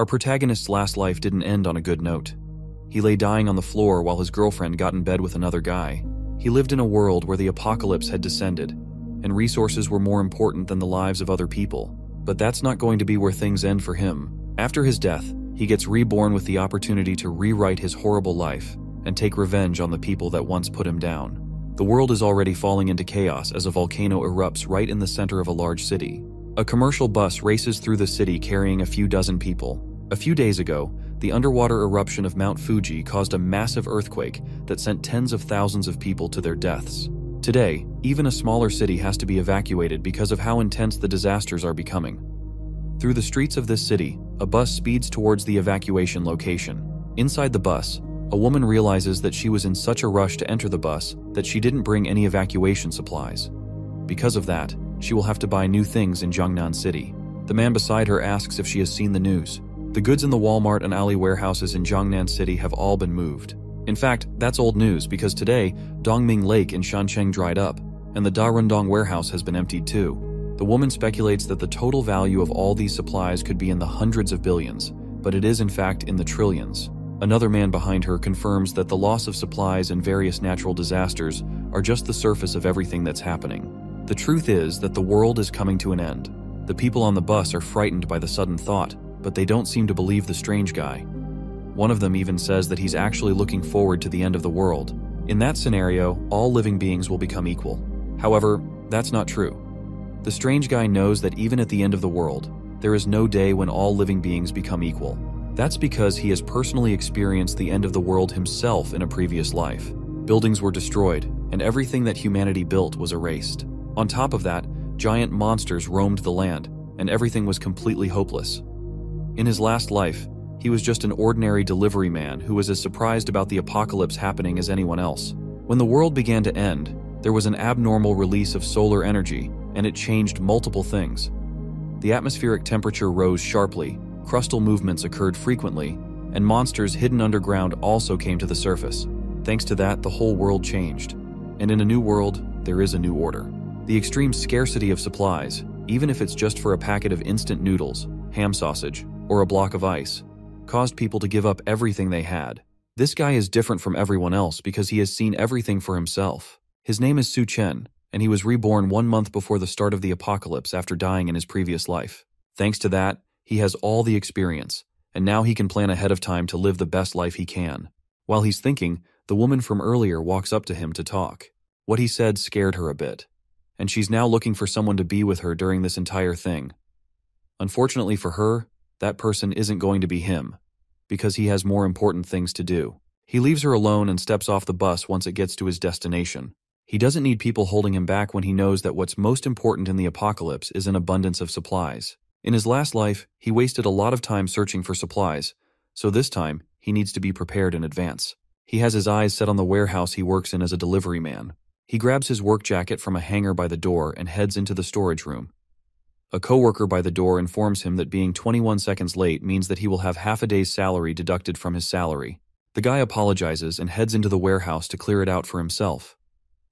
Our protagonist's last life didn't end on a good note. He lay dying on the floor while his girlfriend got in bed with another guy. He lived in a world where the apocalypse had descended, and resources were more important than the lives of other people. But that's not going to be where things end for him. After his death, he gets reborn with the opportunity to rewrite his horrible life and take revenge on the people that once put him down. The world is already falling into chaos as a volcano erupts right in the center of a large city. A commercial bus races through the city carrying a few dozen people. A few days ago, the underwater eruption of Mount Fuji caused a massive earthquake that sent tens of thousands of people to their deaths. Today, even a smaller city has to be evacuated because of how intense the disasters are becoming. Through the streets of this city, a bus speeds towards the evacuation location. Inside the bus, a woman realizes that she was in such a rush to enter the bus that she didn't bring any evacuation supplies. Because of that, she will have to buy new things in Jiangnan City. The man beside her asks if she has seen the news. The goods in the Walmart and Ali warehouses in Jiangnan City have all been moved. In fact, that's old news because today, Dongming Lake in Shancheng dried up, and the Darundong warehouse has been emptied too. The woman speculates that the total value of all these supplies could be in the hundreds of billions, but it is in fact in the trillions. Another man behind her confirms that the loss of supplies and various natural disasters are just the surface of everything that's happening. The truth is that the world is coming to an end. The people on the bus are frightened by the sudden thought, but they don't seem to believe the strange guy. One of them even says that he's actually looking forward to the end of the world. In that scenario, all living beings will become equal. However, that's not true. The strange guy knows that even at the end of the world, there is no day when all living beings become equal. That's because he has personally experienced the end of the world himself in a previous life. Buildings were destroyed, and everything that humanity built was erased. On top of that, giant monsters roamed the land, and everything was completely hopeless. In his last life, he was just an ordinary delivery man who was as surprised about the apocalypse happening as anyone else. When the world began to end, there was an abnormal release of solar energy, and it changed multiple things. The atmospheric temperature rose sharply, crustal movements occurred frequently, and monsters hidden underground also came to the surface. Thanks to that, the whole world changed. And in a new world, there is a new order. The extreme scarcity of supplies, even if it's just for a packet of instant noodles, ham sausage, or a block of ice, caused people to give up everything they had. This guy is different from everyone else because he has seen everything for himself. His name is Su Chen, and he was reborn 1 month before the start of the apocalypse after dying in his previous life. Thanks to that, he has all the experience, and now he can plan ahead of time to live the best life he can. While he's thinking, the woman from earlier walks up to him to talk. What he said scared her a bit, and she's now looking for someone to be with her during this entire thing. Unfortunately for her, that person isn't going to be him, because he has more important things to do. He leaves her alone and steps off the bus once it gets to his destination. He doesn't need people holding him back when he knows that what's most important in the apocalypse is an abundance of supplies. In his last life, he wasted a lot of time searching for supplies, so this time, he needs to be prepared in advance. He has his eyes set on the warehouse he works in as a delivery man. He grabs his work jacket from a hanger by the door and heads into the storage room. A coworker by the door informs him that being 21 seconds late means that he will have half a day's salary deducted from his salary. The guy apologizes and heads into the warehouse to clear it out for himself.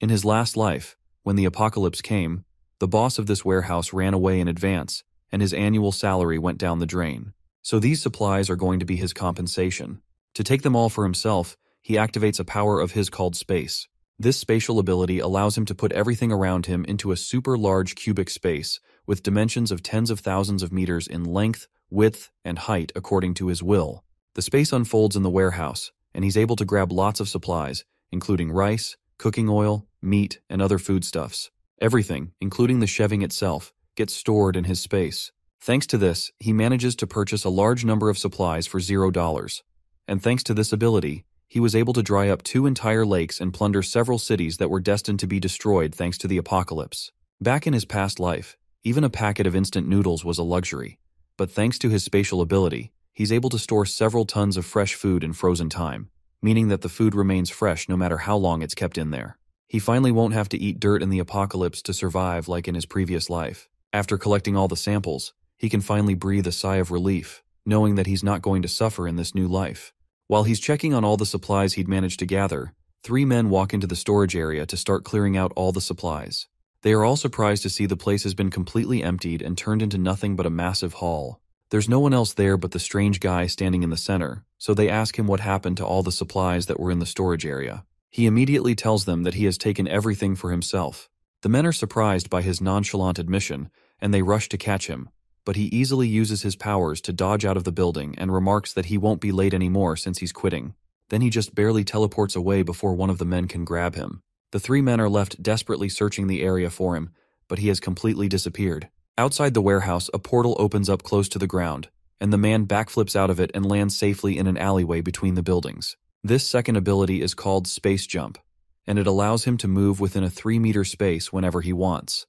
In his last life, when the apocalypse came, the boss of this warehouse ran away in advance, and his annual salary went down the drain. So these supplies are going to be his compensation. To take them all for himself, he activates a power of his called space. This spatial ability allows him to put everything around him into a super large cubic space with dimensions of tens of thousands of meters in length, width, and height according to his will. The space unfolds in the warehouse, and he's able to grab lots of supplies, including rice, cooking oil, meat, and other foodstuffs. Everything, including the shelving itself, gets stored in his space. Thanks to this, he manages to purchase a large number of supplies for $0. And thanks to this ability, he was able to dry up 2 entire lakes and plunder several cities that were destined to be destroyed thanks to the apocalypse. Back in his past life, even a packet of instant noodles was a luxury. But thanks to his spatial ability, he's able to store several tons of fresh food in frozen time, meaning that the food remains fresh no matter how long it's kept in there. He finally won't have to eat dirt in the apocalypse to survive like in his previous life. After collecting all the samples, he can finally breathe a sigh of relief, knowing that he's not going to suffer in this new life. While he's checking on all the supplies he'd managed to gather, 3 men walk into the storage area to start clearing out all the supplies. They are all surprised to see the place has been completely emptied and turned into nothing but a massive haul. There's no one else there but the strange guy standing in the center, so they ask him what happened to all the supplies that were in the storage area. He immediately tells them that he has taken everything for himself. The men are surprised by his nonchalant admission, and they rush to catch him, but he easily uses his powers to dodge out of the building and remarks that he won't be late anymore since he's quitting. Then he just barely teleports away before one of the men can grab him. The three men are left desperately searching the area for him, but he has completely disappeared. Outside the warehouse, a portal opens up close to the ground, and the man backflips out of it and lands safely in an alleyway between the buildings. This second ability is called Space Jump, and it allows him to move within a 3-meter space whenever he wants.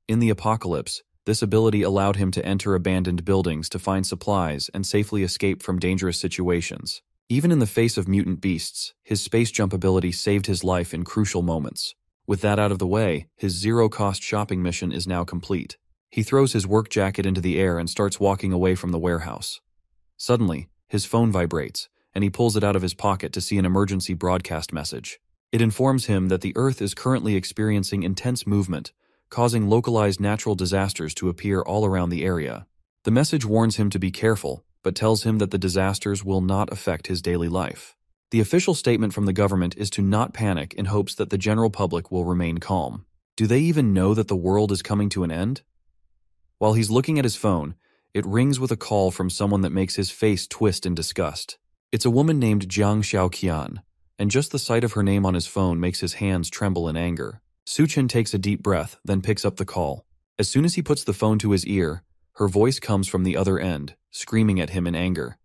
In the apocalypse, this ability allowed him to enter abandoned buildings to find supplies and safely escape from dangerous situations. Even in the face of mutant beasts, his space jump ability saved his life in crucial moments. With that out of the way, his zero-cost shopping mission is now complete. He throws his work jacket into the air and starts walking away from the warehouse. Suddenly, his phone vibrates, and he pulls it out of his pocket to see an emergency broadcast message. It informs him that the Earth is currently experiencing intense movement, causing localized natural disasters to appear all around the area. The message warns him to be careful, but tells him that the disasters will not affect his daily life. The official statement from the government is to not panic in hopes that the general public will remain calm. Do they even know that the world is coming to an end? While he's looking at his phone, it rings with a call from someone that makes his face twist in disgust. It's a woman named Jiang Xiaoqian, and just the sight of her name on his phone makes his hands tremble in anger. Suchen takes a deep breath, then picks up the call. As soon as he puts the phone to his ear, her voice comes from the other end, screaming at him in anger.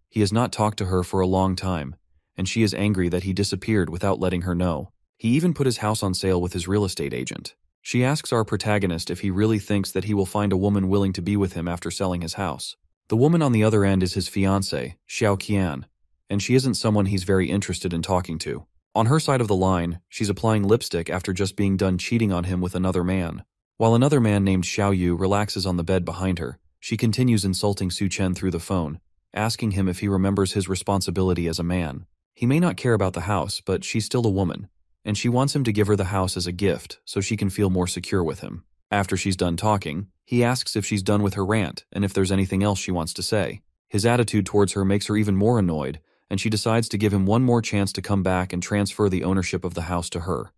He has not talked to her for a long time, and she is angry that he disappeared without letting her know. He even put his house on sale with his real estate agent. She asks our protagonist if he really thinks that he will find a woman willing to be with him after selling his house. The woman on the other end is his fiancée, Xiao Qian, and she isn't someone he's very interested in talking to. On her side of the line, she's applying lipstick after just being done cheating on him with another man. While another man named Xiao Yu relaxes on the bed behind her, she continues insulting Su Chen through the phone, asking him if he remembers his responsibility as a man. He may not care about the house, but she's still a woman, and she wants him to give her the house as a gift so she can feel more secure with him. After she's done talking, he asks if she's done with her rant and if there's anything else she wants to say. His attitude towards her makes her even more annoyed, and she decides to give him one more chance to come back and transfer the ownership of the house to her.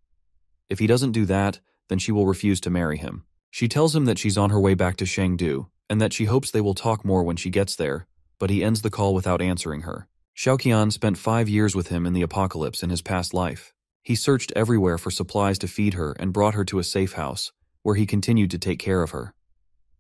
If he doesn't do that, then she will refuse to marry him. She tells him that she's on her way back to Chengdu, and that she hopes they will talk more when she gets there, but he ends the call without answering her. Xiaoqian spent 5 years with him in the apocalypse in his past life. He searched everywhere for supplies to feed her and brought her to a safe house, where he continued to take care of her.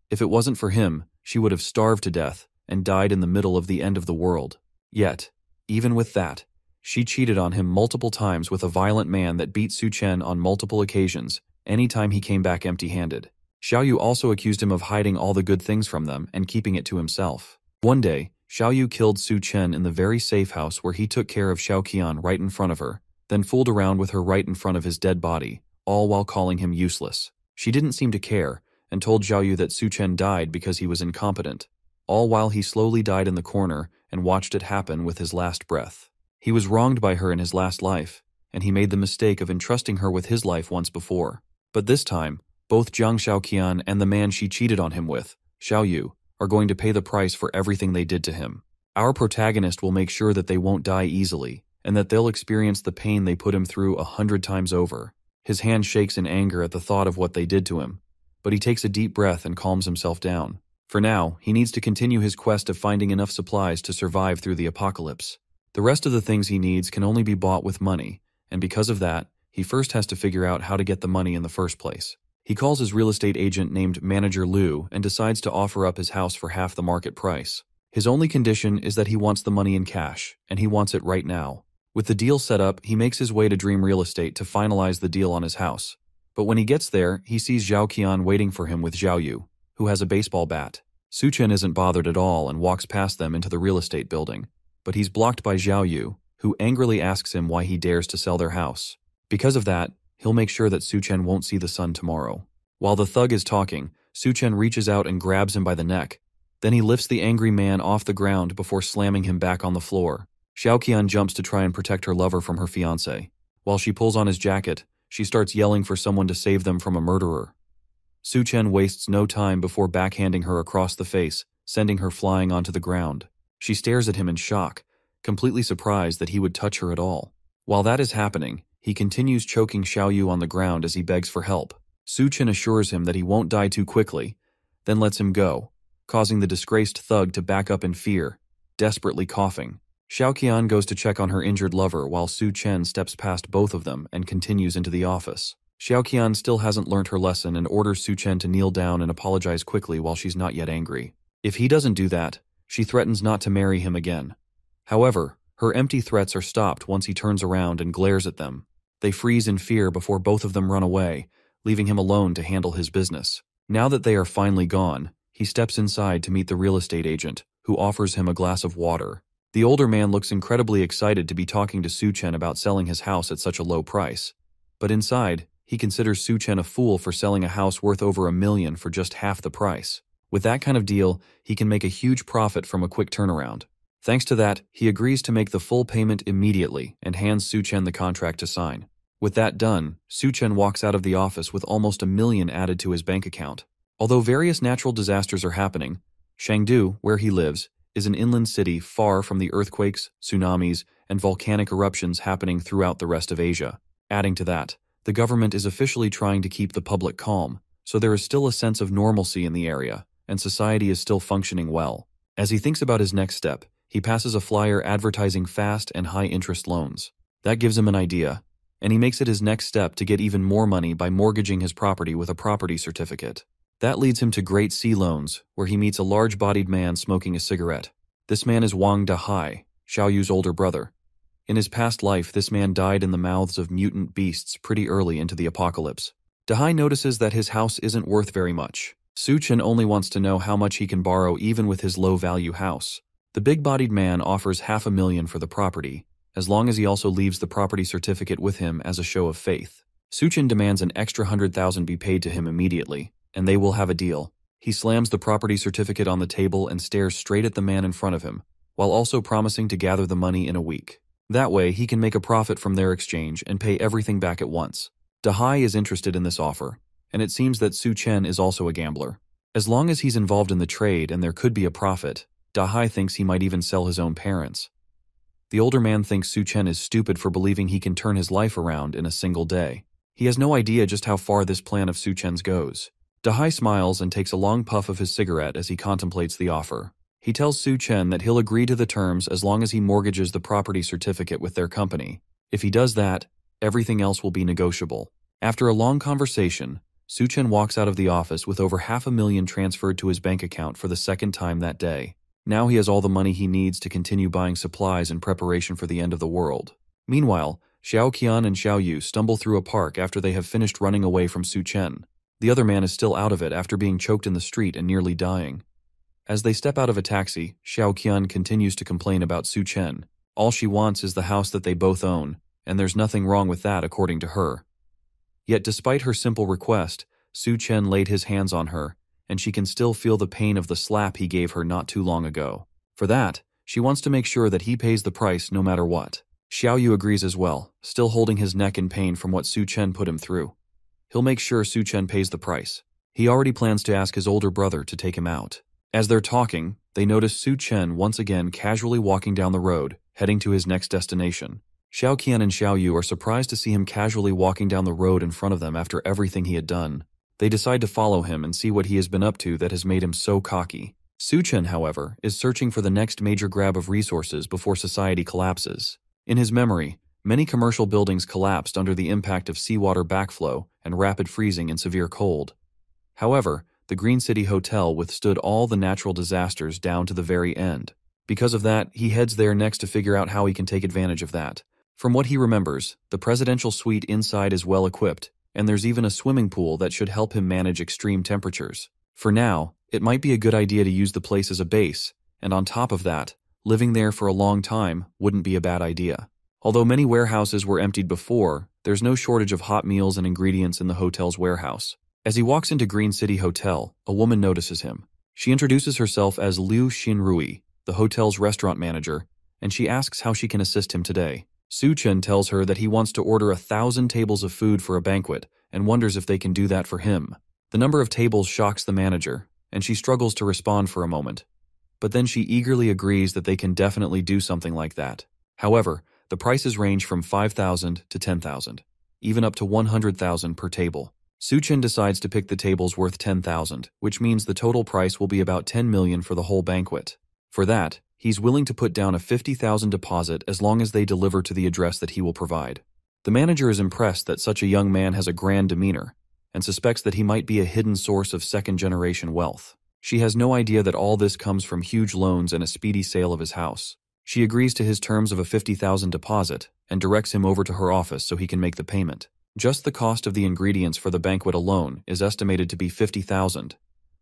If it wasn't for him, she would have starved to death and died in the middle of the end of the world. Yet, even with that, she cheated on him multiple times with a violent man that beat Su Chen on multiple occasions, anytime he came back empty-handed. Xiao Yu also accused him of hiding all the good things from them and keeping it to himself. One day, Xiao Yu killed Su Chen in the very safe house where he took care of Xiaoqian right in front of her, then fooled around with her right in front of his dead body, all while calling him useless. She didn't seem to care, and told Xiao Yu that Su Chen died because he was incompetent, all while he slowly died in the corner and watched it happen with his last breath. He was wronged by her in his last life, and he made the mistake of entrusting her with his life once before. But this time, both Jiang Xiaoqian and the man she cheated on him with, Xiao Yu, are going to pay the price for everything they did to him. Our protagonist will make sure that they won't die easily, and that they'll experience the pain they put him through 100 times over. His hand shakes in anger at the thought of what they did to him, but he takes a deep breath and calms himself down. For now, he needs to continue his quest of finding enough supplies to survive through the apocalypse. The rest of the things he needs can only be bought with money, and because of that, he first has to figure out how to get the money in the first place. He calls his real estate agent named Manager Liu and decides to offer up his house for half the market price. His only condition is that he wants the money in cash, and he wants it right now. With the deal set up, he makes his way to Dream Real Estate to finalize the deal on his house. But when he gets there, he sees Zhao Qian waiting for him with Xiao Yu, who has a baseball bat. Su Chen isn't bothered at all and walks past them into the real estate building, but he's blocked by Xiao Yu, who angrily asks him why he dares to sell their house. Because of that, he'll make sure that Su Chen won't see the sun tomorrow. While the thug is talking, Su Chen reaches out and grabs him by the neck. Then he lifts the angry man off the ground before slamming him back on the floor. Xiaoqian jumps to try and protect her lover from her fiancé. While she pulls on his jacket, she starts yelling for someone to save them from a murderer. Su Chen wastes no time before backhanding her across the face, sending her flying onto the ground. She stares at him in shock, completely surprised that he would touch her at all. While that is happening, he continues choking Xiaoyu on the ground as he begs for help. Su Chen assures him that he won't die too quickly, then lets him go, causing the disgraced thug to back up in fear, desperately coughing. Xiaoqian goes to check on her injured lover while Su Chen steps past both of them and continues into the office. Xiaoqian still hasn't learned her lesson and orders Su Chen to kneel down and apologize quickly while she's not yet angry. If he doesn't do that, she threatens not to marry him again. However, her empty threats are stopped once he turns around and glares at them. They freeze in fear before both of them run away, leaving him alone to handle his business. Now that they are finally gone, he steps inside to meet the real estate agent, who offers him a glass of water. The older man looks incredibly excited to be talking to Su Chen about selling his house at such a low price. But inside, he considers Su Chen a fool for selling a house worth over $1 million for just half the price. With that kind of deal, he can make a huge profit from a quick turnaround. Thanks to that, he agrees to make the full payment immediately and hands Su Chen the contract to sign. With that done, Su Chen walks out of the office with almost $1 million added to his bank account. Although various natural disasters are happening, Chengdu, where he lives, is an inland city far from the earthquakes, tsunamis, and volcanic eruptions happening throughout the rest of Asia. Adding to that, the government is officially trying to keep the public calm, so there is still a sense of normalcy in the area, and society is still functioning well. As he thinks about his next step, he passes a flyer advertising fast and high-interest loans. That gives him an idea, and he makes it his next step to get even more money by mortgaging his property with a property certificate. That leads him to Great Sea Loans, where he meets a large-bodied man smoking a cigarette. This man is Wang Dahai, Xiaoyu's older brother. In his past life, this man died in the mouths of mutant beasts pretty early into the apocalypse. Dahai notices that his house isn't worth very much. Su Chen only wants to know how much he can borrow even with his low-value house. The big-bodied man offers $500,000 for the property, as long as he also leaves the property certificate with him as a show of faith. Su Chen demands an extra $100,000 be paid to him immediately, and they will have a deal. He slams the property certificate on the table and stares straight at the man in front of him, while also promising to gather the money in a week. That way, he can make a profit from their exchange and pay everything back at once. Dahai is interested in this offer, and it seems that Su Chen is also a gambler. As long as he's involved in the trade and there could be a profit, Dahai thinks he might even sell his own parents. The older man thinks Su Chen is stupid for believing he can turn his life around in a single day. He has no idea just how far this plan of Su Chen's goes. Dahai smiles and takes a long puff of his cigarette as he contemplates the offer. He tells Su Chen that he'll agree to the terms as long as he mortgages the property certificate with their company. If he does that, everything else will be negotiable. After a long conversation, Su Chen walks out of the office with over $500,000 transferred to his bank account for the second time that day. Now he has all the money he needs to continue buying supplies in preparation for the end of the world. Meanwhile, Xiaoqian and Xiaoyu stumble through a park after they have finished running away from Su Chen. The other man is still out of it after being choked in the street and nearly dying. As they step out of a taxi, Xiaoqian continues to complain about Su Chen. All she wants is the house that they both own, and there's nothing wrong with that according to her. Yet despite her simple request, Su Chen laid his hands on her, and she can still feel the pain of the slap he gave her not too long ago. For that, she wants to make sure that he pays the price no matter what. Xiaoyu agrees as well, still holding his neck in pain from what Su Chen put him through. He'll make sure Su Chen pays the price. He already plans to ask his older brother to take him out. As they're talking, they notice Su Chen once again casually walking down the road, heading to his next destination. Xiaoqian and Xiaoyu are surprised to see him casually walking down the road in front of them after everything he had done. They decide to follow him and see what he has been up to that has made him so cocky. Su Chen, however, is searching for the next major grab of resources before society collapses. In his memory, many commercial buildings collapsed under the impact of seawater backflow and rapid freezing in severe cold. However, the Green City Hotel withstood all the natural disasters down to the very end. Because of that, he heads there next to figure out how he can take advantage of that. From what he remembers, the presidential suite inside is well equipped, and there's even a swimming pool that should help him manage extreme temperatures. For now, it might be a good idea to use the place as a base, and on top of that, living there for a long time wouldn't be a bad idea. Although many warehouses were emptied before, there's no shortage of hot meals and ingredients in the hotel's warehouse. As he walks into Green City Hotel, a woman notices him. She introduces herself as Liu Xinrui, the hotel's restaurant manager, and she asks how she can assist him today. Su Chen tells her that he wants to order 1,000 tables of food for a banquet and wonders if they can do that for him. The number of tables shocks the manager, and she struggles to respond for a moment. but then she eagerly agrees that they can definitely do something like that. However, the prices range from 5,000 to 10,000, even up to 100,000 per table. Suchen decides to pick the tables worth 10,000, which means the total price will be about 10 million for the whole banquet. For that, he's willing to put down a 50,000 deposit as long as they deliver to the address that he will provide. The manager is impressed that such a young man has a grand demeanor and suspects that he might be a hidden source of second-generation wealth. She has no idea that all this comes from huge loans and a speedy sale of his house. She agrees to his terms of a 50,000 deposit and directs him over to her office so he can make the payment. Just the cost of the ingredients for the banquet alone is estimated to be 50,000,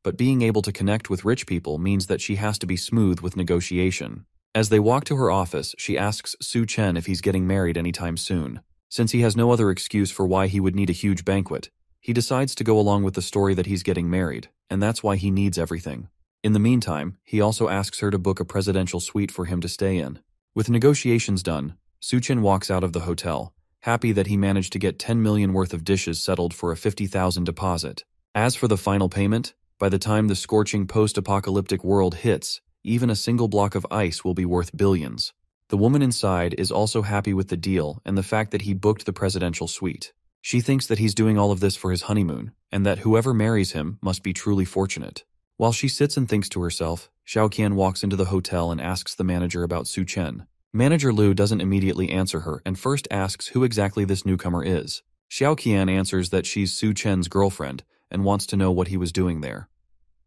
but being able to connect with rich people means that she has to be smooth with negotiation. As they walk to her office, she asks Suchen if he's getting married anytime soon. Since he has no other excuse for why he would need a huge banquet, he decides to go along with the story that he's getting married, and that's why he needs everything. In the meantime, he also asks her to book a presidential suite for him to stay in. With negotiations done, Suchen walks out of the hotel, happy that he managed to get 10 million worth of dishes settled for a 50,000 deposit. As for the final payment, by the time the scorching post-apocalyptic world hits, even a single block of ice will be worth billions. The woman inside is also happy with the deal and the fact that he booked the presidential suite. She thinks that he's doing all of this for his honeymoon, and that whoever marries him must be truly fortunate. While she sits and thinks to herself, Xiaoqian walks into the hotel and asks the manager about Suchen. Manager Liu doesn't immediately answer her and first asks who exactly this newcomer is. Xiaoqian answers that she's Suchen's girlfriend and wants to know what he was doing there.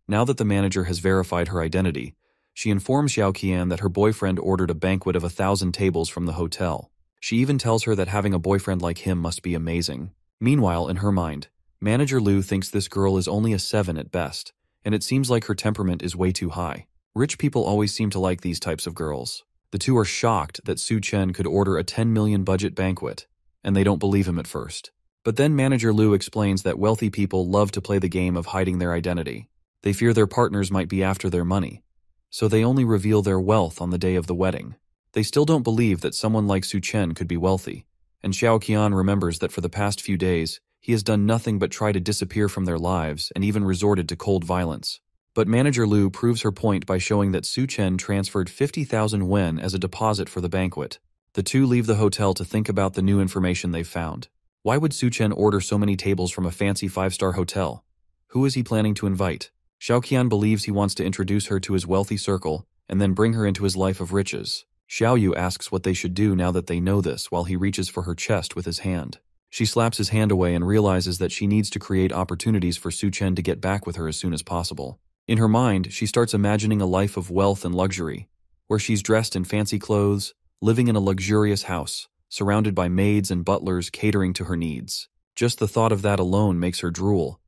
Now that the manager has verified her identity, she informs Xiaoqian that her boyfriend ordered a banquet of 1,000 tables from the hotel. She even tells her that having a boyfriend like him must be amazing. Meanwhile, in her mind, Manager Liu thinks this girl is only a 7 at best, and it seems like her temperament is way too high. Rich people always seem to like these types of girls. The two are shocked that Suchen could order a 10 million budget banquet, and they don't believe him at first. But then Manager Liu explains that wealthy people love to play the game of hiding their identity. They fear their partners might be after their money, so they only reveal their wealth on the day of the wedding. They still don't believe that someone like Suchen could be wealthy, and Xiaoqian remembers that for the past few days, he has done nothing but try to disappear from their lives and even resorted to cold violence. But Manager Liu proves her point by showing that Suchen transferred 50,000 wen as a deposit for the banquet. The two leave the hotel to think about the new information they've found. Why would Suchen order so many tables from a fancy 5-star hotel? Who is he planning to invite? Xiaoqian believes he wants to introduce her to his wealthy circle and then bring her into his life of riches. Xiaoyu asks what they should do now that they know this while he reaches for her chest with his hand. She slaps his hand away and realizes that she needs to create opportunities for Suchen to get back with her as soon as possible. In her mind, she starts imagining a life of wealth and luxury, where she's dressed in fancy clothes, living in a luxurious house, surrounded by maids and butlers catering to her needs. Just the thought of that alone makes her drool,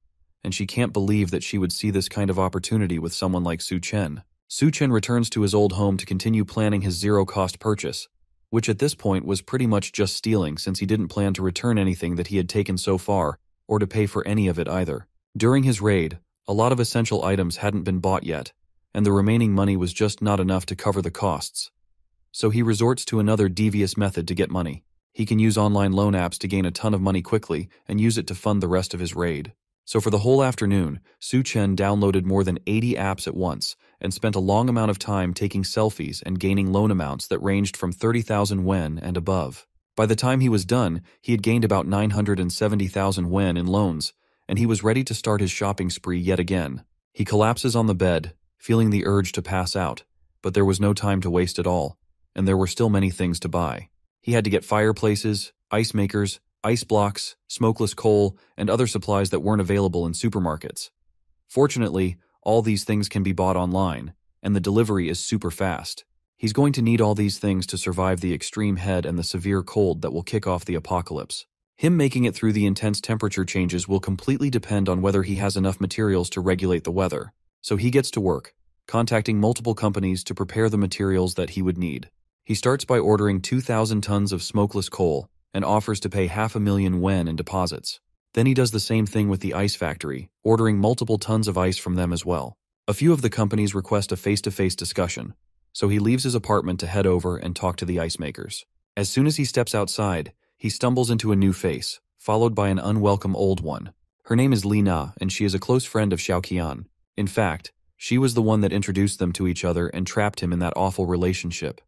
and she can't believe that she would see this kind of opportunity with someone like Suchen. Suchen returns to his old home to continue planning his zero-cost purchase, which at this point was pretty much just stealing since he didn't plan to return anything that he had taken so far, or to pay for any of it either. During his raid, a lot of essential items hadn't been bought yet, and the remaining money was just not enough to cover the costs. So he resorts to another devious method to get money. He can use online loan apps to gain a ton of money quickly and use it to fund the rest of his raid. So for the whole afternoon, Suchen downloaded more than 80 apps at once and spent a long amount of time taking selfies and gaining loan amounts that ranged from 30,000 wen and above. By the time he was done, he had gained about 970,000 wen in loans, and he was ready to start his shopping spree yet again. He collapses on the bed, feeling the urge to pass out, but there was no time to waste at all, and there were still many things to buy. He had to get fireplaces, ice makers, ice blocks, smokeless coal, and other supplies that weren't available in supermarkets. Fortunately, all these things can be bought online, and the delivery is super fast. He's going to need all these things to survive the extreme heat and the severe cold that will kick off the apocalypse. Him making it through the intense temperature changes will completely depend on whether he has enough materials to regulate the weather. So he gets to work, contacting multiple companies to prepare the materials that he would need. He starts by ordering 2,000 tons of smokeless coal, and offers to pay 500,000 wen in deposits. Then he does the same thing with the ice factory, ordering multiple tons of ice from them as well. A few of the companies request a face-to-face discussion, so he leaves his apartment to head over and talk to the ice makers. As soon as he steps outside, he stumbles into a new face, followed by an unwelcome old one. Her name is Li Na, and she is a close friend of Xiaoqian. In fact, She was the one that introduced them to each other and trapped him in that awful relationship.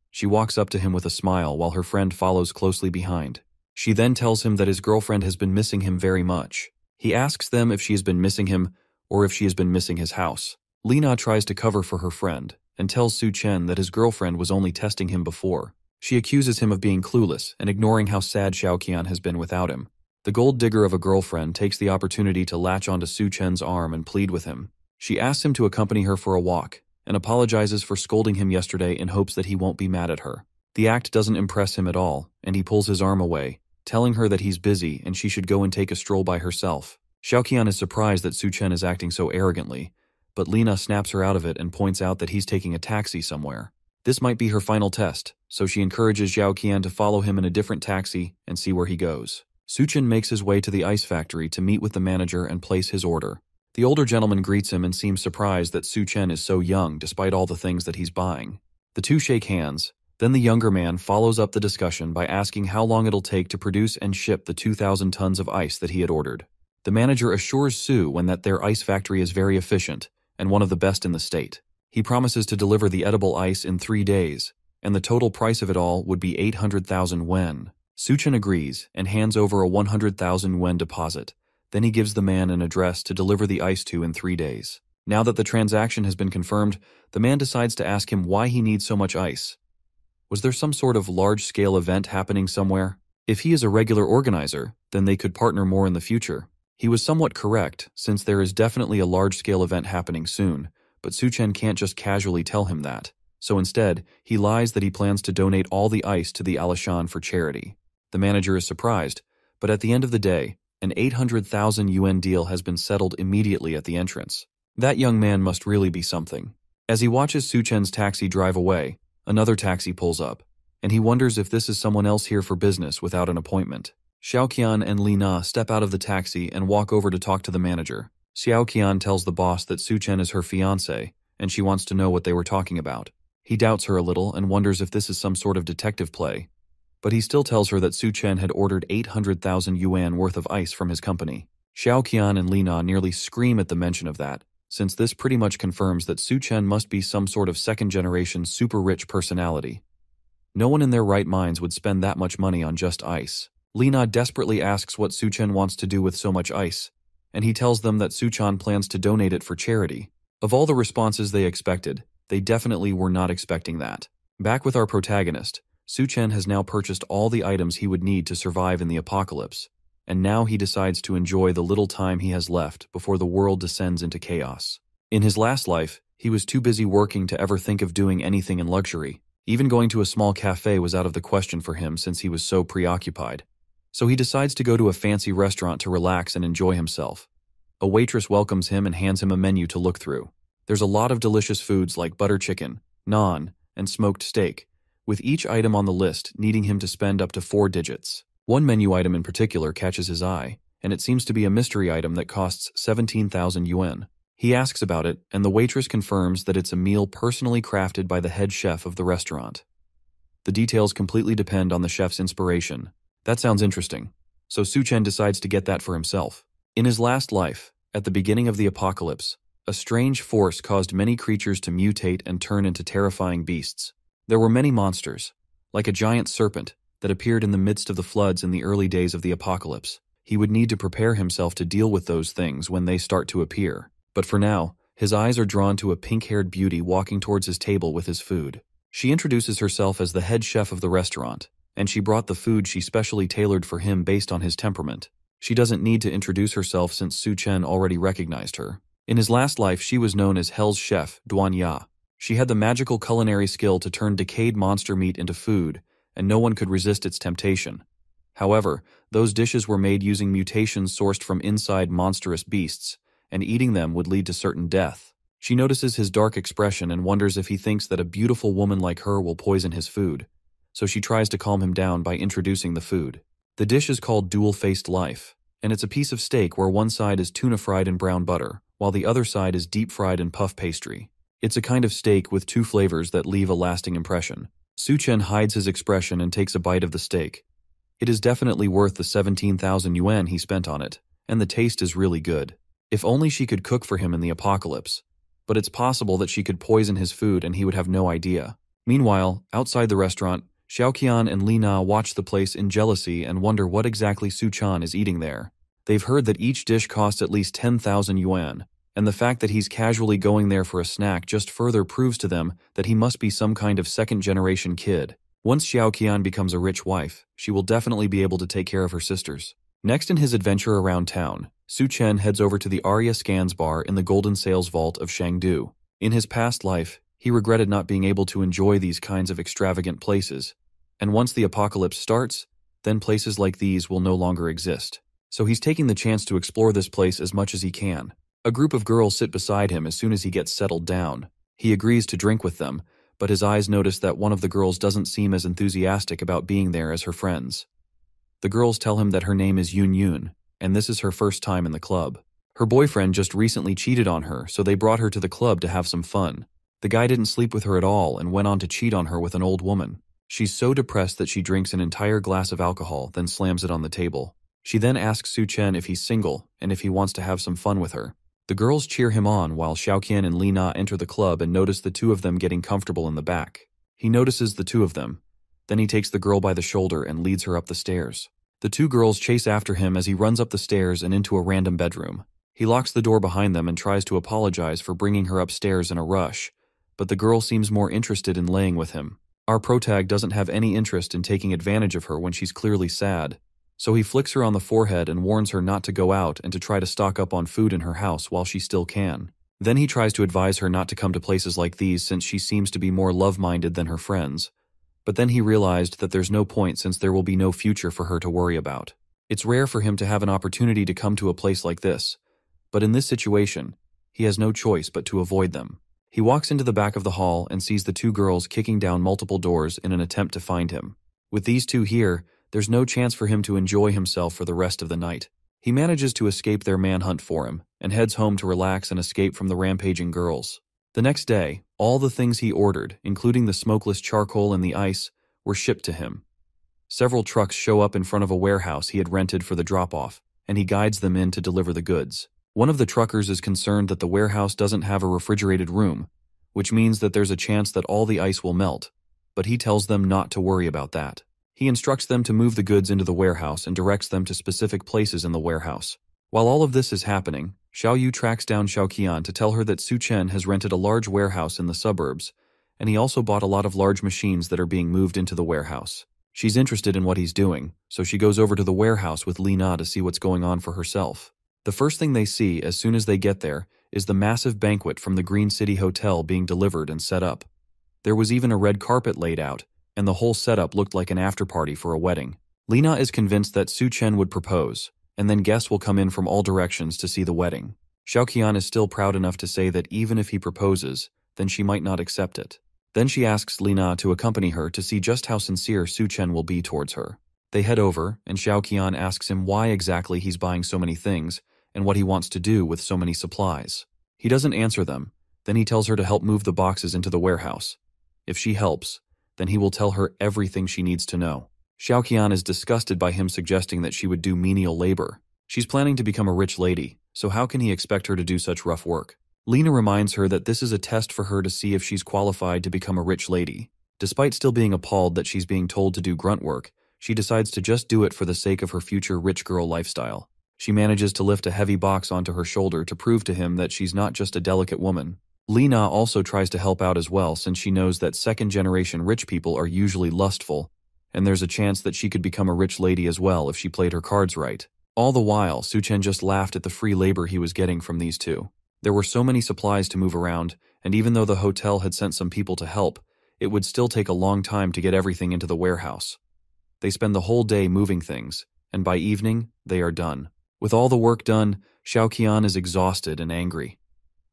She walks up to him with a smile while her friend follows closely behind. She then tells him that his girlfriend has been missing him very much. He asks them if she has been missing him or if she has been missing his house. Lina tries to cover for her friend and tells Su Chen that his girlfriend was only testing him before. She accuses him of being clueless and ignoring how sad Xiaoqian has been without him. The gold digger of a girlfriend takes the opportunity to latch onto Su Chen's arm and plead with him. She asks him to accompany her for a walk and apologizes for scolding him yesterday in hopes that he won't be mad at her. The act doesn't impress him at all, and he pulls his arm away, telling her that he's busy and she should go and take a stroll by herself. Xiaoqian is surprised that Su Chen is acting so arrogantly, but Lina snaps her out of it and points out that he's taking a taxi somewhere. This might be her final test, so she encourages Xiaoqian to follow him in a different taxi and see where he goes. Su Chen makes his way to the ice factory to meet with the manager and place his order. The older gentleman greets him and seems surprised that Su Chen is so young despite all the things that he's buying. The two shake hands. Then the younger man follows up the discussion by asking how long it'll take to produce and ship the 2,000 tons of ice that he had ordered. The manager assures Su that their ice factory is very efficient and one of the best in the state. He promises to deliver the edible ice in 3 days, and the total price of it all would be 800,000 wen. Su Chen agrees and hands over a 100,000 wen deposit. Then he gives the man an address to deliver the ice to in 3 days. Now that the transaction has been confirmed, the man decides to ask him why he needs so much ice. Was there some sort of large-scale event happening somewhere? If he is a regular organizer, then they could partner more in the future. He was somewhat correct, since there is definitely a large-scale event happening soon, but Su Chen can't just casually tell him that. So instead, he lies that he plans to donate all the ice to the Alishan for charity. The manager is surprised, but at the end of the day, an 800,000 yuan deal has been settled immediately at the entrance. That young man must really be something. As he watches Su Chen's taxi drive away, another taxi pulls up, and he wonders if this is someone else here for business without an appointment. Xiaoqian and Lina step out of the taxi and walk over to talk to the manager. Xiaoqian tells the boss that Su Chen is her fiancé, and she wants to know what they were talking about. He doubts her a little and wonders if this is some sort of detective play, but he still tells her that Su Chen had ordered 800,000 yuan worth of ice from his company. Xiaoqian and Lina nearly scream at the mention of that, since this pretty much confirms that Su Chen must be some sort of second-generation super-rich personality. No one in their right minds would spend that much money on just ice. Lina desperately asks what Su Chen wants to do with so much ice, and he tells them that Su Chen plans to donate it for charity. Of all the responses they expected, they definitely were not expecting that. Back with our protagonist, Su Chen has now purchased all the items he would need to survive in the apocalypse, and now he decides to enjoy the little time he has left before the world descends into chaos. In his last life, he was too busy working to ever think of doing anything in luxury. Even going to a small cafe was out of the question for him since he was so preoccupied. So he decides to go to a fancy restaurant to relax and enjoy himself. A waitress welcomes him and hands him a menu to look through. There's a lot of delicious foods like butter chicken, naan, and smoked steak, with each item on the list needing him to spend up to 4 digits. One menu item in particular catches his eye, and it seems to be a mystery item that costs 17,000 yuan. He asks about it, and the waitress confirms that it's a meal personally crafted by the head chef of the restaurant. The details completely depend on the chef's inspiration. That sounds interesting. So Su Chen decides to get that for himself. In his last life, at the beginning of the apocalypse, a strange force caused many creatures to mutate and turn into terrifying beasts. There were many monsters, like a giant serpent, that appeared in the midst of the floods in the early days of the apocalypse. He would need to prepare himself to deal with those things when they start to appear. But for now, his eyes are drawn to a pink-haired beauty walking towards his table with his food. She introduces herself as the head chef of the restaurant, and she brought the food she specially tailored for him based on his temperament. She doesn't need to introduce herself since Su Chen already recognized her. In his last life, she was known as Hell's chef, Duan Ya. She had the magical culinary skill to turn decayed monster meat into food, and no one could resist its temptation. However, those dishes were made using mutations sourced from inside monstrous beasts, and eating them would lead to certain death. She notices his dark expression and wonders if he thinks that a beautiful woman like her will poison his food, so she tries to calm him down by introducing the food. The dish is called Dual-Faced Life, and it's a piece of steak where one side is tuna fried in brown butter, while the other side is deep fried in puff pastry. It's a kind of steak with 2 flavors that leave a lasting impression. Su Chen hides his expression and takes a bite of the steak. It is definitely worth the 17,000 yuan he spent on it, and the taste is really good. If only she could cook for him in the apocalypse. but it's possible that she could poison his food and he would have no idea. Meanwhile, outside the restaurant, Xiaoqian and Li Na watch the place in jealousy and wonder what exactly Su-chan is eating there. They've heard that each dish costs at least 10,000 yuan, and the fact that he's casually going there for a snack just further proves to them that he must be some kind of second-generation kid. Once Xiaoqian becomes a rich wife, she will definitely be able to take care of her sisters. Next in his adventure around town, Su-chen heads over to the Arya Scans bar in the Golden Sales Vault of Shangdu. In his past life, he regretted not being able to enjoy these kinds of extravagant places, and once the apocalypse starts, then places like these will no longer exist. So he's taking the chance to explore this place as much as he can. A group of girls sit beside him as soon as he gets settled down. He agrees to drink with them, but his eyes notice that one of the girls doesn't seem as enthusiastic about being there as her friends. The girls tell him that her name is Yun Yun, and this is her first time in the club. Her boyfriend just recently cheated on her, so they brought her to the club to have some fun. The guy didn't sleep with her at all and went on to cheat on her with an old woman. She's so depressed that she drinks an entire glass of alcohol, then slams it on the table. She then asks Su-chen if he's single and if he wants to have some fun with her. The girls cheer him on while Xiaoqian and Li Na enter the club and notice the two of them getting comfortable in the back. He notices the two of them. Then he takes the girl by the shoulder and leads her up the stairs. The two girls chase after him as he runs up the stairs and into a random bedroom. He locks the door behind them and tries to apologize for bringing her upstairs in a rush, but the girl seems more interested in laying with him. Our protag doesn't have any interest in taking advantage of her when she's clearly sad, so he flicks her on the forehead and warns her not to go out and to try to stock up on food in her house while she still can. Then he tries to advise her not to come to places like these since she seems to be more love-minded than her friends. But then he realized that there's no point since there will be no future for her to worry about. It's rare for him to have an opportunity to come to a place like this, but in this situation, he has no choice but to avoid them. He walks into the back of the hall and sees the two girls kicking down multiple doors in an attempt to find him. With these two here, there's no chance for him to enjoy himself for the rest of the night. He manages to escape their manhunt for him and heads home to relax and escape from the rampaging girls. The next day, all the things he ordered, including the smokeless charcoal and the ice, were shipped to him. Several trucks show up in front of a warehouse he had rented for the drop-off, and he guides them in to deliver the goods. One of the truckers is concerned that the warehouse doesn't have a refrigerated room, which means that there's a chance that all the ice will melt, but he tells them not to worry about that. He instructs them to move the goods into the warehouse and directs them to specific places in the warehouse. While all of this is happening, Xiao Yu tracks down Xiaoqian to tell her that Su-chen has rented a large warehouse in the suburbs, and he also bought a lot of large machines that are being moved into the warehouse. She's interested in what he's doing, so she goes over to the warehouse with Li Na to see what's going on for herself. The first thing they see as soon as they get there is the massive banquet from the Green City Hotel being delivered and set up. There was even a red carpet laid out, and the whole setup looked like an after-party for a wedding. Li Na is convinced that Su-chen would propose, and then guests will come in from all directions to see the wedding. Xiaoqian is still proud enough to say that even if he proposes, then she might not accept it. Then she asks Li Na to accompany her to see just how sincere Su-chen will be towards her. They head over, and Xiaoqian asks him why exactly he's buying so many things, and what he wants to do with so many supplies. He doesn't answer them. Then he tells her to help move the boxes into the warehouse. If she helps, then he will tell her everything she needs to know. Xiaoqian is disgusted by him suggesting that she would do menial labor. She's planning to become a rich lady, so how can he expect her to do such rough work? Lena reminds her that this is a test for her to see if she's qualified to become a rich lady. Despite still being appalled that she's being told to do grunt work, she decides to just do it for the sake of her future rich girl lifestyle. She manages to lift a heavy box onto her shoulder to prove to him that she's not just a delicate woman. Lena also tries to help out as well since she knows that second-generation rich people are usually lustful, and there's a chance that she could become a rich lady as well if she played her cards right. All the while, Su-chen just laughed at the free labor he was getting from these two. There were so many supplies to move around, and even though the hotel had sent some people to help, it would still take a long time to get everything into the warehouse. They spend the whole day moving things, and by evening, they are done. With all the work done, Xiaoqian is exhausted and angry.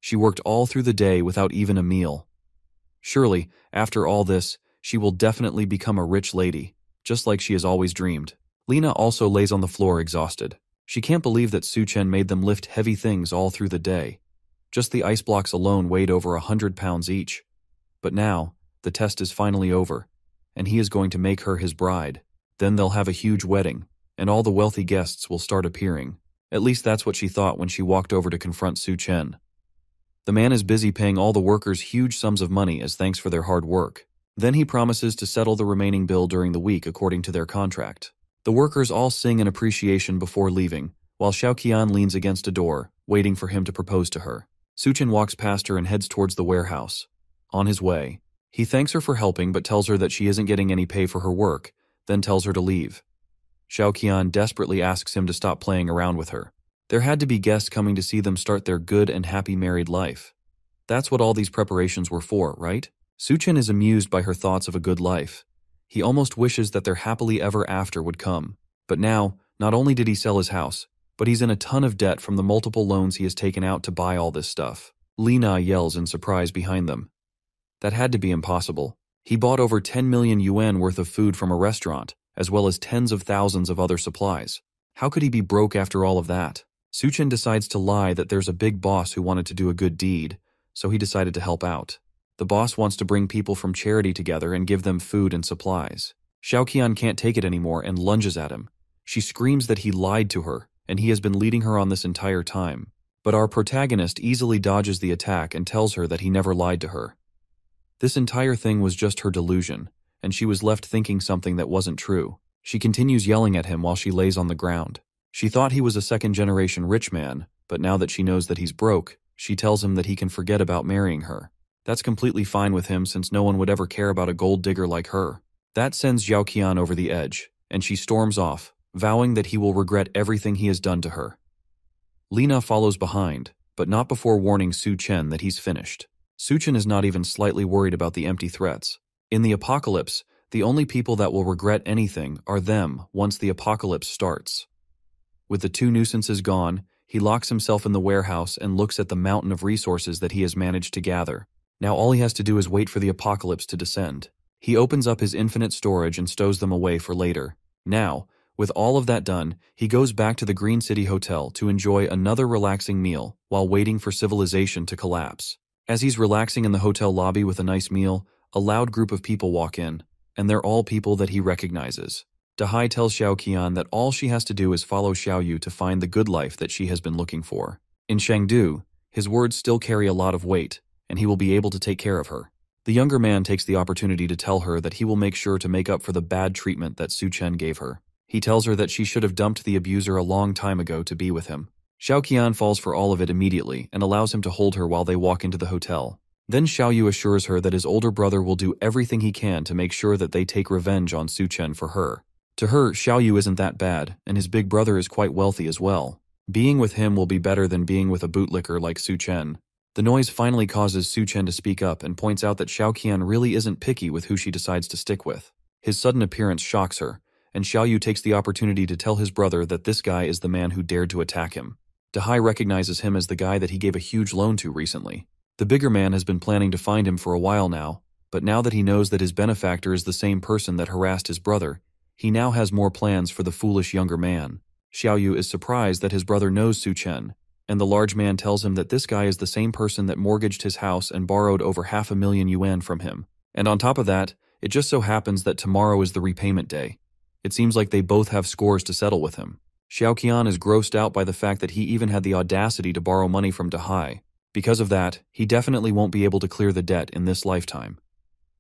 She worked all through the day without even a meal. Surely, after all this, she will definitely become a rich lady, just like she has always dreamed. Lena also lays on the floor exhausted. She can't believe that Su-chen made them lift heavy things all through the day. Just the ice blocks alone weighed over 100 pounds each. But now, the test is finally over, and he is going to make her his bride. Then they'll have a huge wedding, and all the wealthy guests will start appearing. At least that's what she thought when she walked over to confront Su-chen. The man is busy paying all the workers huge sums of money as thanks for their hard work. Then he promises to settle the remaining bill during the week according to their contract. The workers all sing in appreciation before leaving, while Xiaoqian leans against a door, waiting for him to propose to her. Suchen walks past her and heads towards the warehouse. On his way, he thanks her for helping but tells her that she isn't getting any pay for her work, then tells her to leave. Xiaoqian desperately asks him to stop playing around with her. There had to be guests coming to see them start their good and happy married life. That's what all these preparations were for, right? Suchen is amused by her thoughts of a good life. He almost wishes that their happily ever after would come. But now, not only did he sell his house, but he's in a ton of debt from the multiple loans he has taken out to buy all this stuff. Lina yells in surprise behind them. That had to be impossible. He bought over 10 million yuan worth of food from a restaurant, as well as tens of thousands of other supplies. How could he be broke after all of that? Suchen decides to lie that there's a big boss who wanted to do a good deed, so he decided to help out. The boss wants to bring people from charity together and give them food and supplies. Xiaoqian can't take it anymore and lunges at him. She screams that he lied to her, and he has been leading her on this entire time. But our protagonist easily dodges the attack and tells her that he never lied to her. This entire thing was just her delusion, and she was left thinking something that wasn't true. She continues yelling at him while she lays on the ground. She thought he was a second-generation rich man, but now that she knows that he's broke, she tells him that he can forget about marrying her. That's completely fine with him since no one would ever care about a gold digger like her. That sends Xiaoqian over the edge, and she storms off, vowing that he will regret everything he has done to her. Lina follows behind, but not before warning Su Chen that he's finished. Su Chen is not even slightly worried about the empty threats. In the apocalypse, the only people that will regret anything are them once the apocalypse starts. With the two nuisances gone, he locks himself in the warehouse and looks at the mountain of resources that he has managed to gather. Now all he has to do is wait for the apocalypse to descend. He opens up his infinite storage and stows them away for later. Now, with all of that done, he goes back to the Green City Hotel to enjoy another relaxing meal while waiting for civilization to collapse. As he's relaxing in the hotel lobby with a nice meal, a loud group of people walk in, and they're all people that he recognizes. Dahai tells Xiaoqian that all she has to do is follow Xiaoyu to find the good life that she has been looking for. In Chengdu, his words still carry a lot of weight, and he will be able to take care of her. The younger man takes the opportunity to tell her that he will make sure to make up for the bad treatment that Su Chen gave her. He tells her that she should have dumped the abuser a long time ago to be with him. Xiaoqian falls for all of it immediately and allows him to hold her while they walk into the hotel. Then Xiaoyu assures her that his older brother will do everything he can to make sure that they take revenge on Su Chen for her. To her, Xiaoyu isn't that bad, and his big brother is quite wealthy as well. Being with him will be better than being with a bootlicker like Su Chen. The noise finally causes Su Chen to speak up and points out that Xiaoqian really isn't picky with who she decides to stick with. His sudden appearance shocks her, and Xiaoyu takes the opportunity to tell his brother that this guy is the man who dared to attack him. Dahai recognizes him as the guy that he gave a huge loan to recently. The bigger man has been planning to find him for a while now, but now that he knows that his benefactor is the same person that harassed his brother, he now has more plans for the foolish younger man. Xiaoyu is surprised that his brother knows Su Chen, and the large man tells him that this guy is the same person that mortgaged his house and borrowed over 500,000 yuan from him. And on top of that, it just so happens that tomorrow is the repayment day. It seems like they both have scores to settle with him. Xiaoqian is grossed out by the fact that he even had the audacity to borrow money from Dahai. Because of that, he definitely won't be able to clear the debt in this lifetime.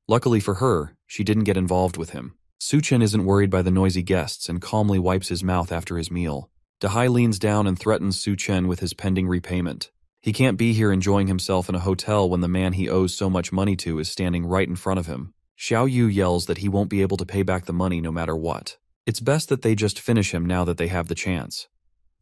Luckily for her, she didn't get involved with him. Su Chen isn't worried by the noisy guests and calmly wipes his mouth after his meal. Dahai leans down and threatens Su Chen with his pending repayment. He can't be here enjoying himself in a hotel when the man he owes so much money to is standing right in front of him. Xiaoyu yells that he won't be able to pay back the money no matter what. It's best that they just finish him now that they have the chance.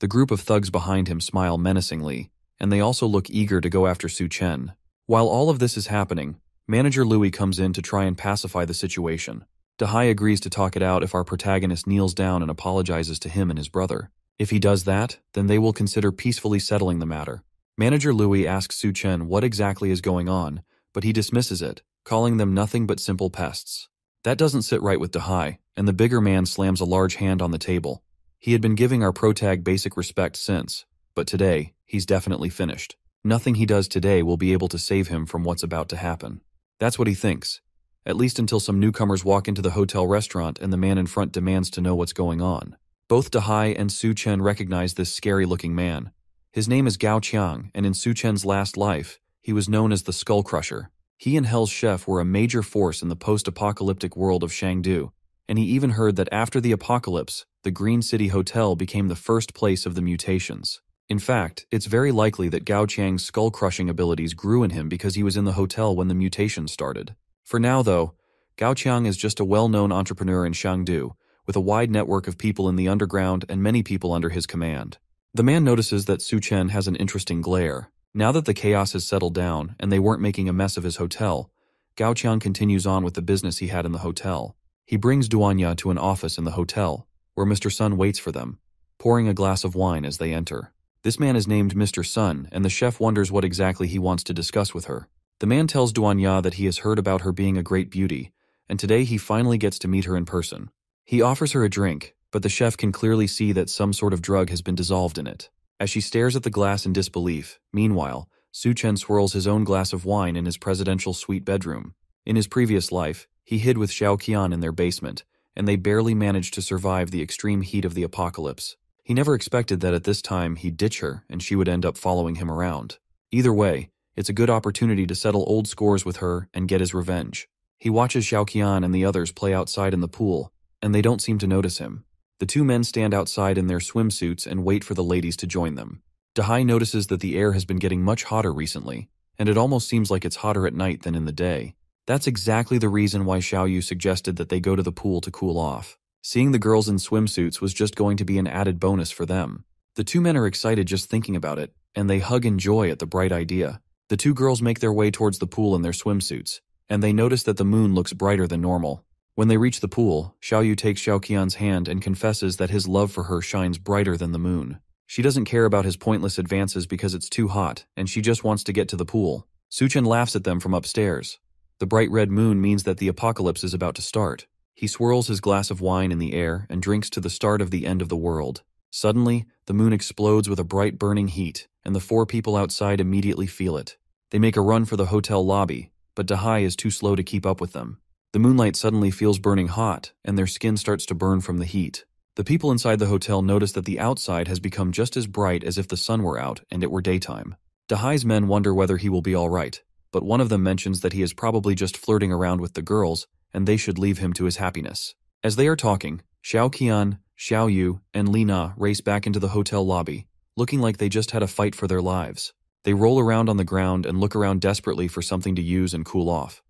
The group of thugs behind him smile menacingly, and they also look eager to go after Su Chen. While all of this is happening, Manager Louis comes in to try and pacify the situation. Dahai agrees to talk it out if our protagonist kneels down and apologizes to him and his brother. If he does that, then they will consider peacefully settling the matter. Manager Louis asks Su Chen what exactly is going on, but he dismisses it, calling them nothing but simple pests. That doesn't sit right with Dahai, and the bigger man slams a large hand on the table. He had been giving our protag basic respect since, but today, he's definitely finished. Nothing he does today will be able to save him from what's about to happen. That's what he thinks, at least until some newcomers walk into the hotel restaurant and the man in front demands to know what's going on. Both Dahai and Su Chen recognize this scary-looking man. His name is Gao Qiang, and in Su Chen's last life, He was known as the Skull Crusher. He and Hell's chef were a major force in the post-apocalyptic world of Shangdu, and he even heard that after the apocalypse, the Green City Hotel became the first place of the mutations. In fact, it's very likely that Gao Qiang's skull-crushing abilities grew in him because he was in the hotel when the mutations started. For now, though, Gao Qiang is just a well-known entrepreneur in Shangdu, with a wide network of people in the underground and many people under his command. The man notices that Su Chen has an interesting glare. Now that the chaos has settled down and they weren't making a mess of his hotel, Gao Qiang continues on with the business he had in the hotel. He brings Duanya to an office in the hotel, where Mr. Sun waits for them, pouring a glass of wine as they enter. This man is named Mr. Sun, and the chef wonders what exactly he wants to discuss with her. The man tells Duanya that he has heard about her being a great beauty, and today he finally gets to meet her in person. He offers her a drink, but the chef can clearly see that some sort of drug has been dissolved in it. As she stares at the glass in disbelief, meanwhile, Su Chen swirls his own glass of wine in his presidential suite bedroom. In his previous life, he hid with Xiao Qian in their basement, and they barely managed to survive the extreme heat of the apocalypse. He never expected that at this time he'd ditch her and she would end up following him around. Either way, it's a good opportunity to settle old scores with her and get his revenge. He watches Xiao Qian and the others play outside in the pool, and they don't seem to notice him. The two men stand outside in their swimsuits and wait for the ladies to join them. Dahai notices that the air has been getting much hotter recently, and it almost seems like it's hotter at night than in the day. That's exactly the reason why Xiaoyu suggested that they go to the pool to cool off. Seeing the girls in swimsuits was just going to be an added bonus for them. The two men are excited just thinking about it, and they hug in joy at the bright idea. The two girls make their way towards the pool in their swimsuits, and they notice that the moon looks brighter than normal. When they reach the pool, Xiaoyu takes Xiao Qian's hand and confesses that his love for her shines brighter than the moon. She doesn't care about his pointless advances because it's too hot, and she just wants to get to the pool. Su Chen laughs at them from upstairs. The bright red moon means that the apocalypse is about to start. He swirls his glass of wine in the air and drinks to the start of the end of the world. Suddenly, the moon explodes with a bright burning heat, and the four people outside immediately feel it. They make a run for the hotel lobby, but Dahai is too slow to keep up with them. The moonlight suddenly feels burning hot, and their skin starts to burn from the heat. The people inside the hotel notice that the outside has become just as bright as if the sun were out and it were daytime. Dahai's men wonder whether he will be all right, but one of them mentions that he is probably just flirting around with the girls, and they should leave him to his happiness. As they are talking, Xiao Qian, Xiao Yu, and Li Na race back into the hotel lobby, looking like they just had a fight for their lives. They roll around on the ground and look around desperately for something to use and cool off.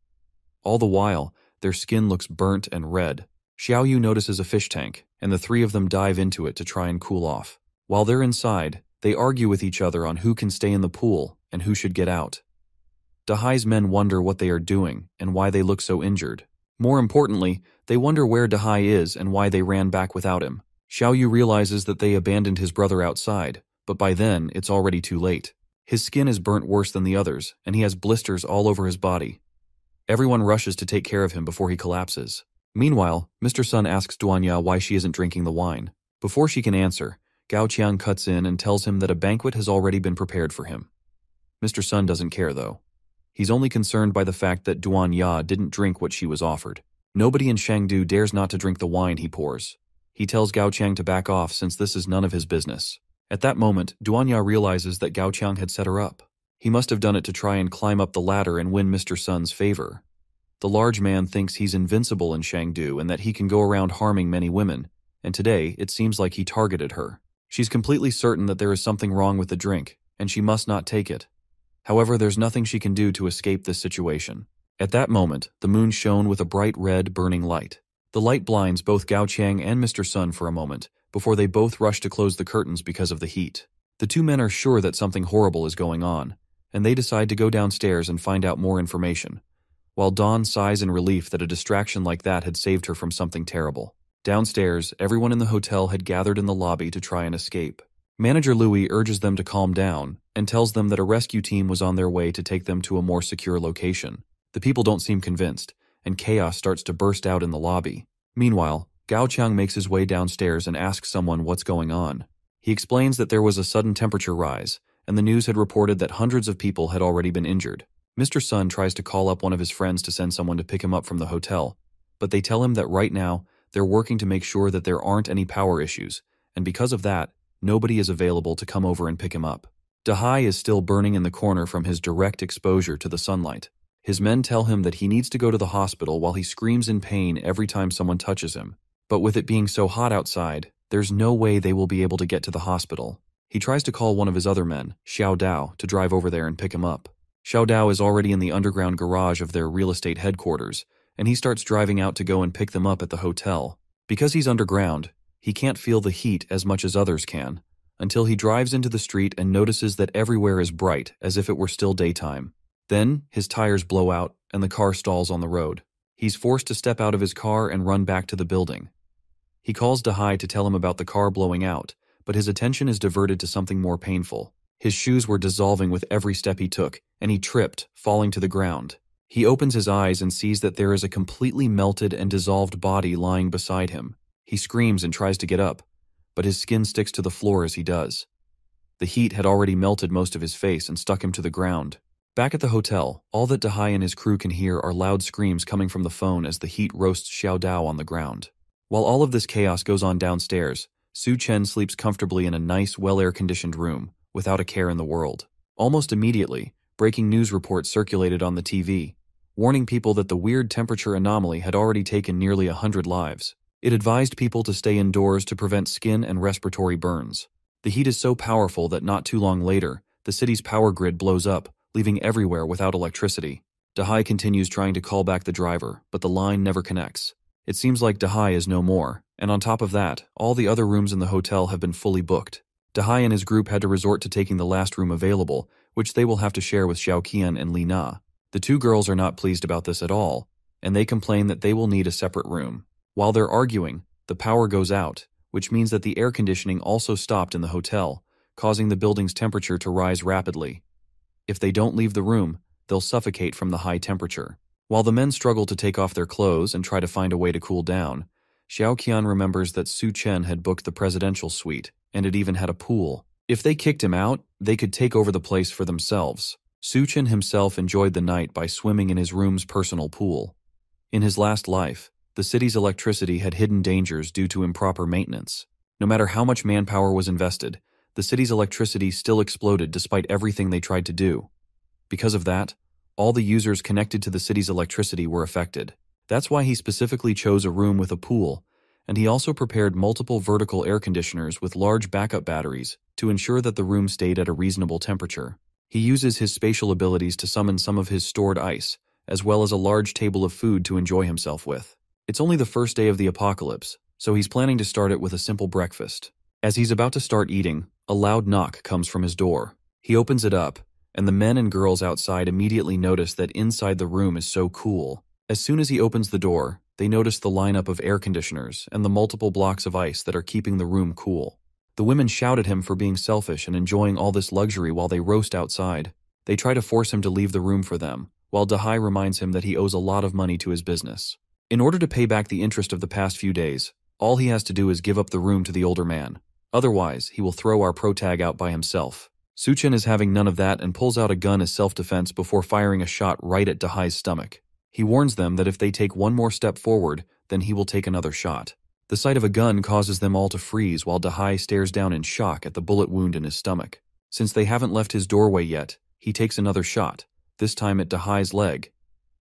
All the while, their skin looks burnt and red. Xiao Yu notices a fish tank, and the three of them dive into it to try and cool off. While they're inside, they argue with each other on who can stay in the pool and who should get out. Dahai's men wonder what they are doing and why they look so injured. More importantly, they wonder where Dahai is and why they ran back without him. Xiao Yu realizes that they abandoned his brother outside, but by then it's already too late. His skin is burnt worse than the others, and he has blisters all over his body. Everyone rushes to take care of him before he collapses. Meanwhile, Mr. Sun asks Duanya why she isn't drinking the wine. Before she can answer, Gao Qiang cuts in and tells him that a banquet has already been prepared for him. Mr. Sun doesn't care, though. He's only concerned by the fact that Duanya didn't drink what she was offered. Nobody in Shangdu dares not to drink the wine he pours. He tells Gao Qiang to back off since this is none of his business. At that moment, Duanya realizes that Gao Qiang had set her up. He must have done it to try and climb up the ladder and win Mr. Sun's favor. The large man thinks he's invincible in Shangdu and that he can go around harming many women, and today it seems like he targeted her. She's completely certain that there is something wrong with the drink, and she must not take it. However, there's nothing she can do to escape this situation. At that moment, the moon shone with a bright red burning light. The light blinds both Gao Qiang and Mr. Sun for a moment, before they both rush to close the curtains because of the heat. The two men are sure that something horrible is going on, and they decide to go downstairs and find out more information, while Dawn sighs in relief that a distraction like that had saved her from something terrible. Downstairs, everyone in the hotel had gathered in the lobby to try and escape. Manager Louis urges them to calm down and tells them that a rescue team was on their way to take them to a more secure location. The people don't seem convinced, and chaos starts to burst out in the lobby. Meanwhile, Gao Qiang makes his way downstairs and asks someone what's going on. He explains that there was a sudden temperature rise, and the news had reported that hundreds of people had already been injured. Mr. Sun tries to call up one of his friends to send someone to pick him up from the hotel, but they tell him that right now, they're working to make sure that there aren't any power issues, and because of that, nobody is available to come over and pick him up. Dahai is still burning in the corner from his direct exposure to the sunlight. His men tell him that he needs to go to the hospital while he screams in pain every time someone touches him. But with it being so hot outside, there's no way they will be able to get to the hospital. He tries to call one of his other men, Xiao Dao, to drive over there and pick him up. Xiao Dao is already in the underground garage of their real estate headquarters, and he starts driving out to go and pick them up at the hotel. Because he's underground, he can't feel the heat as much as others can, until he drives into the street and notices that everywhere is bright, as if it were still daytime. Then, his tires blow out, and the car stalls on the road. He's forced to step out of his car and run back to the building. He calls Dahai to tell him about the car blowing out, but his attention is diverted to something more painful. His shoes were dissolving with every step he took, and he tripped, falling to the ground. He opens his eyes and sees that there is a completely melted and dissolved body lying beside him. He screams and tries to get up, but his skin sticks to the floor as he does. The heat had already melted most of his face and stuck him to the ground. Back at the hotel, all that Dahai and his crew can hear are loud screams coming from the phone as the heat roasts Xiao Dao on the ground. While all of this chaos goes on downstairs, Su Chen sleeps comfortably in a nice, well-air-conditioned room, without a care in the world. Almost immediately, breaking news reports circulated on the TV, warning people that the weird temperature anomaly had already taken nearly 100 lives. It advised people to stay indoors to prevent skin and respiratory burns. The heat is so powerful that not too long later, the city's power grid blows up, leaving everywhere without electricity. Dahai continues trying to call back the driver, but the line never connects. It seems like Dahai is no more, and on top of that, all the other rooms in the hotel have been fully booked. Dahai and his group had to resort to taking the last room available, which they will have to share with Xiao Qian and Li Na. The two girls are not pleased about this at all, and they complain that they will need a separate room. While they're arguing, the power goes out, which means that the air conditioning also stopped in the hotel, causing the building's temperature to rise rapidly. If they don't leave the room, they'll suffocate from the high temperature. While the men struggle to take off their clothes and try to find a way to cool down, Xiao Qian remembers that Su Chen had booked the presidential suite, and it even had a pool. If they kicked him out, they could take over the place for themselves. Su Chen himself enjoyed the night by swimming in his room's personal pool. In his last life, the city's electricity had hidden dangers due to improper maintenance. No matter how much manpower was invested, the city's electricity still exploded despite everything they tried to do. Because of that, all the users connected to the city's electricity were affected. That's why he specifically chose a room with a pool, and he also prepared multiple vertical air conditioners with large backup batteries to ensure that the room stayed at a reasonable temperature. He uses his spatial abilities to summon some of his stored ice, as well as a large table of food to enjoy himself with. It's only the first day of the apocalypse, so he's planning to start it with a simple breakfast. As he's about to start eating, a loud knock comes from his door. He opens it up, and the men and girls outside immediately notice that inside the room is so cool. As soon as he opens the door, they notice the lineup of air conditioners and the multiple blocks of ice that are keeping the room cool. The women shout at him for being selfish and enjoying all this luxury while they roast outside. They try to force him to leave the room for them, while Dahai reminds him that he owes a lot of money to his business. In order to pay back the interest of the past few days, all he has to do is give up the room to the older man. Otherwise, he will throw our protag out by himself. Su Chen is having none of that and pulls out a gun as self-defense before firing a shot right at Dahai's stomach. He warns them that if they take one more step forward, then he will take another shot. The sight of a gun causes them all to freeze while Dahai stares down in shock at the bullet wound in his stomach. Since they haven't left his doorway yet, he takes another shot, this time at Dahai's leg.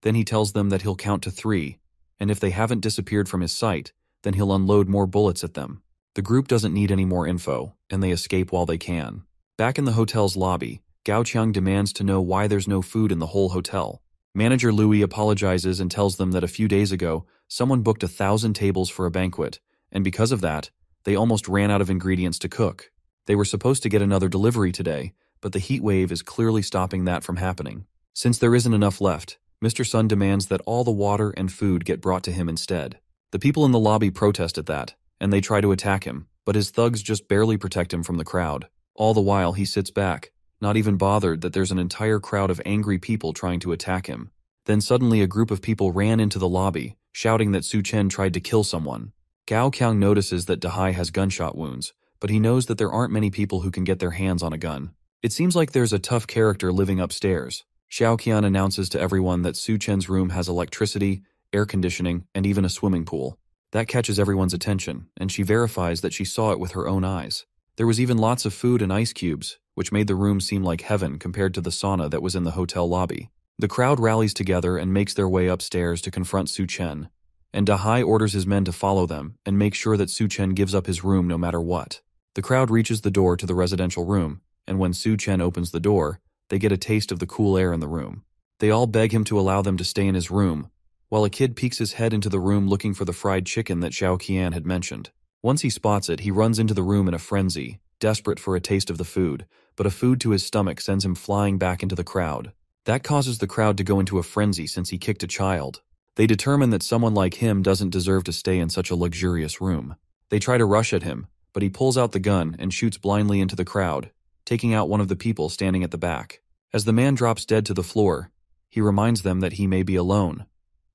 Then he tells them that he'll count to 3, and if they haven't disappeared from his sight, then he'll unload more bullets at them. The group doesn't need any more info, and they escape while they can. Back in the hotel's lobby, Gao Qiang demands to know why there's no food in the whole hotel. Manager Louis apologizes and tells them that a few days ago, someone booked 1,000 tables for a banquet, and because of that, they almost ran out of ingredients to cook. They were supposed to get another delivery today, but the heat wave is clearly stopping that from happening. Since there isn't enough left, Mr. Sun demands that all the water and food get brought to him instead. The people in the lobby protest at that, and they try to attack him, but his thugs just barely protect him from the crowd. All the while he sits back, not even bothered that there's an entire crowd of angry people trying to attack him. Then suddenly a group of people ran into the lobby, shouting that Su Chen tried to kill someone. Gao Qiang notices that Dahai has gunshot wounds, but he knows that there aren't many people who can get their hands on a gun. It seems like there's a tough character living upstairs. Xiao Qian announces to everyone that Su Chen's room has electricity, air conditioning, and even a swimming pool. That catches everyone's attention, and she verifies that she saw it with her own eyes. There was even lots of food and ice cubes, which made the room seem like heaven compared to the sauna that was in the hotel lobby. The crowd rallies together and makes their way upstairs to confront Su Chen, and Dahai orders his men to follow them and make sure that Su Chen gives up his room no matter what. The crowd reaches the door to the residential room, and when Su Chen opens the door, they get a taste of the cool air in the room. They all beg him to allow them to stay in his room, while a kid peeks his head into the room looking for the fried chicken that Xiao Qian had mentioned. Once he spots it, he runs into the room in a frenzy, desperate for a taste of the food, but a food to his stomach sends him flying back into the crowd. That causes the crowd to go into a frenzy since he kicked a child. They determine that someone like him doesn't deserve to stay in such a luxurious room. They try to rush at him, but he pulls out the gun and shoots blindly into the crowd, taking out one of the people standing at the back. As the man drops dead to the floor, he reminds them that he may be alone,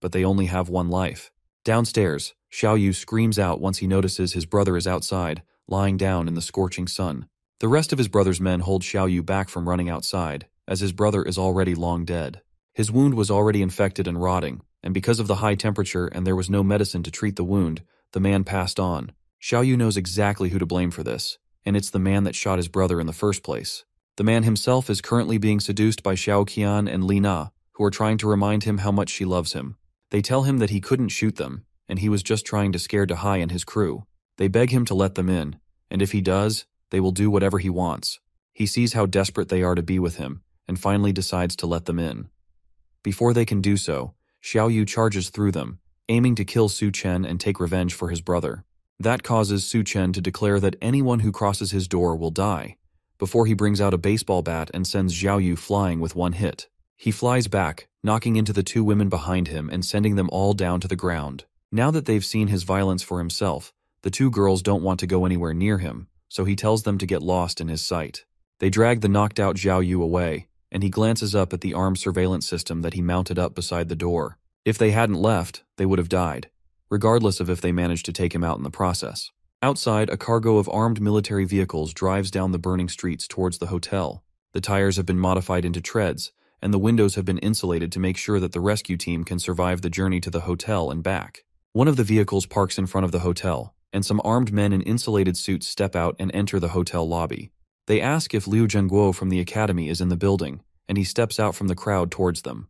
but they only have one life. Downstairs, Xiao Yu screams out once he notices his brother is outside, lying down in the scorching sun. The rest of his brother's men hold Xiao Yu back from running outside, as his brother is already long dead. His wound was already infected and rotting, and because of the high temperature and there was no medicine to treat the wound, the man passed on. Xiao Yu knows exactly who to blame for this, and it's the man that shot his brother in the first place. The man himself is currently being seduced by Xiao Qian and Li Na, who are trying to remind him how much she loves him. They tell him that he couldn't shoot them, and he was just trying to scare Dahai and his crew. They beg him to let them in, and if he does, they will do whatever he wants. He sees how desperate they are to be with him, and finally decides to let them in. Before they can do so, Xiao Yu charges through them, aiming to kill Su Chen and take revenge for his brother. That causes Su Chen to declare that anyone who crosses his door will die, before he brings out a baseball bat and sends Xiao Yu flying with one hit. He flies back, knocking into the two women behind him and sending them all down to the ground. Now that they've seen his violence for himself, the two girls don't want to go anywhere near him, so he tells them to get lost in his sight. They drag the knocked-out Xiao Yu away, and he glances up at the armed surveillance system that he mounted up beside the door. If they hadn't left, they would have died, regardless of if they managed to take him out in the process. Outside, a cargo of armed military vehicles drives down the burning streets towards the hotel. The tires have been modified into treads, and the windows have been insulated to make sure that the rescue team can survive the journey to the hotel and back. One of the vehicles parks in front of the hotel, and some armed men in insulated suits step out and enter the hotel lobby. They ask if Liu Zhengguo from the academy is in the building, and he steps out from the crowd towards them.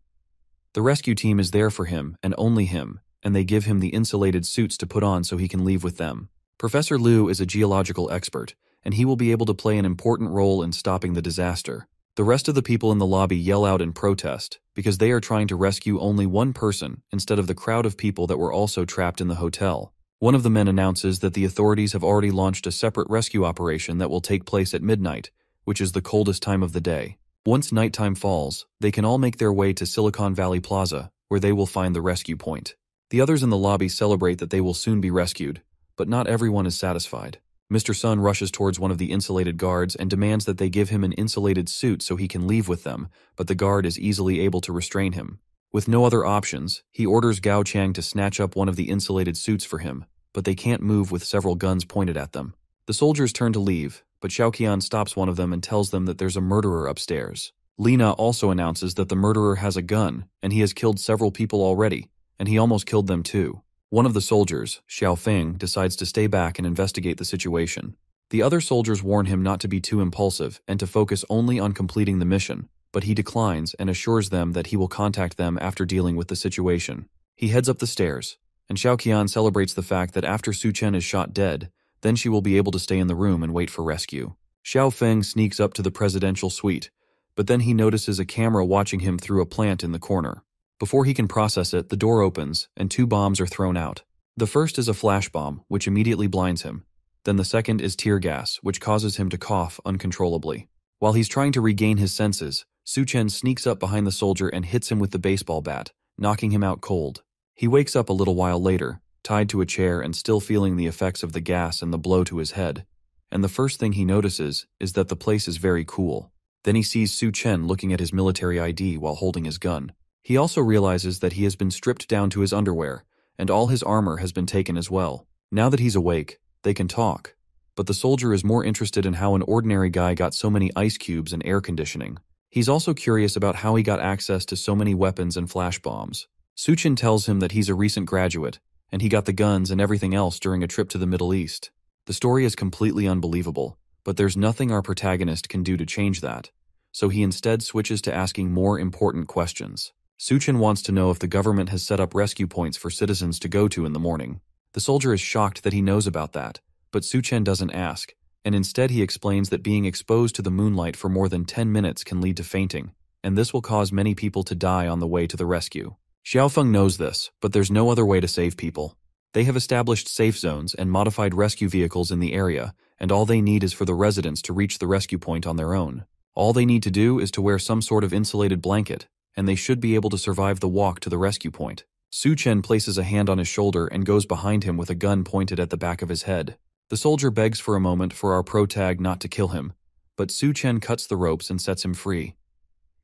The rescue team is there for him, and only him, and they give him the insulated suits to put on so he can leave with them. Professor Liu is a geological expert, and he will be able to play an important role in stopping the disaster. The rest of the people in the lobby yell out in protest, because they are trying to rescue only one person instead of the crowd of people that were also trapped in the hotel. One of the men announces that the authorities have already launched a separate rescue operation that will take place at midnight, which is the coldest time of the day. Once nighttime falls, they can all make their way to Silicon Valley Plaza, where they will find the rescue point. The others in the lobby celebrate that they will soon be rescued, but not everyone is satisfied. Mr. Sun rushes towards one of the insulated guards and demands that they give him an insulated suit so he can leave with them, but the guard is easily able to restrain him. With no other options, he orders Gao Chang to snatch up one of the insulated suits for him, but they can't move with several guns pointed at them. The soldiers turn to leave, but Xiao Qian stops one of them and tells them that there's a murderer upstairs. Lina also announces that the murderer has a gun, and he has killed several people already, and he almost killed them too. One of the soldiers, Xiao Feng, decides to stay back and investigate the situation. The other soldiers warn him not to be too impulsive and to focus only on completing the mission, but he declines and assures them that he will contact them after dealing with the situation. He heads up the stairs, and Xiao Qian celebrates the fact that after Su Chen is shot dead, then she will be able to stay in the room and wait for rescue. Xiao Feng sneaks up to the presidential suite, but then he notices a camera watching him through a plant in the corner. Before he can process it, the door opens, and two bombs are thrown out. The first is a flash bomb, which immediately blinds him. Then the second is tear gas, which causes him to cough uncontrollably. While he's trying to regain his senses, Su Chen sneaks up behind the soldier and hits him with the baseball bat, knocking him out cold. He wakes up a little while later, tied to a chair and still feeling the effects of the gas and the blow to his head. And the first thing he notices is that the place is very cool. Then he sees Su Chen looking at his military ID while holding his gun. He also realizes that he has been stripped down to his underwear, and all his armor has been taken as well. Now that he's awake, they can talk. But the soldier is more interested in how an ordinary guy got so many ice cubes and air conditioning. He's also curious about how he got access to so many weapons and flash bombs. Su Chen tells him that he's a recent graduate, and he got the guns and everything else during a trip to the Middle East. The story is completely unbelievable, but But there's nothing our protagonist can do to change that, so he instead switches to asking more important questions. Suchen wants to know if the government has set up rescue points for citizens to go to in the morning. The soldier is shocked that he knows about that, but Suchen doesn't ask, and instead he explains that being exposed to the moonlight for more than 10 minutes can lead to fainting, and this will cause many people to die on the way to the rescue. Xiaofeng knows this, but there's no other way to save people. They have established safe zones and modified rescue vehicles in the area, and all they need is for the residents to reach the rescue point on their own. All they need to do is to wear some sort of insulated blanket, and they should be able to survive the walk to the rescue point. Suchen places a hand on his shoulder and goes behind him with a gun pointed at the back of his head. The soldier begs for a moment for our protag not to kill him, but Suchen cuts the ropes and sets him free.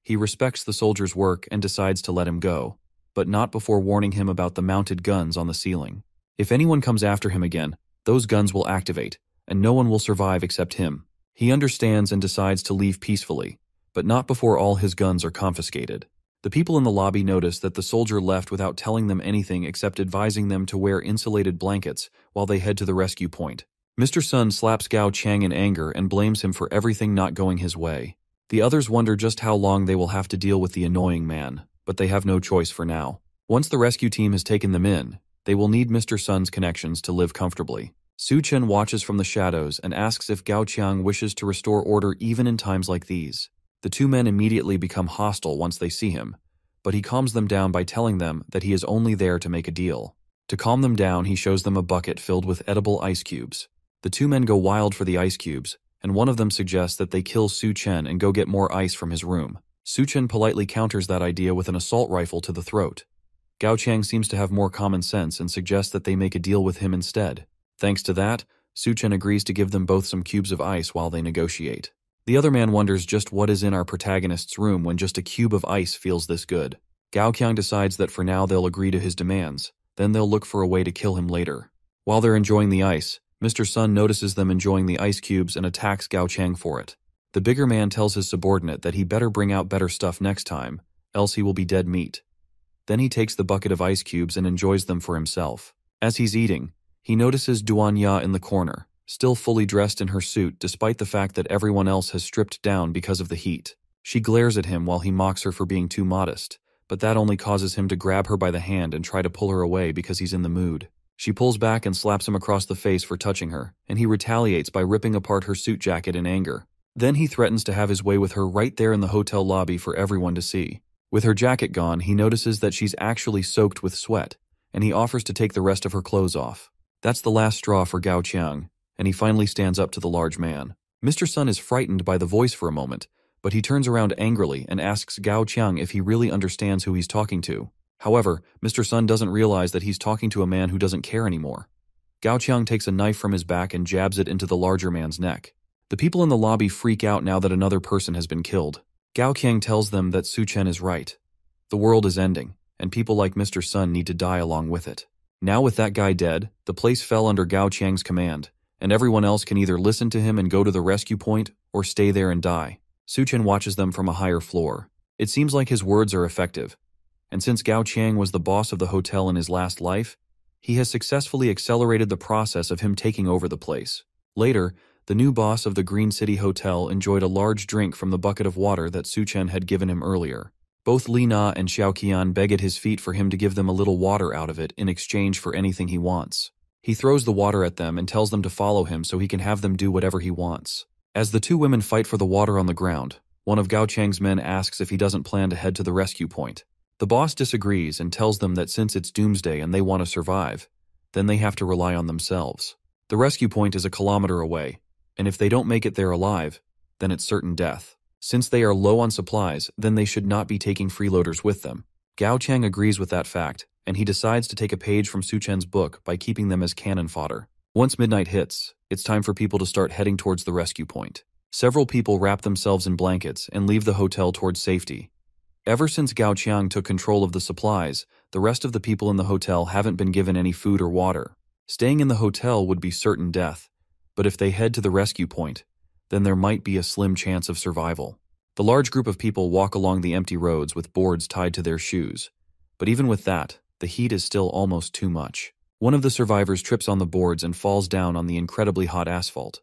He respects the soldier's work and decides to let him go, but not before warning him about the mounted guns on the ceiling. If anyone comes after him again, those guns will activate, and no one will survive except him. He understands and decides to leave peacefully, but not before all his guns are confiscated. The people in the lobby notice that the soldier left without telling them anything except advising them to wear insulated blankets while they head to the rescue point. Mr. Sun slaps Gao Chang in anger and blames him for everything not going his way. The others wonder just how long they will have to deal with the annoying man, but they have no choice for now. Once the rescue team has taken them in, they will need Mr. Sun's connections to live comfortably. Suchen watches from the shadows and asks if Gao Qiang wishes to restore order even in times like these. The two men immediately become hostile once they see him, but he calms them down by telling them that he is only there to make a deal. To calm them down, he shows them a bucket filled with edible ice cubes. The two men go wild for the ice cubes, and one of them suggests that they kill Su Chen and go get more ice from his room. Su Chen politely counters that idea with an assault rifle to the throat. Gao Qiang seems to have more common sense and suggests that they make a deal with him instead. Thanks to that, Su Chen agrees to give them both some cubes of ice while they negotiate. The other man wonders just what is in our protagonist's room when just a cube of ice feels this good. Gao Qiang decides that for now they'll agree to his demands, then they'll look for a way to kill him later. While they're enjoying the ice, Mr. Sun notices them enjoying the ice cubes and attacks Gao Qiang for it. The bigger man tells his subordinate that he better bring out better stuff next time, else he will be dead meat. Then he takes the bucket of ice cubes and enjoys them for himself. As he's eating, he notices Duanya in the corner, still fully dressed in her suit despite the fact that everyone else has stripped down because of the heat. She glares at him while he mocks her for being too modest, but that only causes him to grab her by the hand and try to pull her away because he's in the mood. She pulls back and slaps him across the face for touching her, and he retaliates by ripping apart her suit jacket in anger. Then he threatens to have his way with her right there in the hotel lobby for everyone to see. With her jacket gone, he notices that she's actually soaked with sweat, and he offers to take the rest of her clothes off. That's the last straw for Gao Qiang, and he finally stands up to the large man. Mr. Sun is frightened by the voice for a moment, but he turns around angrily and asks Gao Qiang if he really understands who he's talking to. However, Mr. Sun doesn't realize that he's talking to a man who doesn't care anymore. Gao Qiang takes a knife from his back and jabs it into the larger man's neck. The people in the lobby freak out now that another person has been killed. Gao Qiang tells them that Su Chen is right. The world is ending, and people like Mr. Sun need to die along with it. Now with that guy dead, the place fell under Gao Qiang's command, and everyone else can either listen to him and go to the rescue point, or stay there and die. Su Chen watches them from a higher floor. It seems like his words are effective, and since Gao Qiang was the boss of the hotel in his last life, he has successfully accelerated the process of him taking over the place. Later, the new boss of the Green City Hotel enjoyed a large drink from the bucket of water that Su Chen had given him earlier. Both Li Na and Xiao Qian beg at his feet for him to give them a little water out of it in exchange for anything he wants. He throws the water at them and tells them to follow him so he can have them do whatever he wants. As the two women fight for the water on the ground, one of Gao Qiang's men asks if he doesn't plan to head to the rescue point. The boss disagrees and tells them that since it's doomsday and they want to survive, then they have to rely on themselves. The rescue point is a kilometer away, and if they don't make it there alive, then it's certain death. Since they are low on supplies, then they should not be taking freeloaders with them. Gao Qiang agrees with that fact, and he decides to take a page from Su Chen's book by keeping them as cannon fodder. Once midnight hits, it's time for people to start heading towards the rescue point. Several people wrap themselves in blankets and leave the hotel towards safety. Ever since Gao Qiang took control of the supplies, the rest of the people in the hotel haven't been given any food or water. Staying in the hotel would be certain death, but if they head to the rescue point, then there might be a slim chance of survival. The large group of people walk along the empty roads with boards tied to their shoes, but even with that, the heat is still almost too much. One of the survivors trips on the boards and falls down on the incredibly hot asphalt.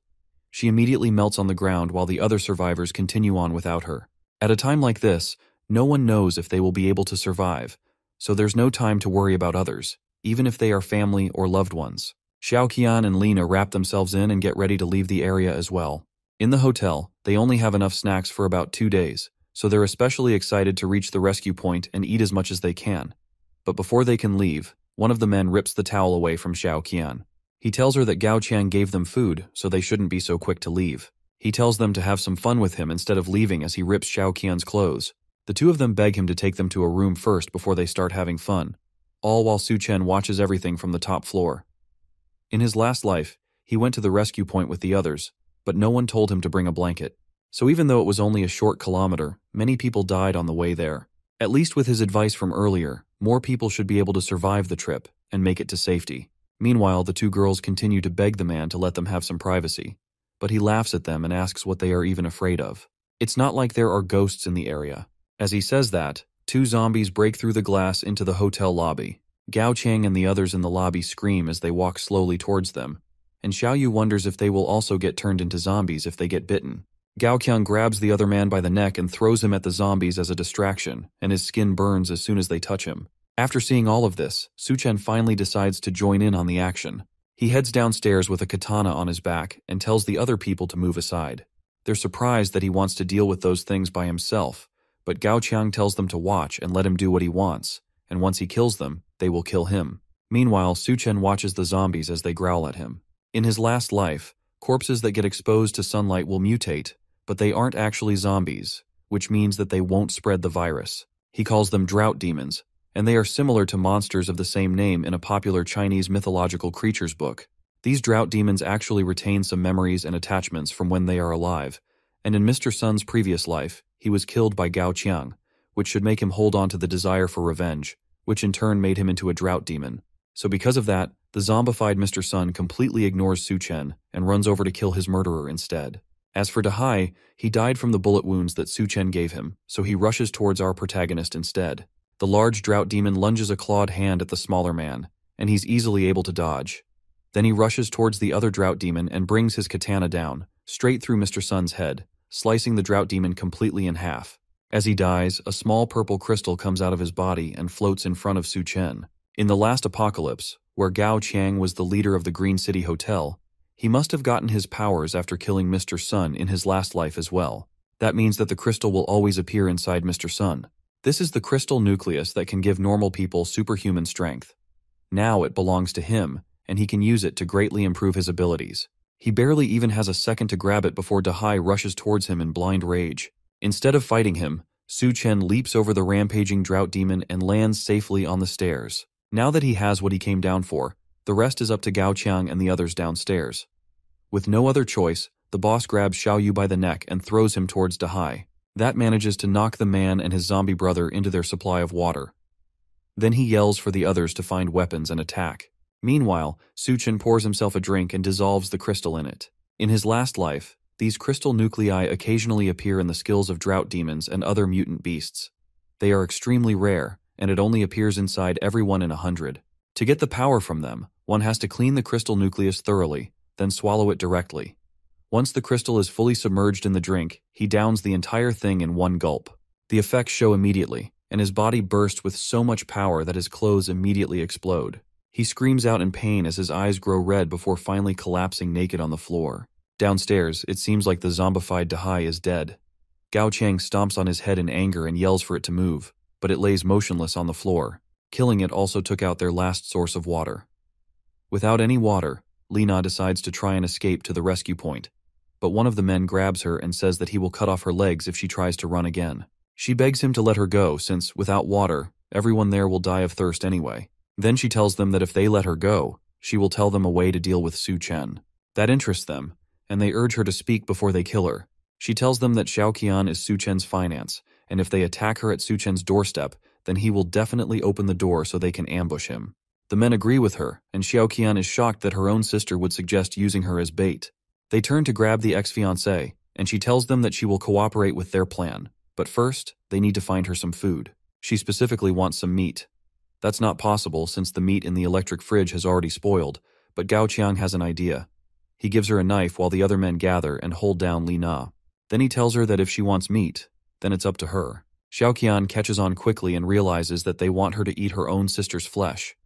She immediately melts on the ground while the other survivors continue on without her. At a time like this, no one knows if they will be able to survive, so there's no time to worry about others, even if they are family or loved ones. Xiaoqian and Lina wrap themselves in and get ready to leave the area as well. In the hotel, they only have enough snacks for about 2 days, so they're especially excited to reach the rescue point and eat as much as they can. But before they can leave, one of the men rips the towel away from Xiaoqian. He tells her that Gao Qiang gave them food, so they shouldn't be so quick to leave. He tells them to have some fun with him instead of leaving as he rips Xiaoqian's clothes. The two of them beg him to take them to a room first before they start having fun, all while Su Chen watches everything from the top floor. In his last life, he went to the rescue point with the others, but no one told him to bring a blanket. So even though it was only a short kilometer, many people died on the way there. At least with his advice from earlier, more people should be able to survive the trip and make it to safety. Meanwhile, the two girls continue to beg the man to let them have some privacy, but he laughs at them and asks what they are even afraid of. It's not like there are ghosts in the area. As he says that, 2 zombies break through the glass into the hotel lobby. Gao Qiang and the others in the lobby scream as they walk slowly towards them, and Xiaoyu wonders if they will also get turned into zombies if they get bitten. Gao Qiang grabs the other man by the neck and throws him at the zombies as a distraction, and his skin burns as soon as they touch him. After seeing all of this, Su Chen finally decides to join in on the action. He heads downstairs with a katana on his back and tells the other people to move aside. They're surprised that he wants to deal with those things by himself, but Gao Qiang tells them to watch and let him do what he wants, and once he kills them, they will kill him. Meanwhile, Su Chen watches the zombies as they growl at him. In his last life, corpses that get exposed to sunlight will mutate, but they aren't actually zombies, which means that they won't spread the virus. He calls them drought demons, and they are similar to monsters of the same name in a popular Chinese mythological creatures book. These drought demons actually retain some memories and attachments from when they are alive, and in Mr. Sun's previous life, he was killed by Gao Qiang, which should make him hold on to the desire for revenge, which in turn made him into a drought demon. So because of that, the zombified Mr. Sun completely ignores Su Chen and runs over to kill his murderer instead. As for Dahai, he died from the bullet wounds that Su Chen gave him, so he rushes towards our protagonist instead. The large drought demon lunges a clawed hand at the smaller man, and he's easily able to dodge. Then he rushes towards the other drought demon and brings his katana down, straight through Mr. Sun's head, slicing the drought demon completely in half. As he dies, a small purple crystal comes out of his body and floats in front of Su Chen. In the last apocalypse, where Gao Qiang was the leader of the Green City Hotel, he must have gotten his powers after killing Mr. Sun in his last life as well. That means that the crystal will always appear inside Mr. Sun. This is the crystal nucleus that can give normal people superhuman strength. Now it belongs to him, and he can use it to greatly improve his abilities. He barely even has a second to grab it before Dahai rushes towards him in blind rage. Instead of fighting him, Su Chen leaps over the rampaging drought demon and lands safely on the stairs. Now that he has what he came down for, the rest is up to Gao Qiang and the others downstairs. With no other choice, the boss grabs Xiaoyu by the neck and throws him towards Dahai. That manages to knock the man and his zombie brother into their supply of water. Then he yells for the others to find weapons and attack. Meanwhile, Su Chen pours himself a drink and dissolves the crystal in it. In his last life, these crystal nuclei occasionally appear in the skills of drought demons and other mutant beasts. They are extremely rare, and it only appears inside everyone in 100. To get the power from them, one has to clean the crystal nucleus thoroughly, then swallow it directly. Once the crystal is fully submerged in the drink, he downs the entire thing in one gulp. The effects show immediately, and his body bursts with so much power that his clothes immediately explode. He screams out in pain as his eyes grow red before finally collapsing naked on the floor. Downstairs, it seems like the zombified Dahai is dead. Gao Qiang stomps on his head in anger and yells for it to move, but it lays motionless on the floor. Killing it also took out their last source of water. Without any water, Lina decides to try and escape to the rescue point, but one of the men grabs her and says that he will cut off her legs if she tries to run again. She begs him to let her go since, without water, everyone there will die of thirst anyway. Then she tells them that if they let her go, she will tell them a way to deal with Su Chen. That interests them, and they urge her to speak before they kill her. She tells them that Xiaoqian is Su Chen's finance, and if they attack her at Su Chen's doorstep, then he will definitely open the door so they can ambush him. The men agree with her, and Xiaoqian is shocked that her own sister would suggest using her as bait. They turn to grab the ex-fiancé, and she tells them that she will cooperate with their plan. But first, they need to find her some food. She specifically wants some meat. That's not possible since the meat in the electric fridge has already spoiled, but Gao Qiang has an idea. He gives her a knife while the other men gather and hold down Li Na. Then he tells her that if she wants meat, then it's up to her. Xiaoqian catches on quickly and realizes that they want her to eat her own sister's flesh.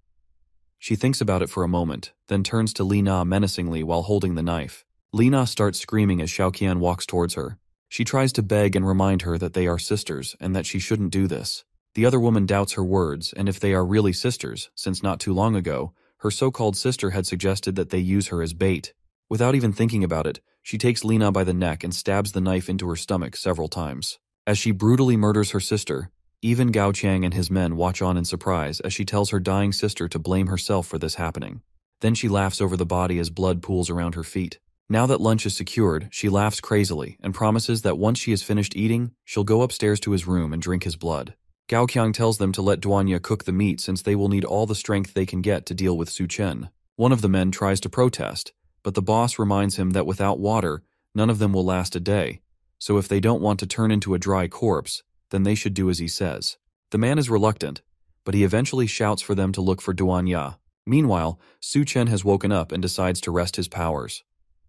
She thinks about it for a moment, then turns to Li Na menacingly while holding the knife. Li Na starts screaming as Xiaoqian walks towards her. She tries to beg and remind her that they are sisters and that she shouldn't do this. The other woman doubts her words, and if they are really sisters, since not too long ago, her so-called sister had suggested that they use her as bait. Without even thinking about it, she takes Li Na by the neck and stabs the knife into her stomach several times. As she brutally murders her sister, even Gao Qiang and his men watch on in surprise as she tells her dying sister to blame herself for this happening. Then she laughs over the body as blood pools around her feet. Now that lunch is secured, she laughs crazily and promises that once she is finished eating, she'll go upstairs to his room and drink his blood. Gao Qiang tells them to let Duanya cook the meat since they will need all the strength they can get to deal with Su Chen. One of the men tries to protest, but the boss reminds him that without water, none of them will last a day, so if they don't want to turn into a dry corpse, then they should do as he says. The man is reluctant, but he eventually shouts for them to look for Duanya. Meanwhile, Su Chen has woken up and decides to rest his powers.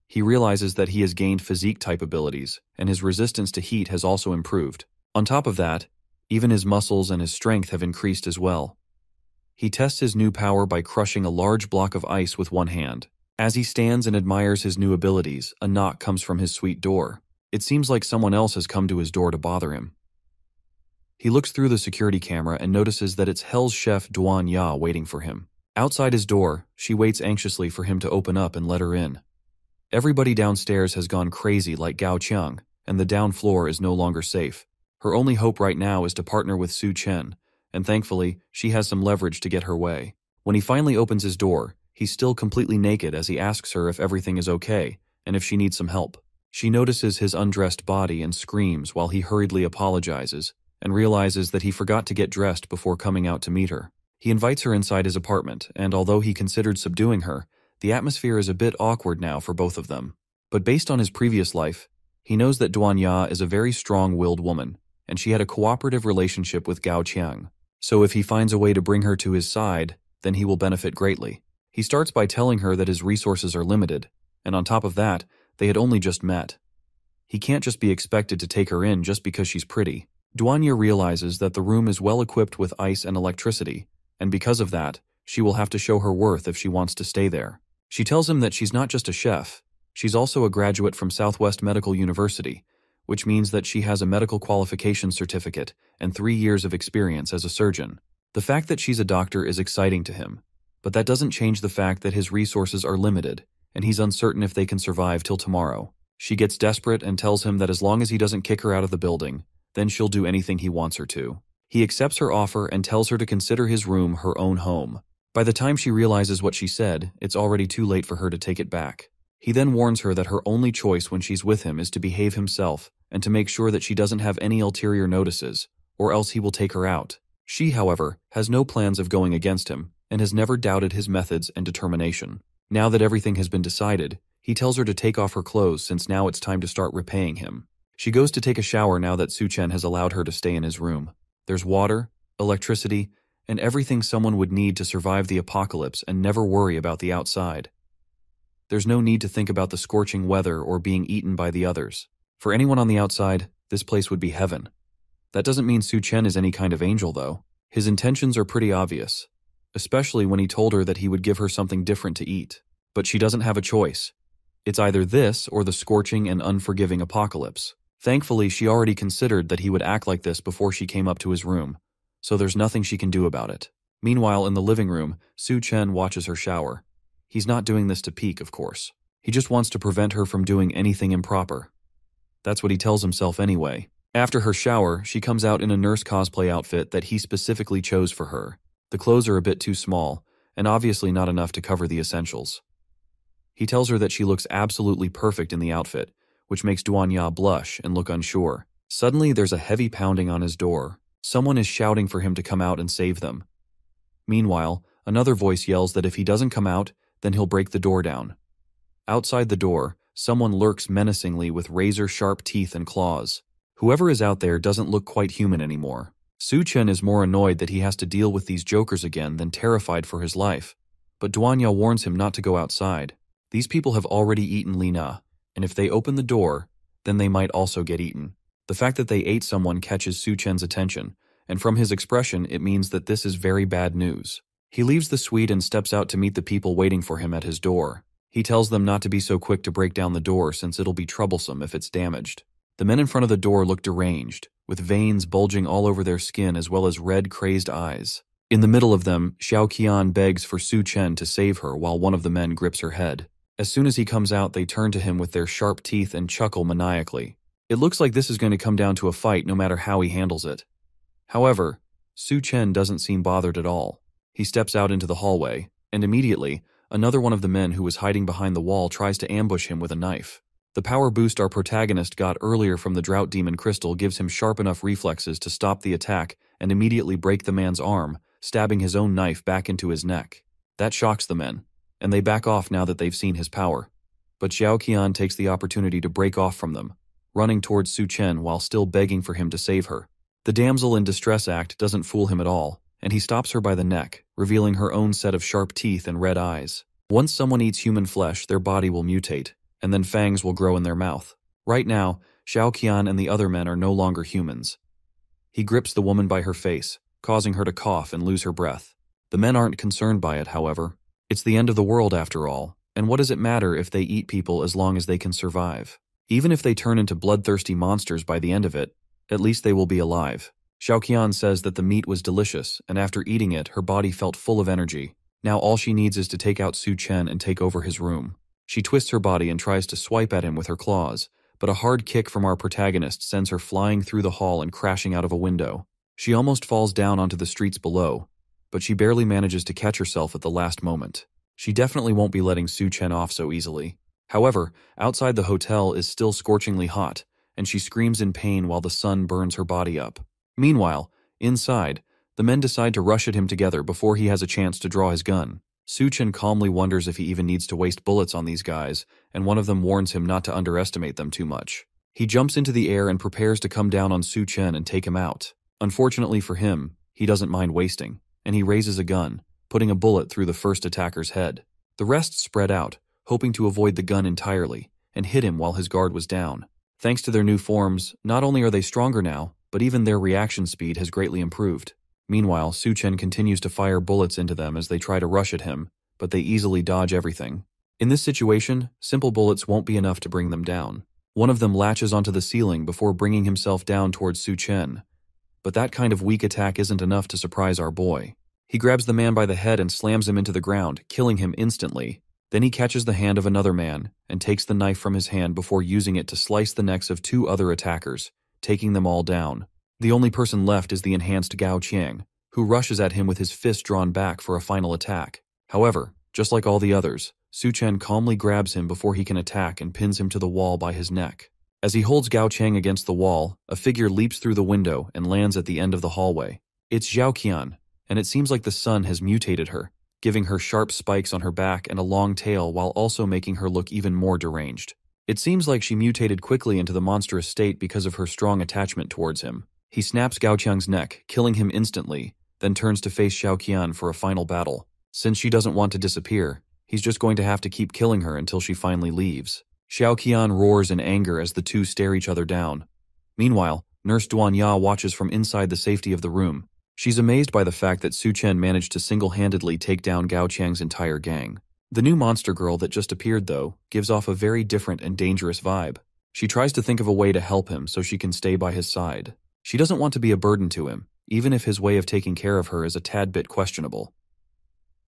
He realizes that he has gained physique-type abilities, and his resistance to heat has also improved. On top of that, even his muscles and his strength have increased as well. He tests his new power by crushing a large block of ice with one hand. As he stands and admires his new abilities, a knock comes from his suite door. It seems like someone else has come to his door to bother him. He looks through the security camera and notices that it's Hell's chef Duanya waiting for him. Outside his door, she waits anxiously for him to open up and let her in. Everybody downstairs has gone crazy like Gao Qiang, and the down floor is no longer safe. Her only hope right now is to partner with Su Chen, and thankfully, she has some leverage to get her way. When he finally opens his door, he's still completely naked as he asks her if everything is okay, and if she needs some help. She notices his undressed body and screams while he hurriedly apologizes, and realizes that he forgot to get dressed before coming out to meet her. He invites her inside his apartment, and although he considered subduing her, the atmosphere is a bit awkward now for both of them. But based on his previous life, he knows that Duanya is a very strong-willed woman, and she had a cooperative relationship with Gao Qiang. So if he finds a way to bring her to his side, then he will benefit greatly. He starts by telling her that his resources are limited, and on top of that, they had only just met. He can't just be expected to take her in just because she's pretty. Duanya realizes that the room is well equipped with ice and electricity, and because of that, she will have to show her worth if she wants to stay there. She tells him that she's not just a chef, she's also a graduate from Southwest Medical University, which means that she has a medical qualification certificate and 3 years of experience as a surgeon. The fact that she's a doctor is exciting to him, but that doesn't change the fact that his resources are limited, and he's uncertain if they can survive till tomorrow. She gets desperate and tells him that as long as he doesn't kick her out of the building, then she'll do anything he wants her to. He accepts her offer and tells her to consider his room her own home. By the time she realizes what she said, it's already too late for her to take it back. He then warns her that her only choice when she's with him is to behave himself and to make sure that she doesn't have any ulterior notices, or else he will take her out. She, however, has no plans of going against him and has never doubted his methods and determination. Now that everything has been decided, he tells her to take off her clothes since now it's time to start repaying him. She goes to take a shower now that Su Chen has allowed her to stay in his room. There's water, electricity, and everything someone would need to survive the apocalypse and never worry about the outside. There's no need to think about the scorching weather or being eaten by the others. For anyone on the outside, this place would be heaven. That doesn't mean Su Chen is any kind of angel, though. His intentions are pretty obvious, especially when he told her that he would give her something different to eat. But she doesn't have a choice. It's either this or the scorching and unforgiving apocalypse. Thankfully, she already considered that he would act like this before she came up to his room, so there's nothing she can do about it. Meanwhile, in the living room, Su Chen watches her shower. He's not doing this to peek, of course. He just wants to prevent her from doing anything improper. That's what he tells himself anyway. After her shower, she comes out in a nurse cosplay outfit that he specifically chose for her. The clothes are a bit too small, and obviously not enough to cover the essentials. He tells her that she looks absolutely perfect in the outfit, which makes Duanya blush and look unsure. Suddenly, there's a heavy pounding on his door. Someone is shouting for him to come out and save them. Meanwhile, another voice yells that if he doesn't come out, then he'll break the door down. Outside the door, someone lurks menacingly with razor-sharp teeth and claws. Whoever is out there doesn't look quite human anymore. Su Chen is more annoyed that he has to deal with these jokers again than terrified for his life, but Duanya warns him not to go outside. These people have already eaten Lina, and if they open the door, then they might also get eaten. The fact that they ate someone catches Su Chen's attention, and from his expression it means that this is very bad news. He leaves the suite and steps out to meet the people waiting for him at his door. He tells them not to be so quick to break down the door since it'll be troublesome if it's damaged. The men in front of the door look deranged, with veins bulging all over their skin as well as red, crazed eyes. In the middle of them, Xiao Qian begs for Su Chen to save her while one of the men grips her head. As soon as he comes out, they turn to him with their sharp teeth and chuckle maniacally. It looks like this is going to come down to a fight no matter how he handles it. However, Su Chen doesn't seem bothered at all. He steps out into the hallway, and immediately, another one of the men who was hiding behind the wall tries to ambush him with a knife. The power boost our protagonist got earlier from the Drought Demon Crystal gives him sharp enough reflexes to stop the attack and immediately break the man's arm, stabbing his own knife back into his neck. That shocks the men, and they back off now that they've seen his power. But Xiao Qian takes the opportunity to break off from them, running towards Su Chen while still begging for him to save her. The damsel in distress act doesn't fool him at all, and he stops her by the neck, revealing her own set of sharp teeth and red eyes. Once someone eats human flesh, their body will mutate, and then fangs will grow in their mouth. Right now, Xiao Qian and the other men are no longer humans. He grips the woman by her face, causing her to cough and lose her breath. The men aren't concerned by it, however. It's the end of the world after all, and what does it matter if they eat people as long as they can survive? Even if they turn into bloodthirsty monsters by the end of it, at least they will be alive. Xiao Qian says that the meat was delicious, and after eating it, her body felt full of energy. Now all she needs is to take out Su Chen and take over his room. She twists her body and tries to swipe at him with her claws, but a hard kick from our protagonist sends her flying through the hall and crashing out of a window. She almost falls down onto the streets below, but she barely manages to catch herself at the last moment. She definitely won't be letting Su Chen off so easily. However, outside the hotel is still scorchingly hot, and she screams in pain while the sun burns her body up. Meanwhile, inside, the men decide to rush at him together before he has a chance to draw his gun. Su Chen calmly wonders if he even needs to waste bullets on these guys, and one of them warns him not to underestimate them too much. He jumps into the air and prepares to come down on Su Chen and take him out. Unfortunately for him, he doesn't mind wasting, and he raises a gun, putting a bullet through the first attacker's head. The rest spread out, hoping to avoid the gun entirely, and hit him while his guard was down. Thanks to their new forms, not only are they stronger now, but even their reaction speed has greatly improved. Meanwhile, Su Chen continues to fire bullets into them as they try to rush at him, but they easily dodge everything. In this situation, simple bullets won't be enough to bring them down. One of them latches onto the ceiling before bringing himself down towards Su Chen. But that kind of weak attack isn't enough to surprise our boy. He grabs the man by the head and slams him into the ground, killing him instantly. Then he catches the hand of another man and takes the knife from his hand before using it to slice the necks of 2 other attackers, taking them all down. The only person left is the enhanced Gao Qiang, who rushes at him with his fist drawn back for a final attack. However, just like all the others, Su Chen calmly grabs him before he can attack and pins him to the wall by his neck. As he holds Gao Qiang against the wall, a figure leaps through the window and lands at the end of the hallway. It's Xiao Qian, and it seems like the sun has mutated her, giving her sharp spikes on her back and a long tail while also making her look even more deranged. It seems like she mutated quickly into the monstrous state because of her strong attachment towards him. He snaps Gao Qiang's neck, killing him instantly, then turns to face Xiao Qian for a final battle. Since she doesn't want to disappear, he's just going to have to keep killing her until she finally leaves. Xiao Qian roars in anger as the two stare each other down. Meanwhile, Nurse Duanya watches from inside the safety of the room. She's amazed by the fact that Su Chen managed to single-handedly take down Gao Qiang's entire gang. The new monster girl that just appeared, though, gives off a very different and dangerous vibe. She tries to think of a way to help him so she can stay by his side. She doesn't want to be a burden to him, even if his way of taking care of her is a tad bit questionable.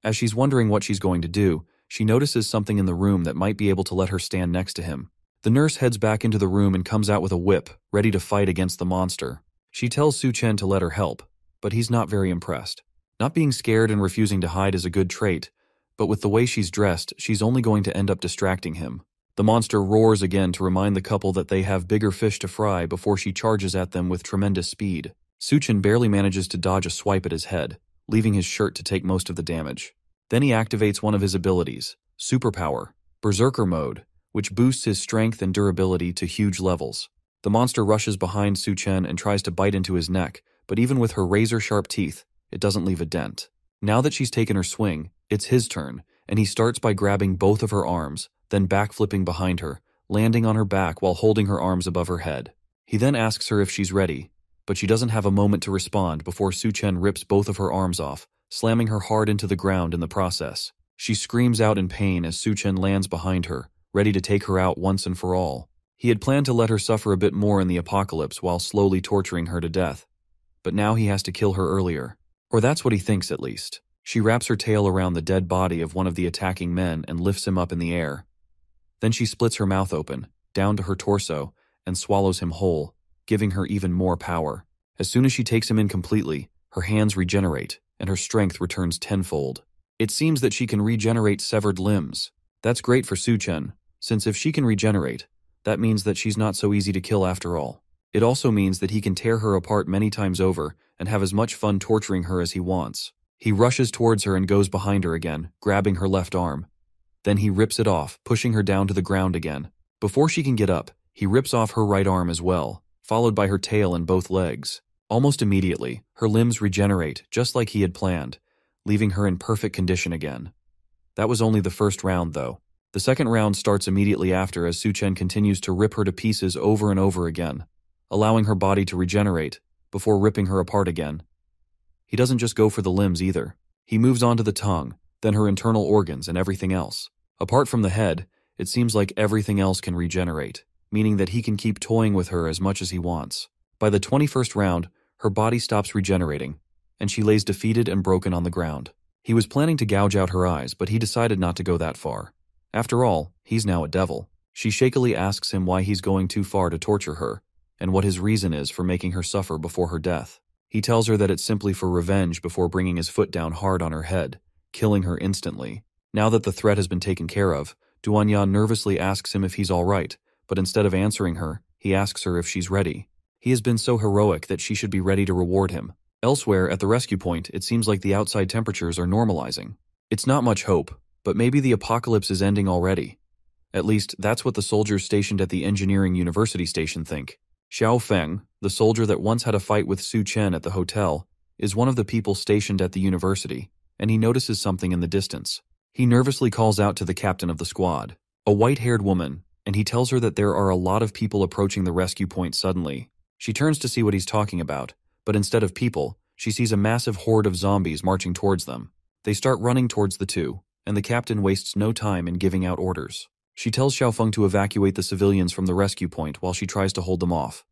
As she's wondering what she's going to do, she notices something in the room that might be able to let her stand next to him. The nurse heads back into the room and comes out with a whip, ready to fight against the monster. She tells Su Chen to let her help, but he's not very impressed. Not being scared and refusing to hide is a good trait, but with the way she's dressed, she's only going to end up distracting him. The monster roars again to remind the couple that they have bigger fish to fry before she charges at them with tremendous speed. Su Chen barely manages to dodge a swipe at his head, leaving his shirt to take most of the damage. Then he activates one of his abilities, Superpower, Berserker Mode, which boosts his strength and durability to huge levels. The monster rushes behind Su Chen and tries to bite into his neck, but even with her razor-sharp teeth, it doesn't leave a dent. Now that she's taken her swing, it's his turn, and he starts by grabbing both of her arms, then backflipping behind her, landing on her back while holding her arms above her head. He then asks her if she's ready, but she doesn't have a moment to respond before Su-chen rips both of her arms off, slamming her hard into the ground in the process. She screams out in pain as Su-chen lands behind her, ready to take her out once and for all. He had planned to let her suffer a bit more in the apocalypse while slowly torturing her to death, but now he has to kill her earlier. Or that's what he thinks at least. She wraps her tail around the dead body of one of the attacking men and lifts him up in the air. Then she splits her mouth open, down to her torso, and swallows him whole, giving her even more power. As soon as she takes him in completely, her hands regenerate, and her strength returns tenfold. It seems that she can regenerate severed limbs. That's great for Su-chen, since if she can regenerate, that means that she's not so easy to kill after all. It also means that he can tear her apart many times over and have as much fun torturing her as he wants. He rushes towards her and goes behind her again, grabbing her left arm. Then he rips it off, pushing her down to the ground again. Before she can get up, he rips off her right arm as well, followed by her tail and both legs. Almost immediately, her limbs regenerate, just like he had planned, leaving her in perfect condition again. That was only the first round, though. The second round starts immediately after as Su-chen continues to rip her to pieces over and over again, allowing her body to regenerate, before ripping her apart again. He doesn't just go for the limbs either. He moves on to the tongue, then her internal organs and everything else. Apart from the head, it seems like everything else can regenerate, meaning that he can keep toying with her as much as he wants. By the 21st round, her body stops regenerating, and she lays defeated and broken on the ground. He was planning to gouge out her eyes, but he decided not to go that far. After all, he's now a devil. She shakily asks him why he's going too far to torture her, and what his reason is for making her suffer before her death. He tells her that it's simply for revenge before bringing his foot down hard on her head, killing her instantly. Now that the threat has been taken care of, Duanya nervously asks him if he's all right, but instead of answering her, he asks her if she's ready. He has been so heroic that she should be ready to reward him. Elsewhere, at the rescue point, it seems like the outside temperatures are normalizing. It's not much hope, but maybe the apocalypse is ending already. At least, that's what the soldiers stationed at the engineering university station think. Xiao Feng, the soldier that once had a fight with Su-chen at the hotel, is one of the people stationed at the university, and he notices something in the distance. He nervously calls out to the captain of the squad, a white-haired woman, and he tells her that there are a lot of people approaching the rescue point suddenly. She turns to see what he's talking about, but instead of people, she sees a massive horde of zombies marching towards them. They start running towards the two, and the captain wastes no time in giving out orders. She tells Xiaofeng to evacuate the civilians from the rescue point while she tries to hold them off.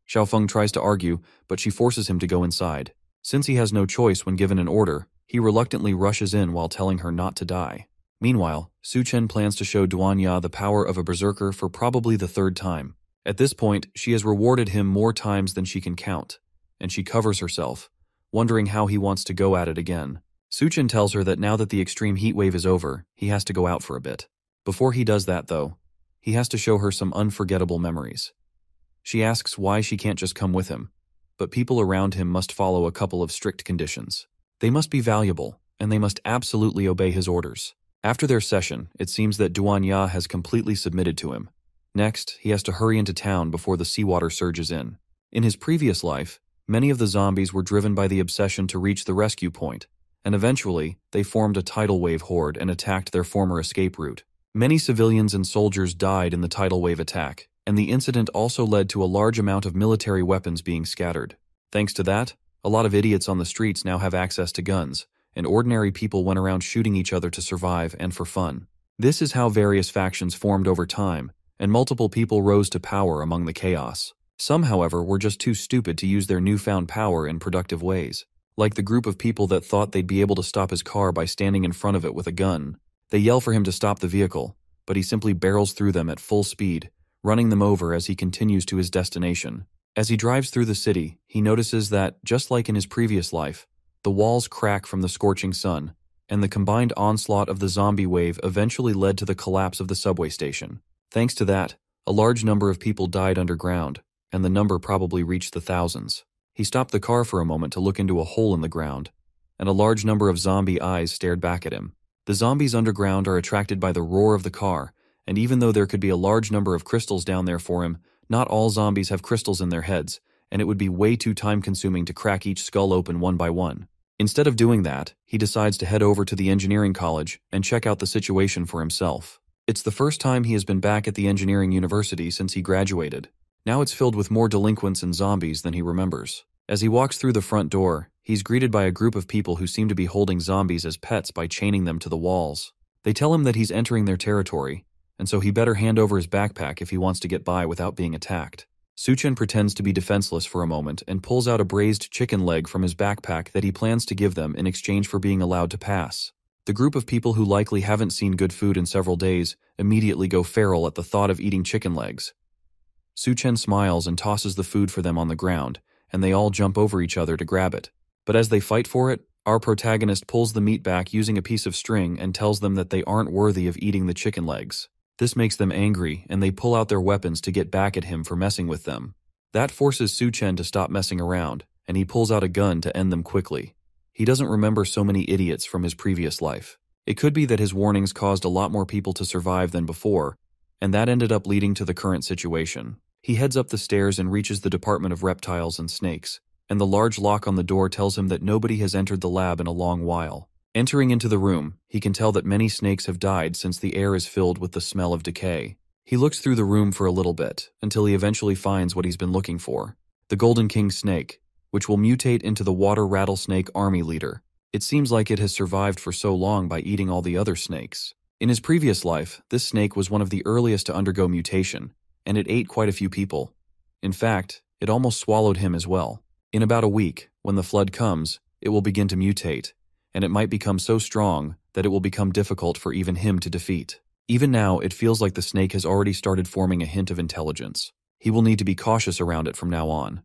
Xiaofeng tries to argue, but she forces him to go inside. Since he has no choice when given an order, he reluctantly rushes in while telling her not to die. Meanwhile, Su-chen plans to show Duanya the power of a berserker for probably the third time. At this point, she has rewarded him more times than she can count, and she covers herself, wondering how he wants to go at it again. Su-chen tells her that now that the extreme heat wave is over, he has to go out for a bit. Before he does that, though, he has to show her some unforgettable memories. She asks why she can't just come with him, but people around him must follow a couple of strict conditions. They must be valuable, and they must absolutely obey his orders. After their session, it seems that Duanya has completely submitted to him. Next, he has to hurry into town before the seawater surges in. In his previous life, many of the zombies were driven by the obsession to reach the rescue point, and eventually, they formed a tidal wave horde and attacked their former escape route. Many civilians and soldiers died in the tidal wave attack, and the incident also led to a large amount of military weapons being scattered. Thanks to that, a lot of idiots on the streets now have access to guns, and ordinary people went around shooting each other to survive and for fun. This is how various factions formed over time, and multiple people rose to power among the chaos. Some, however, were just too stupid to use their newfound power in productive ways. Like the group of people that thought they'd be able to stop his car by standing in front of it with a gun. They yell for him to stop the vehicle, but he simply barrels through them at full speed, running them over as he continues to his destination. As he drives through the city, he notices that, just like in his previous life, the walls crack from the scorching sun, and the combined onslaught of the zombie wave eventually led to the collapse of the subway station. Thanks to that, a large number of people died underground, and the number probably reached the thousands. He stopped the car for a moment to look into a hole in the ground, and a large number of zombie eyes stared back at him. The zombies underground are attracted by the roar of the car, and even though there could be a large number of crystals down there for him, not all zombies have crystals in their heads, and it would be way too time-consuming to crack each skull open one by one. Instead of doing that, he decides to head over to the engineering college and check out the situation for himself. It's the first time he has been back at the engineering university since he graduated. Now it's filled with more delinquents and zombies than he remembers. As he walks through the front door, he's greeted by a group of people who seem to be holding zombies as pets by chaining them to the walls. They tell him that he's entering their territory, and so he better hand over his backpack if he wants to get by without being attacked. Suchen pretends to be defenseless for a moment and pulls out a braised chicken leg from his backpack that he plans to give them in exchange for being allowed to pass. The group of people who likely haven't seen good food in several days immediately go feral at the thought of eating chicken legs. Suchen smiles and tosses the food for them on the ground, and they all jump over each other to grab it. But as they fight for it, our protagonist pulls the meat back using a piece of string and tells them that they aren't worthy of eating the chicken legs. This makes them angry, and they pull out their weapons to get back at him for messing with them. That forces Suchen to stop messing around, and he pulls out a gun to end them quickly. He doesn't remember so many idiots from his previous life. It could be that his warnings caused a lot more people to survive than before, and that ended up leading to the current situation. He heads up the stairs and reaches the Department of Reptiles and Snakes, and the large lock on the door tells him that nobody has entered the lab in a long while. Entering into the room, he can tell that many snakes have died since the air is filled with the smell of decay. He looks through the room for a little bit, until he eventually finds what he's been looking for: the Golden King snake, which will mutate into the water rattlesnake army leader. It seems like it has survived for so long by eating all the other snakes. In his previous life, this snake was one of the earliest to undergo mutation, and it ate quite a few people. In fact, it almost swallowed him as well. In about a week, when the flood comes, it will begin to mutate, and it might become so strong that it will become difficult for even him to defeat. Even now, it feels like the snake has already started forming a hint of intelligence. He will need to be cautious around it from now on.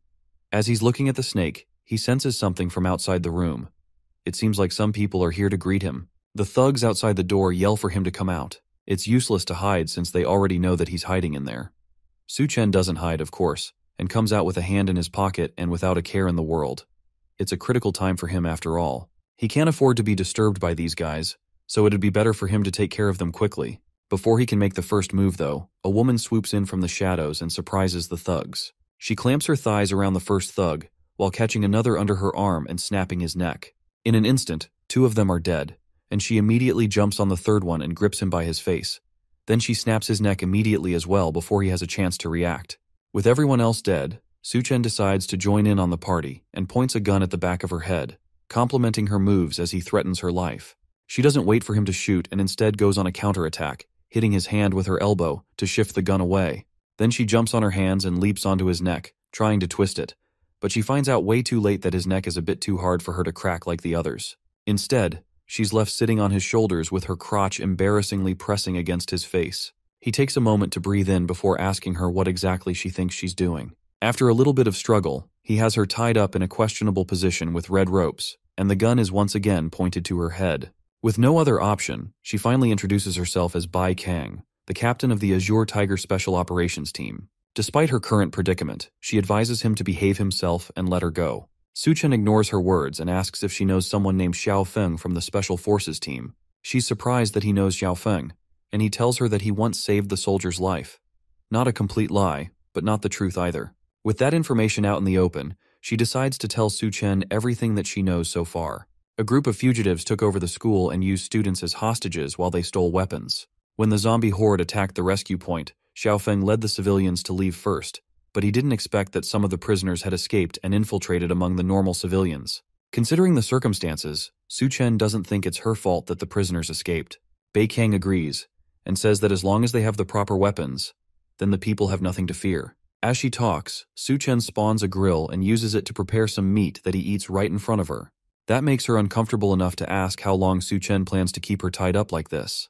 As he's looking at the snake, he senses something from outside the room. It seems like some people are here to greet him. The thugs outside the door yell for him to come out. It's useless to hide since they already know that he's hiding in there. Suchen doesn't hide, of course, and comes out with a hand in his pocket and without a care in the world. It's a critical time for him after all. He can't afford to be disturbed by these guys, so it'd be better for him to take care of them quickly. Before he can make the first move, though, a woman swoops in from the shadows and surprises the thugs. She clamps her thighs around the first thug, while catching another under her arm and snapping his neck. In an instant, 2 of them are dead, and she immediately jumps on the third one and grips him by his face. Then she snaps his neck immediately as well before he has a chance to react. With everyone else dead, Suchen decides to join in on the party and points a gun at the back of her head, complimenting her moves as he threatens her life. She doesn't wait for him to shoot and instead goes on a counterattack, hitting his hand with her elbow to shift the gun away. Then she jumps on her hands and leaps onto his neck, trying to twist it, but she finds out way too late that his neck is a bit too hard for her to crack like the others. Instead, she's left sitting on his shoulders with her crotch embarrassingly pressing against his face. He takes a moment to breathe in before asking her what exactly she thinks she's doing. After a little bit of struggle, he has her tied up in a questionable position with red ropes, and the gun is once again pointed to her head. With no other option, she finally introduces herself as Bai Kang, the captain of the Azure Tiger Special Operations Team. Despite her current predicament, she advises him to behave himself and let her go. Suchen ignores her words and asks if she knows someone named Xiao Feng from the Special Forces team. She's surprised that he knows Xiao Feng, and he tells her that he once saved the soldier's life. Not a complete lie, but not the truth either. With that information out in the open, she decides to tell Suchen everything that she knows so far. A group of fugitives took over the school and used students as hostages while they stole weapons. When the zombie horde attacked the rescue point, Xiao Feng led the civilians to leave first, but he didn't expect that some of the prisoners had escaped and infiltrated among the normal civilians. Considering the circumstances, Suchen doesn't think it's her fault that the prisoners escaped. Bai Kang agrees, and says that as long as they have the proper weapons, then the people have nothing to fear. As she talks, Suchen spawns a grill and uses it to prepare some meat that he eats right in front of her. That makes her uncomfortable enough to ask how long Suchen plans to keep her tied up like this.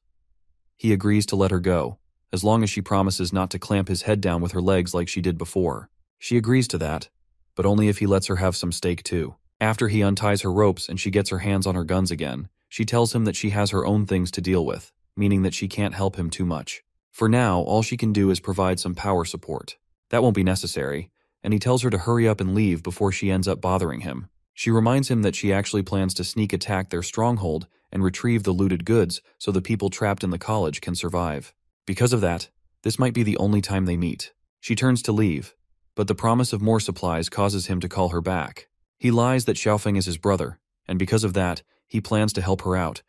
He agrees to let her go, as long as she promises not to clamp his head down with her legs like she did before. She agrees to that, but only if he lets her have some steak too. After he unties her ropes and she gets her hands on her guns again, she tells him that she has her own things to deal with, meaning that she can't help him too much. For now, all she can do is provide some power support. That won't be necessary, and he tells her to hurry up and leave before she ends up bothering him. She reminds him that she actually plans to sneak attack their stronghold and retrieve the looted goods so the people trapped in the college can survive. Because of that, this might be the only time they meet. She turns to leave, but the promise of more supplies causes him to call her back. He lies that Xiaofeng is his brother, and because of that, he plans to help her out.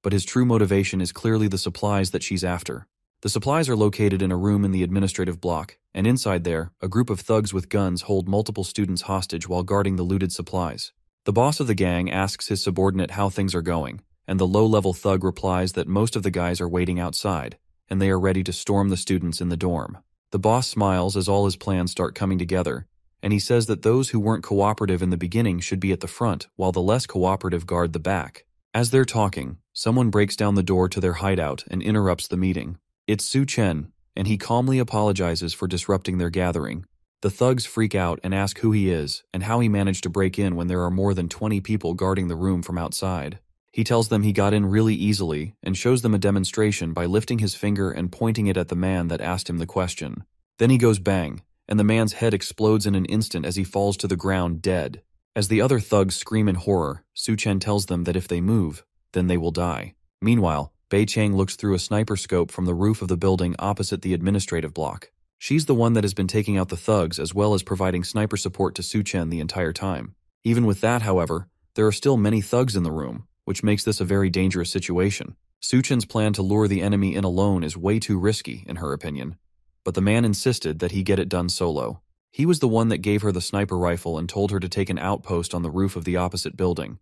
But his true motivation is clearly the supplies that she's after. The supplies are located in a room in the administrative block, and inside there, a group of thugs with guns hold multiple students hostage while guarding the looted supplies. The boss of the gang asks his subordinate how things are going, and the low-level thug replies that most of the guys are waiting outside, and they are ready to storm the students in the dorm. The boss smiles as all his plans start coming together, and he says that those who weren't cooperative in the beginning should be at the front, while the less cooperative guard the back. As they're talking, someone breaks down the door to their hideout and interrupts the meeting. It's Su Chen, and he calmly apologizes for disrupting their gathering. The thugs freak out and ask who he is and how he managed to break in when there are more than 20 people guarding the room from outside. He tells them he got in really easily and shows them a demonstration by lifting his finger and pointing it at the man that asked him the question. Then he goes bang, and the man's head explodes in an instant as he falls to the ground dead. As the other thugs scream in horror, Su Chen tells them that if they move, then they will die. Meanwhile, Bei Chang looks through a sniper scope from the roof of the building opposite the administrative block. She's the one that has been taking out the thugs as well as providing sniper support to Su Chen the entire time. Even with that, however, there are still many thugs in the room, which makes this a very dangerous situation. Su Chen's plan to lure the enemy in alone is way too risky, in her opinion, but the man insisted that he get it done solo. He was the one that gave her the sniper rifle and told her to take an outpost on the roof of the opposite building.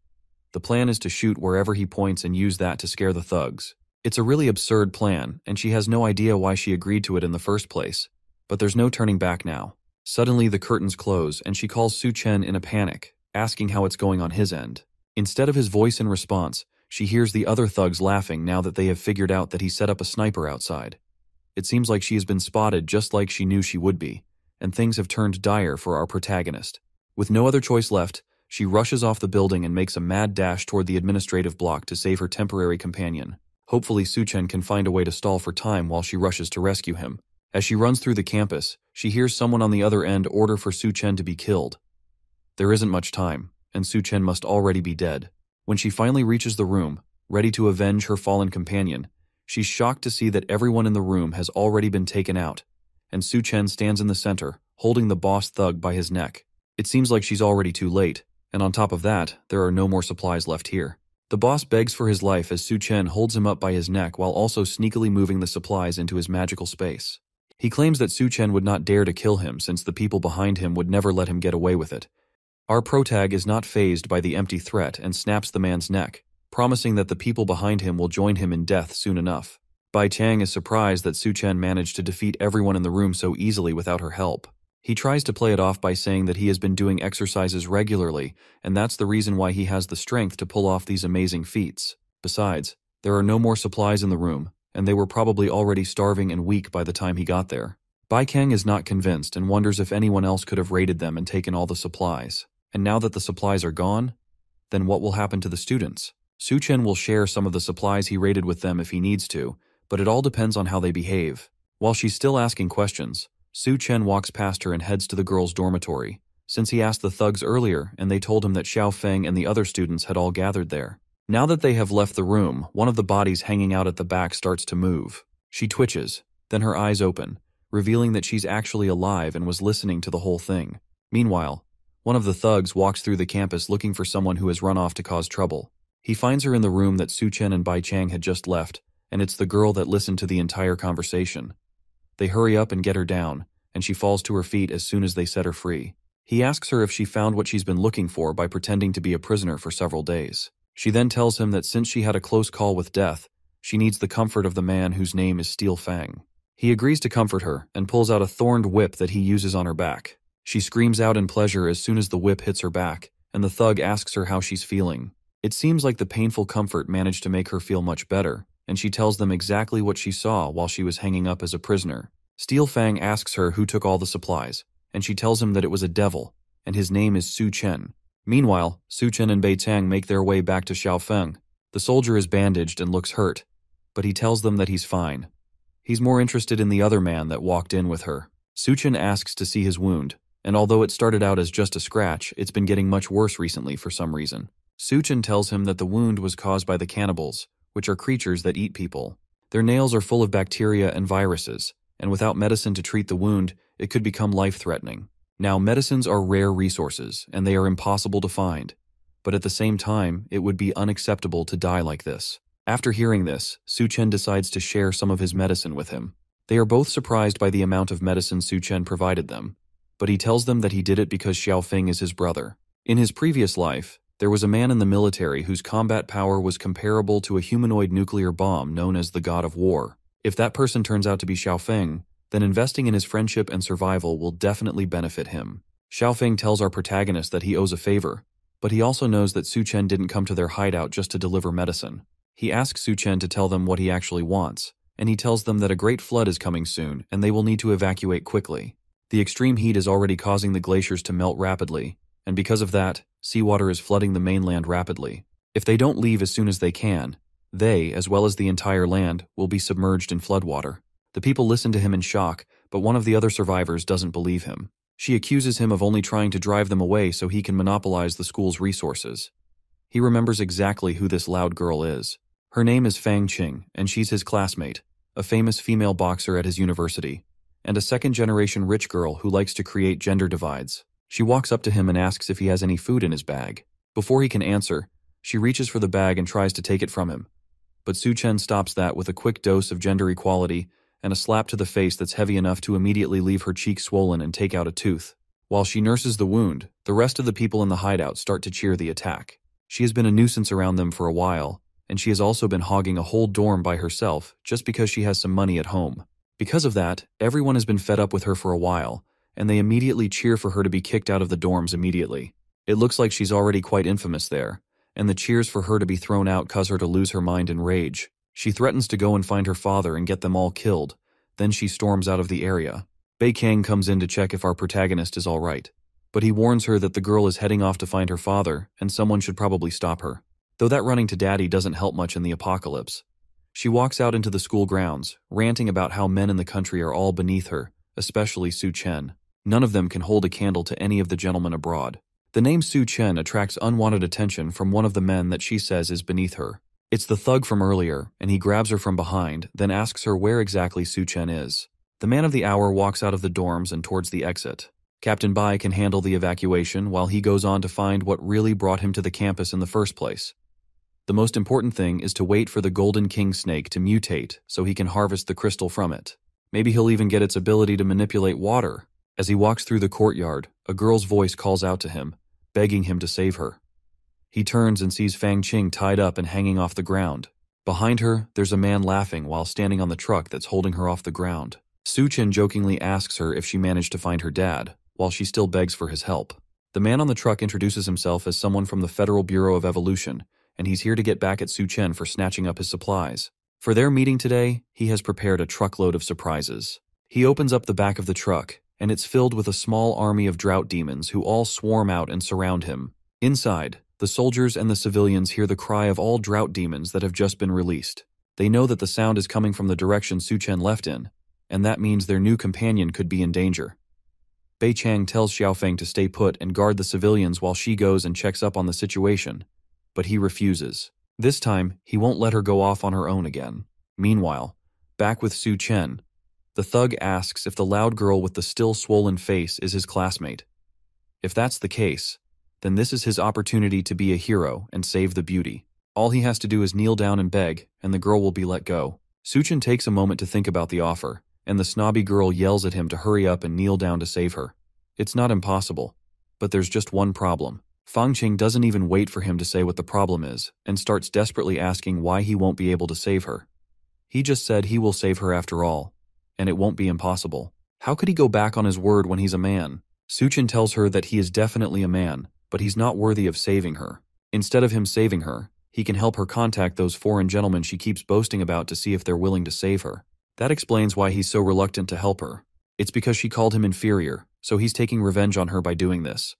The plan is to shoot wherever he points and use that to scare the thugs. It's a really absurd plan, and she has no idea why she agreed to it in the first place. But there's no turning back now. Suddenly the curtains close, and she calls Su Chen in a panic, asking how it's going on his end. Instead of his voice in response, she hears the other thugs laughing now that they have figured out that he set up a sniper outside. It seems like she has been spotted just like she knew she would be, and things have turned dire for our protagonist. With no other choice left, she rushes off the building and makes a mad dash toward the administrative block to save her temporary companion. Hopefully Su Chen can find a way to stall for time while she rushes to rescue him. As she runs through the campus, she hears someone on the other end order for Su Chen to be killed. There isn't much time, and Su Chen must already be dead. When she finally reaches the room, ready to avenge her fallen companion, she's shocked to see that everyone in the room has already been taken out, and Su Chen stands in the center, holding the boss thug by his neck. It seems like she's already too late, and on top of that, there are no more supplies left here. The boss begs for his life as Su Chen holds him up by his neck while also sneakily moving the supplies into his magical space. He claims that Su Chen would not dare to kill him since the people behind him would never let him get away with it. Our protag is not fazed by the empty threat and snaps the man's neck, promising that the people behind him will join him in death soon enough. Bai Chang is surprised that Su Chen managed to defeat everyone in the room so easily without her help. He tries to play it off by saying that he has been doing exercises regularly, and that's the reason why he has the strength to pull off these amazing feats. Besides, there are no more supplies in the room, and they were probably already starving and weak by the time he got there. Bai Kang is not convinced and wonders if anyone else could have raided them and taken all the supplies. And now that the supplies are gone, then what will happen to the students? Su Chen will share some of the supplies he raided with them if he needs to, but it all depends on how they behave. While she's still asking questions, Su Chen walks past her and heads to the girls' dormitory, since he asked the thugs earlier and they told him that Xiao Feng and the other students had all gathered there. Now that they have left the room, one of the bodies hanging out at the back starts to move. She twitches, then her eyes open, revealing that she's actually alive and was listening to the whole thing. Meanwhile, one of the thugs walks through the campus looking for someone who has run off to cause trouble. He finds her in the room that Su Chen and Bai Chang had just left, and it's the girl that listened to the entire conversation. They hurry up and get her down, and she falls to her feet as soon as they set her free. He asks her if she found what she's been looking for by pretending to be a prisoner for several days. She then tells him that since she had a close call with death, she needs the comfort of the man whose name is Steel Fang. He agrees to comfort her and pulls out a thorned whip that he uses on her back. She screams out in pleasure as soon as the whip hits her back, and the thug asks her how she's feeling. It seems like the painful comfort managed to make her feel much better, and she tells them exactly what she saw while she was hanging up as a prisoner. Steel Fang asks her who took all the supplies, and she tells him that it was a devil, and his name is Su Chen. Meanwhile, Su Chen and Bei Tang make their way back to Xiao Feng. The soldier is bandaged and looks hurt, but he tells them that he's fine. He's more interested in the other man that walked in with her. Su Chen asks to see his wound, and although it started out as just a scratch, it's been getting much worse recently for some reason. Su Chen tells him that the wound was caused by the cannibals, which are creatures that eat people. Their nails are full of bacteria and viruses, and without medicine to treat the wound, it could become life-threatening. Now, medicines are rare resources, and they are impossible to find. but at the same time, it would be unacceptable to die like this. After hearing this, Su Chen decides to share some of his medicine with him. They are both surprised by the amount of medicine Su Chen provided them, but he tells them that he did it because Xiaofeng is his brother. In his previous life, there was a man in the military whose combat power was comparable to a humanoid nuclear bomb known as the God of War. If that person turns out to be Xiaofeng, then investing in his friendship and survival will definitely benefit him. Xiaofeng tells our protagonist that he owes a favor, but he also knows that Su Chen didn't come to their hideout just to deliver medicine. He asks Su Chen to tell them what he actually wants, and he tells them that a great flood is coming soon and they will need to evacuate quickly. The extreme heat is already causing the glaciers to melt rapidly, and because of that, seawater is flooding the mainland rapidly. If they don't leave as soon as they can, they, as well as the entire land, will be submerged in floodwater. The people listen to him in shock, but one of the other survivors doesn't believe him. She accuses him of only trying to drive them away so he can monopolize the school's resources. He remembers exactly who this loud girl is. Her name is Fang Qing, and she's his classmate, a famous female boxer at his university, and a second-generation rich girl who likes to create gender divides. She walks up to him and asks if he has any food in his bag. Before he can answer, she reaches for the bag and tries to take it from him. But Su Chen stops that with a quick dose of gender equality and a slap to the face that's heavy enough to immediately leave her cheek swollen and take out a tooth. While she nurses the wound, the rest of the people in the hideout start to cheer the attack. She has been a nuisance around them for a while, and she has also been hogging a whole dorm by herself just because she has some money at home. Because of that, everyone has been fed up with her for a while, and they immediately cheer for her to be kicked out of the dorms immediately. It looks like she's already quite infamous there, and the cheers for her to be thrown out cause her to lose her mind in rage. She threatens to go and find her father and get them all killed. Then she storms out of the area. Bei Kang comes in to check if our protagonist is all right, but he warns her that the girl is heading off to find her father and someone should probably stop her. Though that running to daddy doesn't help much in the apocalypse. She walks out into the school grounds, ranting about how men in the country are all beneath her, especially Su Chen. None of them can hold a candle to any of the gentlemen abroad. The name Su Chen attracts unwanted attention from one of the men that she says is beneath her. It's the thug from earlier, and he grabs her from behind, then asks her where exactly Su Chen is. The man of the hour walks out of the dorms and towards the exit. Captain Bai can handle the evacuation while he goes on to find what really brought him to the campus in the first place. The most important thing is to wait for the Golden King snake to mutate so he can harvest the crystal from it. Maybe he'll even get its ability to manipulate water. As he walks through the courtyard, a girl's voice calls out to him, begging him to save her. He turns and sees Fang Qing tied up and hanging off the ground. Behind her, there's a man laughing while standing on the truck that's holding her off the ground. Su Chen jokingly asks her if she managed to find her dad, while she still begs for his help. The man on the truck introduces himself as someone from the Federal Bureau of Evolution, and he's here to get back at Su Chen for snatching up his supplies. For their meeting today, he has prepared a truckload of surprises. He opens up the back of the truck, and it's filled with a small army of drought demons who all swarm out and surround him. Inside, the soldiers and the civilians hear the cry of all drought demons that have just been released. They know that the sound is coming from the direction Su Chen left in, and that means their new companion could be in danger. Bei Chang tells Xiaofeng to stay put and guard the civilians while she goes and checks up on the situation, but he refuses. This time, he won't let her go off on her own again. Meanwhile, back with Su Chen, the thug asks if the loud girl with the still swollen face is his classmate. If that's the case, then this is his opportunity to be a hero and save the beauty. All he has to do is kneel down and beg, and the girl will be let go. Su Chen takes a moment to think about the offer, and the snobby girl yells at him to hurry up and kneel down to save her. It's not impossible, but there's just one problem. Fang Qing doesn't even wait for him to say what the problem is, and starts desperately asking why he won't be able to save her. He just said he will save her after all, and it won't be impossible. How could he go back on his word when he's a man? Su Chen tells her that he is definitely a man, but he's not worthy of saving her. Instead of him saving her, he can help her contact those foreign gentlemen she keeps boasting about to see if they're willing to save her. That explains why he's so reluctant to help her. It's because she called him inferior, so he's taking revenge on her by doing this.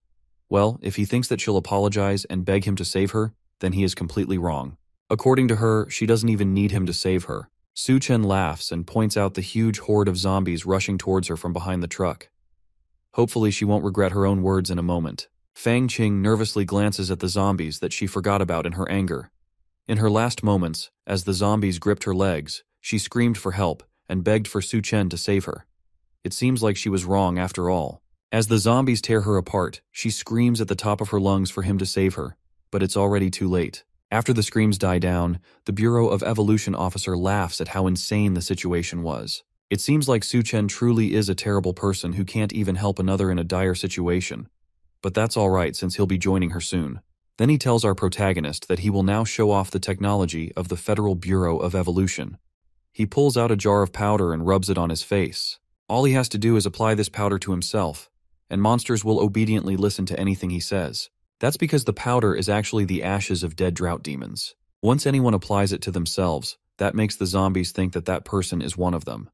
Well, if he thinks that she'll apologize and beg him to save her, then he is completely wrong. According to her, she doesn't even need him to save her. Su Chen laughs and points out the huge horde of zombies rushing towards her from behind the truck. Hopefully she won't regret her own words in a moment. Fang Qing nervously glances at the zombies that she forgot about in her anger. In her last moments, as the zombies gripped her legs, she screamed for help and begged for Su Chen to save her. It seems like she was wrong after all. As the zombies tear her apart, she screams at the top of her lungs for him to save her, but it's already too late. After the screams die down, the Bureau of Evolution officer laughs at how insane the situation was. It seems like Su-chen truly is a terrible person who can't even help another in a dire situation. But that's alright since he'll be joining her soon. Then he tells our protagonist that he will now show off the technology of the Federal Bureau of Evolution. He pulls out a jar of powder and rubs it on his face. All he has to do is apply this powder to himself, and monsters will obediently listen to anything he says. That's because the powder is actually the ashes of dead drought demons. Once anyone applies it to themselves, that makes the zombies think that that person is one of them.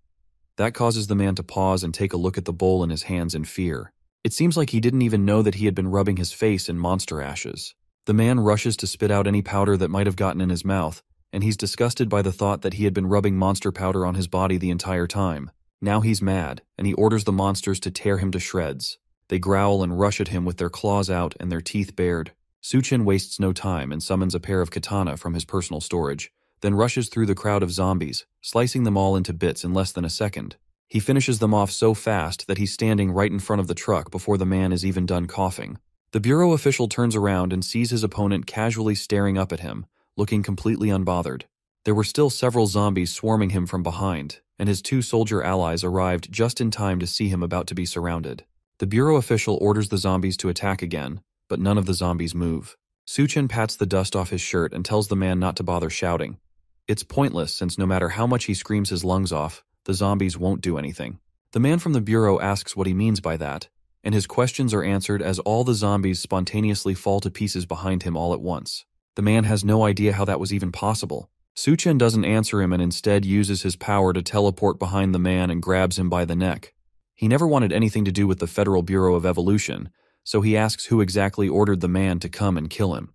That causes the man to pause and take a look at the bowl in his hands in fear. It seems like he didn't even know that he had been rubbing his face in monster ashes. The man rushes to spit out any powder that might have gotten in his mouth, and he's disgusted by the thought that he had been rubbing monster powder on his body the entire time. Now he's mad, and he orders the monsters to tear him to shreds. They growl and rush at him with their claws out and their teeth bared. Su-chen wastes no time and summons a pair of katana from his personal storage, then rushes through the crowd of zombies, slicing them all into bits in less than a second. He finishes them off so fast that he's standing right in front of the truck before the man is even done coughing. The bureau official turns around and sees his opponent casually staring up at him, looking completely unbothered. There were still several zombies swarming him from behind, and his two soldier allies arrived just in time to see him about to be surrounded. The bureau official orders the zombies to attack again, but none of the zombies move. Su-chen pats the dust off his shirt and tells the man not to bother shouting. It's pointless since no matter how much he screams his lungs off, the zombies won't do anything. The man from the bureau asks what he means by that, and his questions are answered as all the zombies spontaneously fall to pieces behind him all at once. The man has no idea how that was even possible. Su-chen doesn't answer him and instead uses his power to teleport behind the man and grabs him by the neck. He never wanted anything to do with the Federal Bureau of Evolution, so he asks who exactly ordered the man to come and kill him.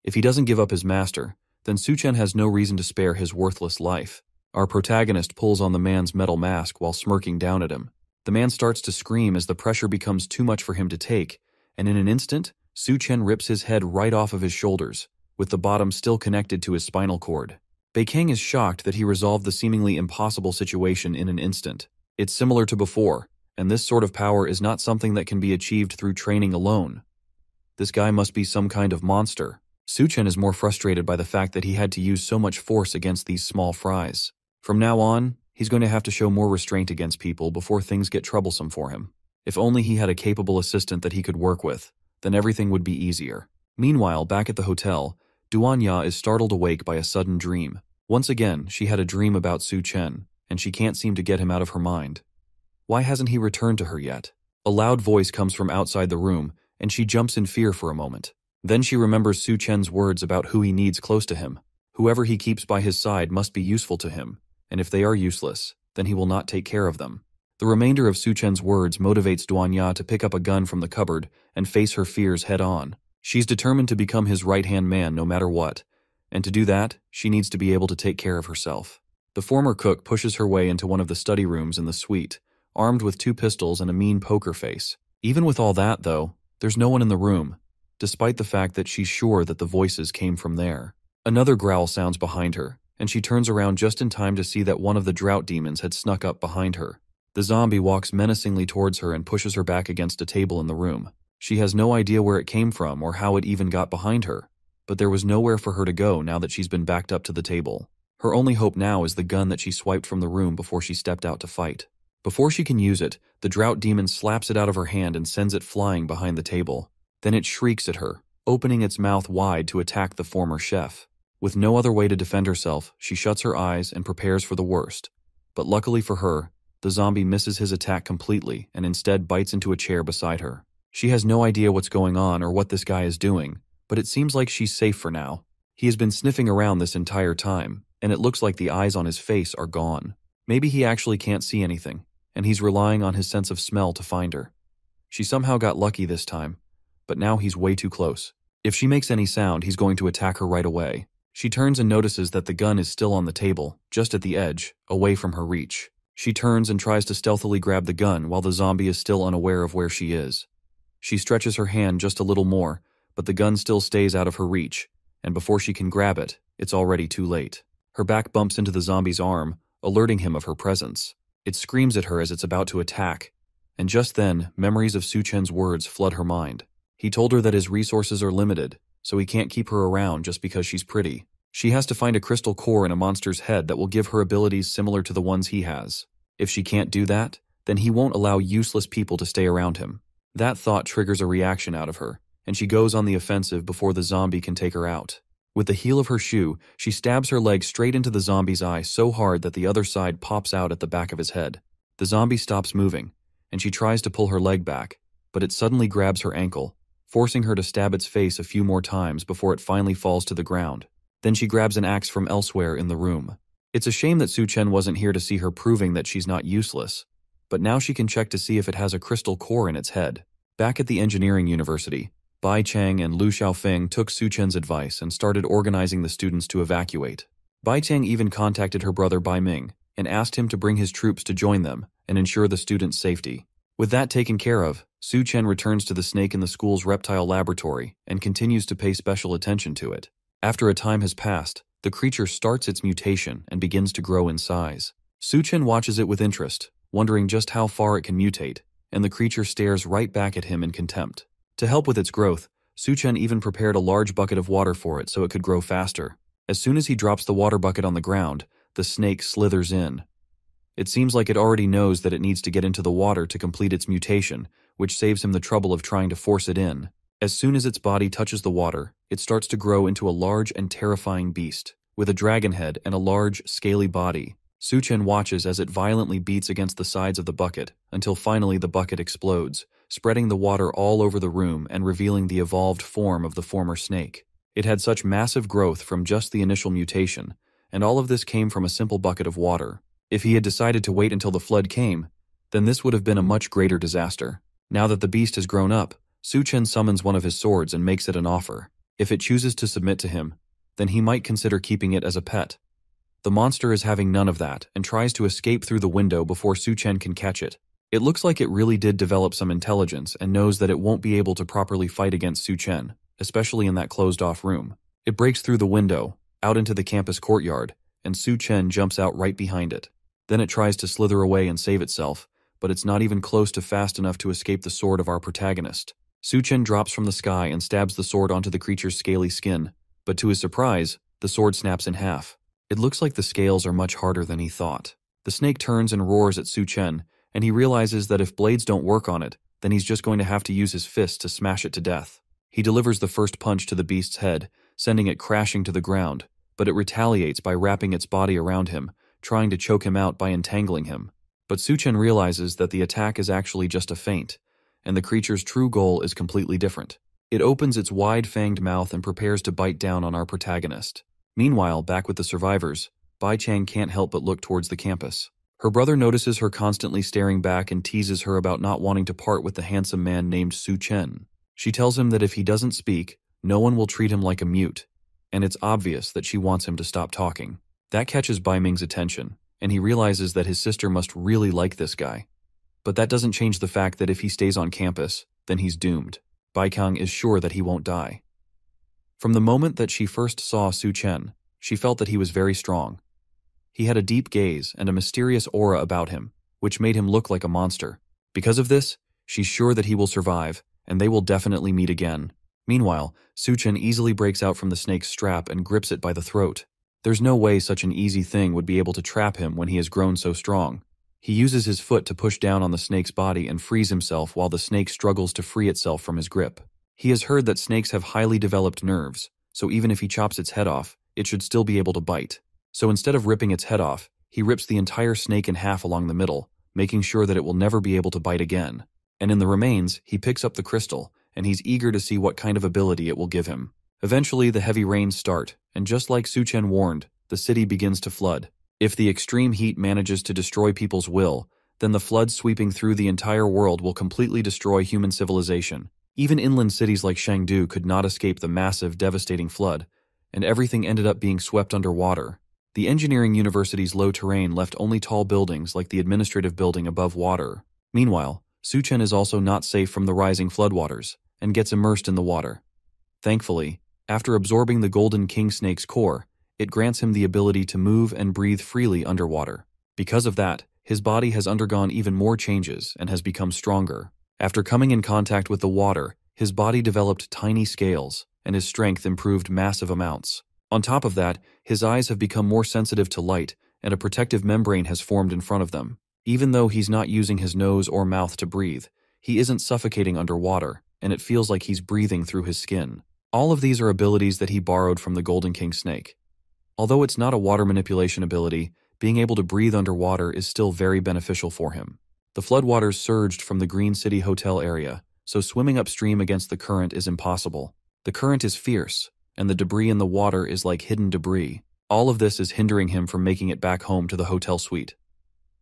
If he doesn't give up his master, then Su-chen has no reason to spare his worthless life. Our protagonist pulls on the man's metal mask while smirking down at him. The man starts to scream as the pressure becomes too much for him to take, and in an instant, Su-chen rips his head right off of his shoulders, with the bottom still connected to his spinal cord. Beikang is shocked that he resolved the seemingly impossible situation in an instant. It's similar to before, and this sort of power is not something that can be achieved through training alone. This guy must be some kind of monster. Su-chen is more frustrated by the fact that he had to use so much force against these small fries. From now on, he's going to have to show more restraint against people before things get troublesome for him. If only he had a capable assistant that he could work with, then everything would be easier. Meanwhile, back at the hotel, Duanya is startled awake by a sudden dream. Once again, she had a dream about Su-chen, and she can't seem to get him out of her mind. Why hasn't he returned to her yet? A loud voice comes from outside the room, and she jumps in fear for a moment. Then she remembers Su-chen's words about who he needs close to him. Whoever he keeps by his side must be useful to him, and if they are useless, then he will not take care of them. The remainder of Su-chen's words motivates Duanya to pick up a gun from the cupboard and face her fears head-on. She's determined to become his right-hand man no matter what, and to do that, she needs to be able to take care of herself. The former cook pushes her way into one of the study rooms in the suite, armed with 2 pistols and a mean poker face. Even with all that, though, there's no one in the room, despite the fact that she's sure that the voices came from there. Another growl sounds behind her, and she turns around just in time to see that one of the drought demons had snuck up behind her. The zombie walks menacingly towards her and pushes her back against a table in the room. She has no idea where it came from or how it even got behind her, but there was nowhere for her to go now that she's been backed up to the table. Her only hope now is the gun that she swiped from the room before she stepped out to fight. Before she can use it, the drought demon slaps it out of her hand and sends it flying behind the table. Then it shrieks at her, opening its mouth wide to attack the former chef. With no other way to defend herself, she shuts her eyes and prepares for the worst. But luckily for her, the zombie misses his attack completely and instead bites into a chair beside her. She has no idea what's going on or what this guy is doing, but it seems like she's safe for now. He has been sniffing around this entire time, and it looks like the eyes on his face are gone. Maybe he actually can't see anything, and he's relying on his sense of smell to find her. She somehow got lucky this time, but now he's way too close. If she makes any sound, he's going to attack her right away. She turns and notices that the gun is still on the table, just at the edge, away from her reach. She turns and tries to stealthily grab the gun while the zombie is still unaware of where she is. She stretches her hand just a little more, but the gun still stays out of her reach, and before she can grab it, it's already too late. Her back bumps into the zombie's arm, alerting him of her presence. It screams at her as it's about to attack, and just then, memories of Su-chen's words flood her mind. He told her that his resources are limited, so he can't keep her around just because she's pretty. She has to find a crystal core in a monster's head that will give her abilities similar to the ones he has. If she can't do that, then he won't allow useless people to stay around him. That thought triggers a reaction out of her, and she goes on the offensive before the zombie can take her out. With the heel of her shoe, she stabs her leg straight into the zombie's eye so hard that the other side pops out at the back of his head. The zombie stops moving, and she tries to pull her leg back, but it suddenly grabs her ankle, forcing her to stab its face a few more times before it finally falls to the ground. Then she grabs an axe from elsewhere in the room. It's a shame that Su-Chen wasn't here to see her proving that she's not useless, but now she can check to see if it has a crystal core in its head. Back at the engineering university, Bai Chang and Lu Xiaofeng took Su-Chen's advice and started organizing the students to evacuate. Bai Chang even contacted her brother Bai Ming and asked him to bring his troops to join them and ensure the students' safety. With that taken care of, Su-Chen returns to the snake in the school's reptile laboratory and continues to pay special attention to it. After a time has passed, the creature starts its mutation and begins to grow in size. Su-Chen watches it with interest, wondering just how far it can mutate, and the creature stares right back at him in contempt. To help with its growth, Su-Chen even prepared a large bucket of water for it so it could grow faster. As soon as he drops the water bucket on the ground, the snake slithers in. It seems like it already knows that it needs to get into the water to complete its mutation, which saves him the trouble of trying to force it in. As soon as its body touches the water, it starts to grow into a large and terrifying beast, with a dragon head and a large, scaly body. Su-Chen watches as it violently beats against the sides of the bucket, until finally the bucket explodes, spreading the water all over the room and revealing the evolved form of the former snake. It had such massive growth from just the initial mutation, and all of this came from a simple bucket of water. If he had decided to wait until the flood came, then this would have been a much greater disaster. Now that the beast has grown up, Su-Chen summons one of his swords and makes it an offer. If it chooses to submit to him, then he might consider keeping it as a pet. The monster is having none of that and tries to escape through the window before Su-Chen can catch it. It looks like it really did develop some intelligence and knows that it won't be able to properly fight against Su-Chen, especially in that closed-off room. It breaks through the window, out into the campus courtyard, and Su-Chen jumps out right behind it. Then it tries to slither away and save itself, but it's not even close to fast enough to escape the sword of our protagonist. Su-Chen drops from the sky and stabs the sword onto the creature's scaly skin, but to his surprise, the sword snaps in half. It looks like the scales are much harder than he thought. The snake turns and roars at Su-Chen, and he realizes that if blades don't work on it, then he's just going to have to use his fists to smash it to death. He delivers the first punch to the beast's head, sending it crashing to the ground, but it retaliates by wrapping its body around him, trying to choke him out by entangling him. But Su-Chen realizes that the attack is actually just a feint, and the creature's true goal is completely different. It opens its wide-fanged mouth and prepares to bite down on our protagonist. Meanwhile, back with the survivors, Bai Chang can't help but look towards the campus. Her brother notices her constantly staring back and teases her about not wanting to part with the handsome man named Su-Chen. She tells him that if he doesn't speak, no one will treat him like a mute, and it's obvious that she wants him to stop talking. That catches Bai Ming's attention, and he realizes that his sister must really like this guy. But that doesn't change the fact that if he stays on campus, then he's doomed. Bai Kang is sure that he won't die. From the moment that she first saw Su-Chen, she felt that he was very strong. He had a deep gaze and a mysterious aura about him, which made him look like a monster. Because of this, she's sure that he will survive, and they will definitely meet again. Meanwhile, Su-Chen easily breaks out from the snake's strap and grips it by the throat. There's no way such an easy thing would be able to trap him when he has grown so strong. He uses his foot to push down on the snake's body and frees himself while the snake struggles to free itself from his grip. He has heard that snakes have highly developed nerves, so even if he chops its head off, it should still be able to bite. So instead of ripping its head off, he rips the entire snake in half along the middle, making sure that it will never be able to bite again. And in the remains, he picks up the crystal, and he's eager to see what kind of ability it will give him. Eventually, the heavy rains start, and just like Su-Chen warned, the city begins to flood. If the extreme heat manages to destroy people's will, then the flood sweeping through the entire world will completely destroy human civilization. Even inland cities like Chengdu could not escape the massive, devastating flood, and everything ended up being swept underwater. The engineering university's low terrain left only tall buildings like the administrative building above water. Meanwhile, Su-Chen is also not safe from the rising floodwaters, and gets immersed in the water. Thankfully, after absorbing the golden king snake's core, it grants him the ability to move and breathe freely underwater. Because of that, his body has undergone even more changes and has become stronger. After coming in contact with the water, his body developed tiny scales, and his strength improved massive amounts. On top of that, his eyes have become more sensitive to light, and a protective membrane has formed in front of them. Even though he's not using his nose or mouth to breathe, he isn't suffocating underwater, and it feels like he's breathing through his skin. All of these are abilities that he borrowed from the Golden King snake. Although it's not a water manipulation ability, being able to breathe underwater is still very beneficial for him. The floodwaters surged from the Green City Hotel area, so swimming upstream against the current is impossible. The current is fierce, and the debris in the water is like hidden debris. All of this is hindering him from making it back home to the hotel suite.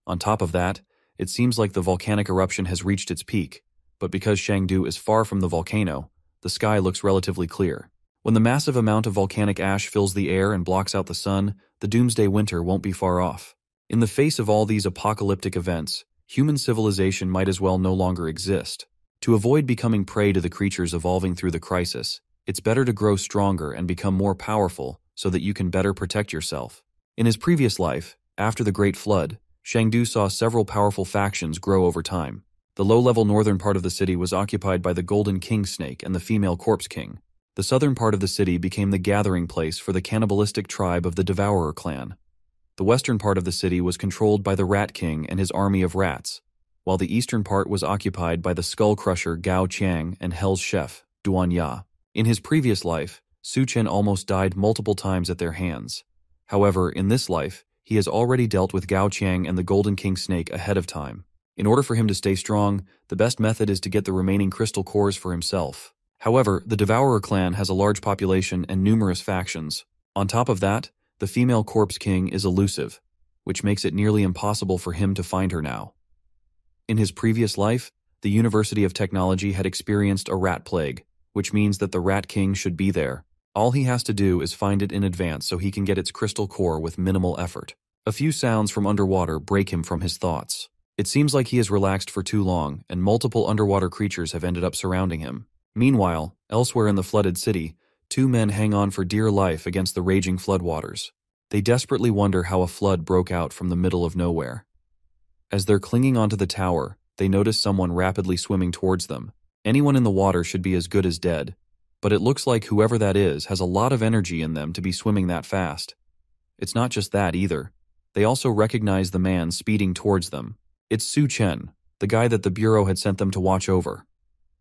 On top of that, it seems like the volcanic eruption has reached its peak, but because Shangdu is far from the volcano, the sky looks relatively clear. When the massive amount of volcanic ash fills the air and blocks out the sun, the doomsday winter won't be far off. In the face of all these apocalyptic events, human civilization might as well no longer exist. To avoid becoming prey to the creatures evolving through the crisis, it's better to grow stronger and become more powerful so that you can better protect yourself. In his previous life, after the Great Flood, Shangdu saw several powerful factions grow over time. The low-level northern part of the city was occupied by the Golden King Snake and the female Corpse King. The southern part of the city became the gathering place for the cannibalistic tribe of the Devourer clan. The western part of the city was controlled by the Rat King and his army of rats, while the eastern part was occupied by the Skull Crusher Gao Qiang and Hell's chef, Duan Ya. In his previous life, Su Chen almost died multiple times at their hands. However, in this life, he has already dealt with Gao Qiang and the Golden King Snake ahead of time. In order for him to stay strong, the best method is to get the remaining crystal cores for himself. However, the Devourer clan has a large population and numerous factions. On top of that, the female Corpse King is elusive, which makes it nearly impossible for him to find her now. In his previous life, the University of Technology had experienced a rat plague, which means that the Rat King should be there. All he has to do is find it in advance so he can get its crystal core with minimal effort. A few sounds from underwater break him from his thoughts. It seems like he has relaxed for too long, and multiple underwater creatures have ended up surrounding him. Meanwhile, elsewhere in the flooded city, two men hang on for dear life against the raging floodwaters. They desperately wonder how a flood broke out from the middle of nowhere. As they're clinging onto the tower, they notice someone rapidly swimming towards them. Anyone in the water should be as good as dead, but it looks like whoever that is has a lot of energy in them to be swimming that fast. It's not just that either. They also recognize the man speeding towards them. It's Su Chen, the guy that the Bureau had sent them to watch over.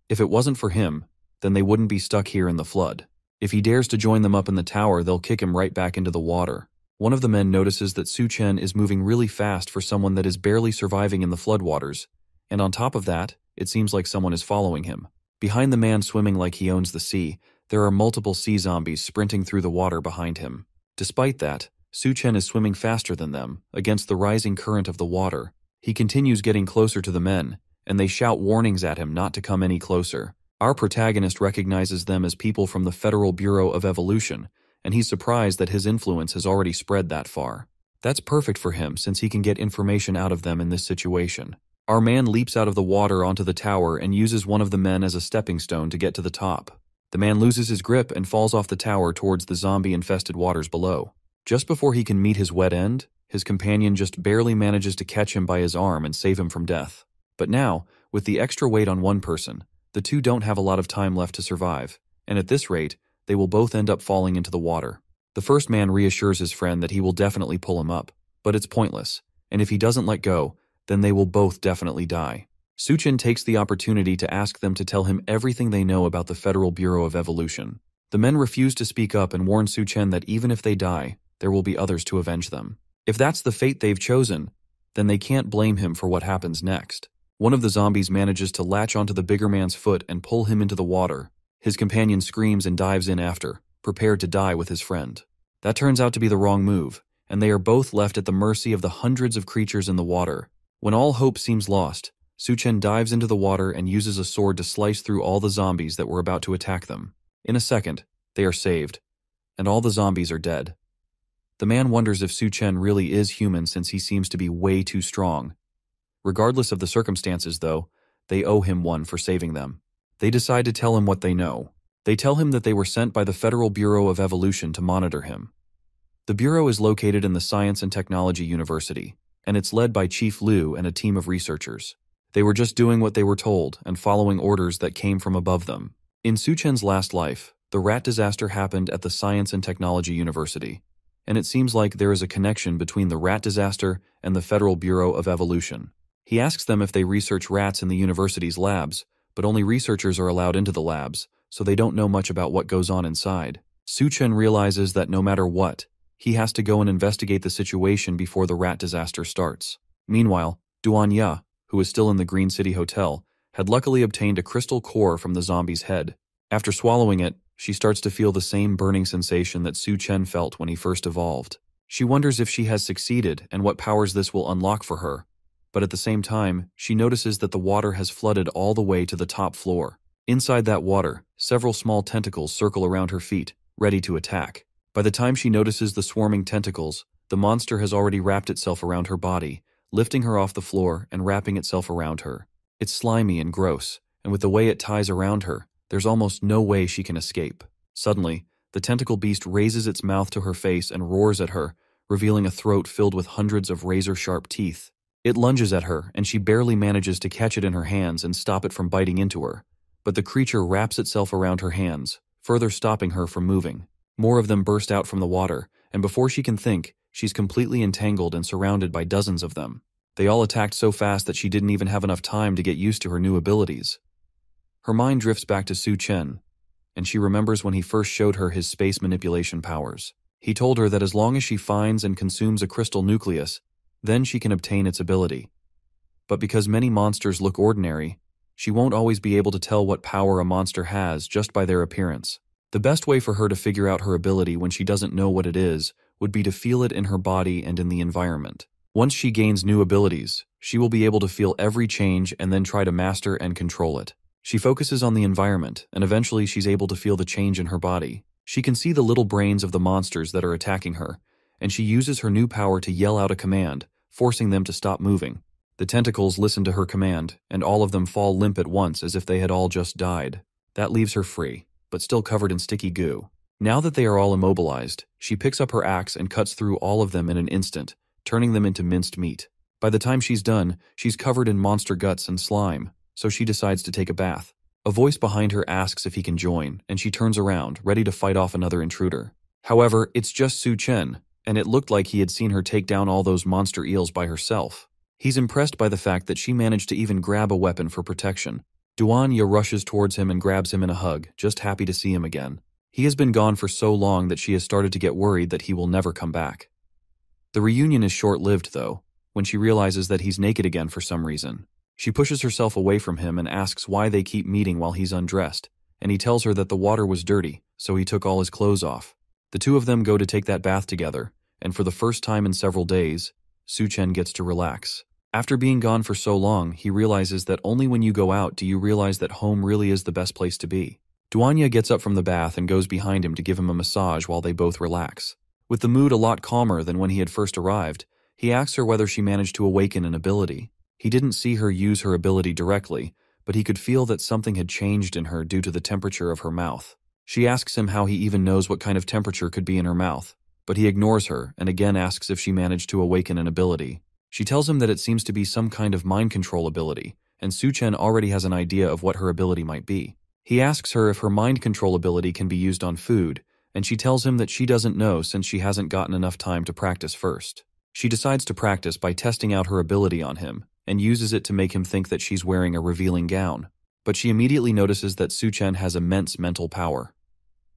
If it wasn't for him, then they wouldn't be stuck here in the flood. If he dares to join them up in the tower, they'll kick him right back into the water. One of the men notices that Su Chen is moving really fast for someone that is barely surviving in the floodwaters, and on top of that, it seems like someone is following him. Behind the man swimming like he owns the sea, there are multiple sea zombies sprinting through the water behind him. Despite that, Su Chen is swimming faster than them, against the rising current of the water. He continues getting closer to the men, and they shout warnings at him not to come any closer. Our protagonist recognizes them as people from the Federal Bureau of Evolution, and he's surprised that his influence has already spread that far. That's perfect for him since he can get information out of them in this situation. Our man leaps out of the water onto the tower and uses one of the men as a stepping stone to get to the top. The man loses his grip and falls off the tower towards the zombie-infested waters below. Just before he can meet his wet end, his companion just barely manages to catch him by his arm and save him from death. But now, with the extra weight on one person, the two don't have a lot of time left to survive, and at this rate, they will both end up falling into the water. The first man reassures his friend that he will definitely pull him up, but it's pointless, and if he doesn't let go, then they will both definitely die. Su Chen takes the opportunity to ask them to tell him everything they know about the Federal Bureau of Evolution. The men refuse to speak up and warn Su Chen that even if they die, there will be others to avenge them. If that's the fate they've chosen, then they can't blame him for what happens next. One of the zombies manages to latch onto the bigger man's foot and pull him into the water. His companion screams and dives in after, prepared to die with his friend. That turns out to be the wrong move, and they are both left at the mercy of the hundreds of creatures in the water. When all hope seems lost, Su Chen dives into the water and uses a sword to slice through all the zombies that were about to attack them. In a second, they are saved, and all the zombies are dead. The man wonders if Su Chen really is human since he seems to be way too strong. Regardless of the circumstances, though, they owe him one for saving them. They decide to tell him what they know. They tell him that they were sent by the Federal Bureau of Evolution to monitor him. The Bureau is located in the Science and Technology University, and it's led by Chief Liu and a team of researchers. They were just doing what they were told and following orders that came from above them. In Su Chen's last life, The rat disaster happened at the Science and Technology University, and it seems like there is a connection between the rat disaster and the Federal Bureau of Evolution. He asks them if they research rats in the university's labs, but only researchers are allowed into the labs, so they don't know much about what goes on inside. Su-chen realizes that no matter what, he has to go and investigate the situation before the rat disaster starts. Meanwhile, Duanya, who is still in the Green City Hotel, had luckily obtained a crystal core from the zombie's head. After swallowing it, she starts to feel the same burning sensation that Su-chen felt when he first evolved. She wonders if she has succeeded and what powers this will unlock for her, but at the same time, she notices that the water has flooded all the way to the top floor. Inside that water, several small tentacles circle around her feet, ready to attack. By the time she notices the swarming tentacles, the monster has already wrapped itself around her body, lifting her off the floor and wrapping itself around her. It's slimy and gross, and with the way it ties around her, there's almost no way she can escape. Suddenly, the tentacle beast raises its mouth to her face and roars at her, revealing a throat filled with hundreds of razor-sharp teeth. It lunges at her, and she barely manages to catch it in her hands and stop it from biting into her. But the creature wraps itself around her hands, further stopping her from moving. More of them burst out from the water, and before she can think, she's completely entangled and surrounded by dozens of them. They all attacked so fast that she didn't even have enough time to get used to her new abilities. Her mind drifts back to Su-chen, and she remembers when he first showed her his space manipulation powers. He told her that as long as she finds and consumes a crystal nucleus, then she can obtain its ability. But because many monsters look ordinary, she won't always be able to tell what power a monster has just by their appearance. The best way for her to figure out her ability when she doesn't know what it is would be to feel it in her body and in the environment. Once she gains new abilities, she will be able to feel every change and then try to master and control it. She focuses on the environment, and eventually she's able to feel the change in her body. She can see the little brains of the monsters that are attacking her, and she uses her new power to yell out a command, forcing them to stop moving. The tentacles listen to her command, and all of them fall limp at once as if they had all just died. That leaves her free, but still covered in sticky goo. Now that they are all immobilized, she picks up her axe and cuts through all of them in an instant, turning them into minced meat. By the time she's done, she's covered in monster guts and slime, so she decides to take a bath. A voice behind her asks if he can join, and she turns around, ready to fight off another intruder. However, it's just Su-chen, and it looked like he had seen her take down all those monster eels by herself. He's impressed by the fact that she managed to even grab a weapon for protection. Duanya rushes towards him and grabs him in a hug, just happy to see him again. He has been gone for so long that she has started to get worried that he will never come back. The reunion is short-lived, though, when she realizes that he's naked again for some reason. She pushes herself away from him and asks why they keep meeting while he's undressed, and he tells her that the water was dirty, so he took all his clothes off. The two of them go to take that bath together, and for the first time in several days, Su-chen gets to relax. After being gone for so long, he realizes that only when you go out do you realize that home really is the best place to be. Duanya gets up from the bath and goes behind him to give him a massage while they both relax. With the mood a lot calmer than when he had first arrived, he asks her whether she managed to awaken an ability. He didn't see her use her ability directly, but he could feel that something had changed in her due to the temperature of her mouth. She asks him how he even knows what kind of temperature could be in her mouth, but he ignores her and again asks if she managed to awaken an ability. She tells him that it seems to be some kind of mind control ability, and Su-chen already has an idea of what her ability might be. He asks her if her mind control ability can be used on food, and she tells him that she doesn't know since she hasn't gotten enough time to practice first. She decides to practice by testing out her ability on him, and uses it to make him think that she's wearing a revealing gown. But she immediately notices that Su-chen has immense mental power.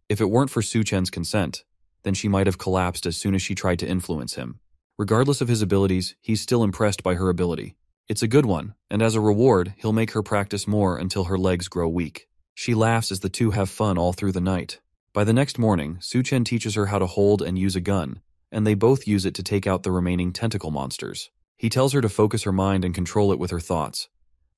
If it weren't for Su-chen's consent, then she might have collapsed as soon as she tried to influence him. Regardless of his abilities, he's still impressed by her ability. It's a good one, and as a reward, he'll make her practice more until her legs grow weak. She laughs as the two have fun all through the night. By the next morning, Su-chen teaches her how to hold and use a gun, and they both use it to take out the remaining tentacle monsters. He tells her to focus her mind and control it with her thoughts.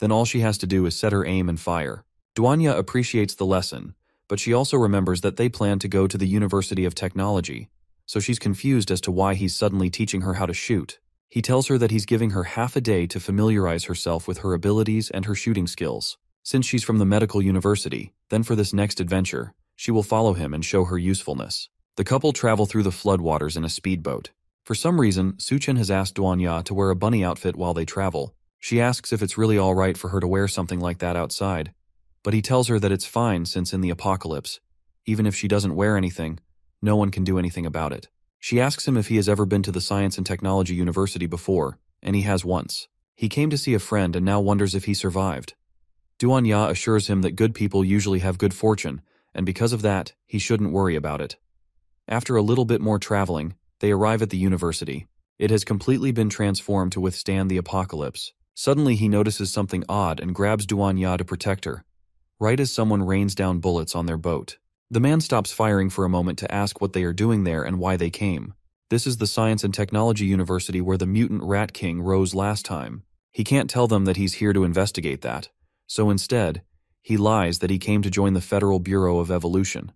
Then all she has to do is set her aim and fire. Duanya appreciates the lesson, but she also remembers that they plan to go to the University of Technology, so she's confused as to why he's suddenly teaching her how to shoot. He tells her that he's giving her half a day to familiarize herself with her abilities and her shooting skills. Since she's from the medical university, then for this next adventure, she will follow him and show her usefulness. The couple travel through the floodwaters in a speedboat. For some reason, Su-chen has asked Duanya to wear a bunny outfit while they travel. She asks if it's really alright for her to wear something like that outside, but he tells her that it's fine since in the apocalypse, even if she doesn't wear anything, no one can do anything about it. She asks him if he has ever been to the Science and Technology University before, and he has once. He came to see a friend and now wonders if he survived. Duanya assures him that good people usually have good fortune, and because of that, he shouldn't worry about it. After a little bit more traveling, they arrive at the university. It has completely been transformed to withstand the apocalypse. Suddenly he notices something odd and grabs Duanya to protect her, right as someone rains down bullets on their boat. The man stops firing for a moment to ask what they are doing there and why they came. This is the Science and Technology University where the mutant Rat King rose last time. He can't tell them that he's here to investigate that, so instead, he lies that he came to join the Federal Bureau of Evolution.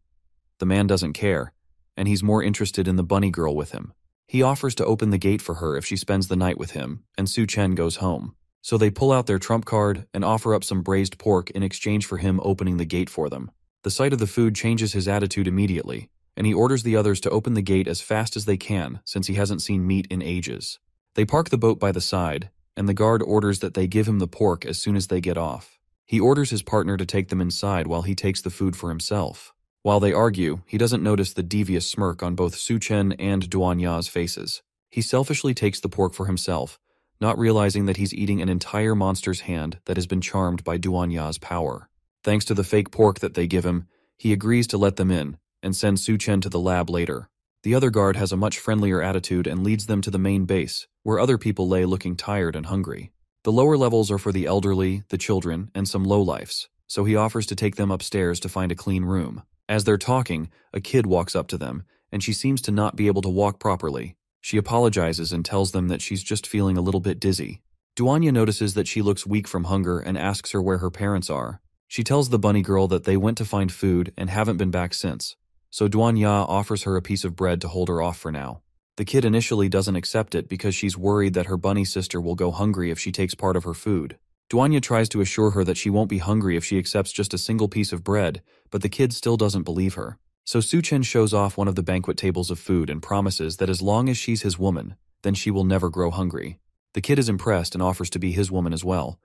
The man doesn't care, and he's more interested in the bunny girl with him. He offers to open the gate for her if she spends the night with him, and Su Chen goes home. So they pull out their trump card and offer up some braised pork in exchange for him opening the gate for them. The sight of the food changes his attitude immediately, and he orders the others to open the gate as fast as they can since he hasn't seen meat in ages. They park the boat by the side, and the guard orders that they give him the pork as soon as they get off. He orders his partner to take them inside while he takes the food for himself. While they argue, he doesn't notice the devious smirk on both Su Chen and Duanya's faces. He selfishly takes the pork for himself, not realizing that he's eating an entire monster's hand that has been charmed by Duanya's power. Thanks to the fake pork that they give him, he agrees to let them in and send Su Chen to the lab later. The other guard has a much friendlier attitude and leads them to the main base, where other people lay looking tired and hungry. The lower levels are for the elderly, the children, and some lowlifes, so he offers to take them upstairs to find a clean room. As they're talking, a kid walks up to them, and she seems to not be able to walk properly. She apologizes and tells them that she's just feeling a little bit dizzy. Duanya notices that she looks weak from hunger and asks her where her parents are. She tells the bunny girl that they went to find food and haven't been back since, so Duanya offers her a piece of bread to hold her off for now. The kid initially doesn't accept it because she's worried that her bunny sister will go hungry if she takes part of her food. Duanya tries to assure her that she won't be hungry if she accepts just a single piece of bread, but the kid still doesn't believe her. So Su Chen shows off one of the banquet tables of food and promises that as long as she's his woman, then she will never grow hungry. The kid is impressed and offers to be his woman as well,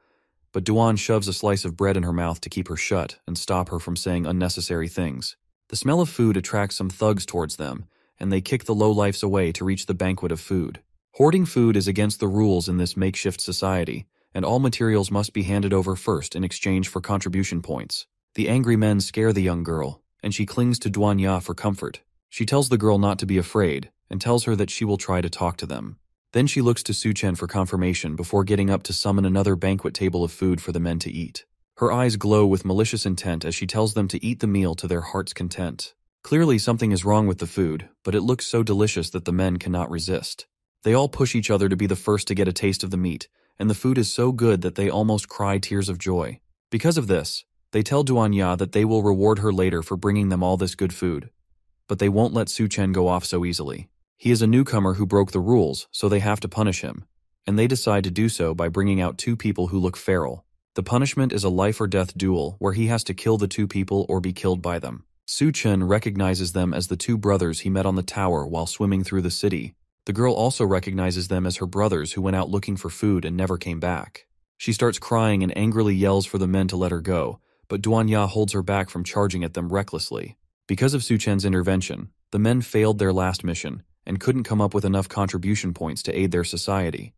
but Duan shoves a slice of bread in her mouth to keep her shut and stop her from saying unnecessary things. The smell of food attracts some thugs towards them, and they kick the lowlifes away to reach the banquet of food. Hoarding food is against the rules in this makeshift society, and all materials must be handed over first in exchange for contribution points. The angry men scare the young girl, and she clings to Duanya for comfort. She tells the girl not to be afraid, and tells her that she will try to talk to them. Then she looks to Su Chen for confirmation before getting up to summon another banquet table of food for the men to eat. Her eyes glow with malicious intent as she tells them to eat the meal to their heart's content. Clearly something is wrong with the food, but it looks so delicious that the men cannot resist. They all push each other to be the first to get a taste of the meat, and the food is so good that they almost cry tears of joy. Because of this, they tell Duanya that they will reward her later for bringing them all this good food. But they won't let Su Chen go off so easily. He is a newcomer who broke the rules, so they have to punish him, and they decide to do so by bringing out two people who look feral. The punishment is a life-or-death duel where he has to kill the two people or be killed by them. Su Chen recognizes them as the two brothers he met on the tower while swimming through the city. The girl also recognizes them as her brothers who went out looking for food and never came back. She starts crying and angrily yells for the men to let her go, but Duanya holds her back from charging at them recklessly. Because of Su Chen's intervention, the men failed their last mission and couldn't come up with enough contribution points to aid their society.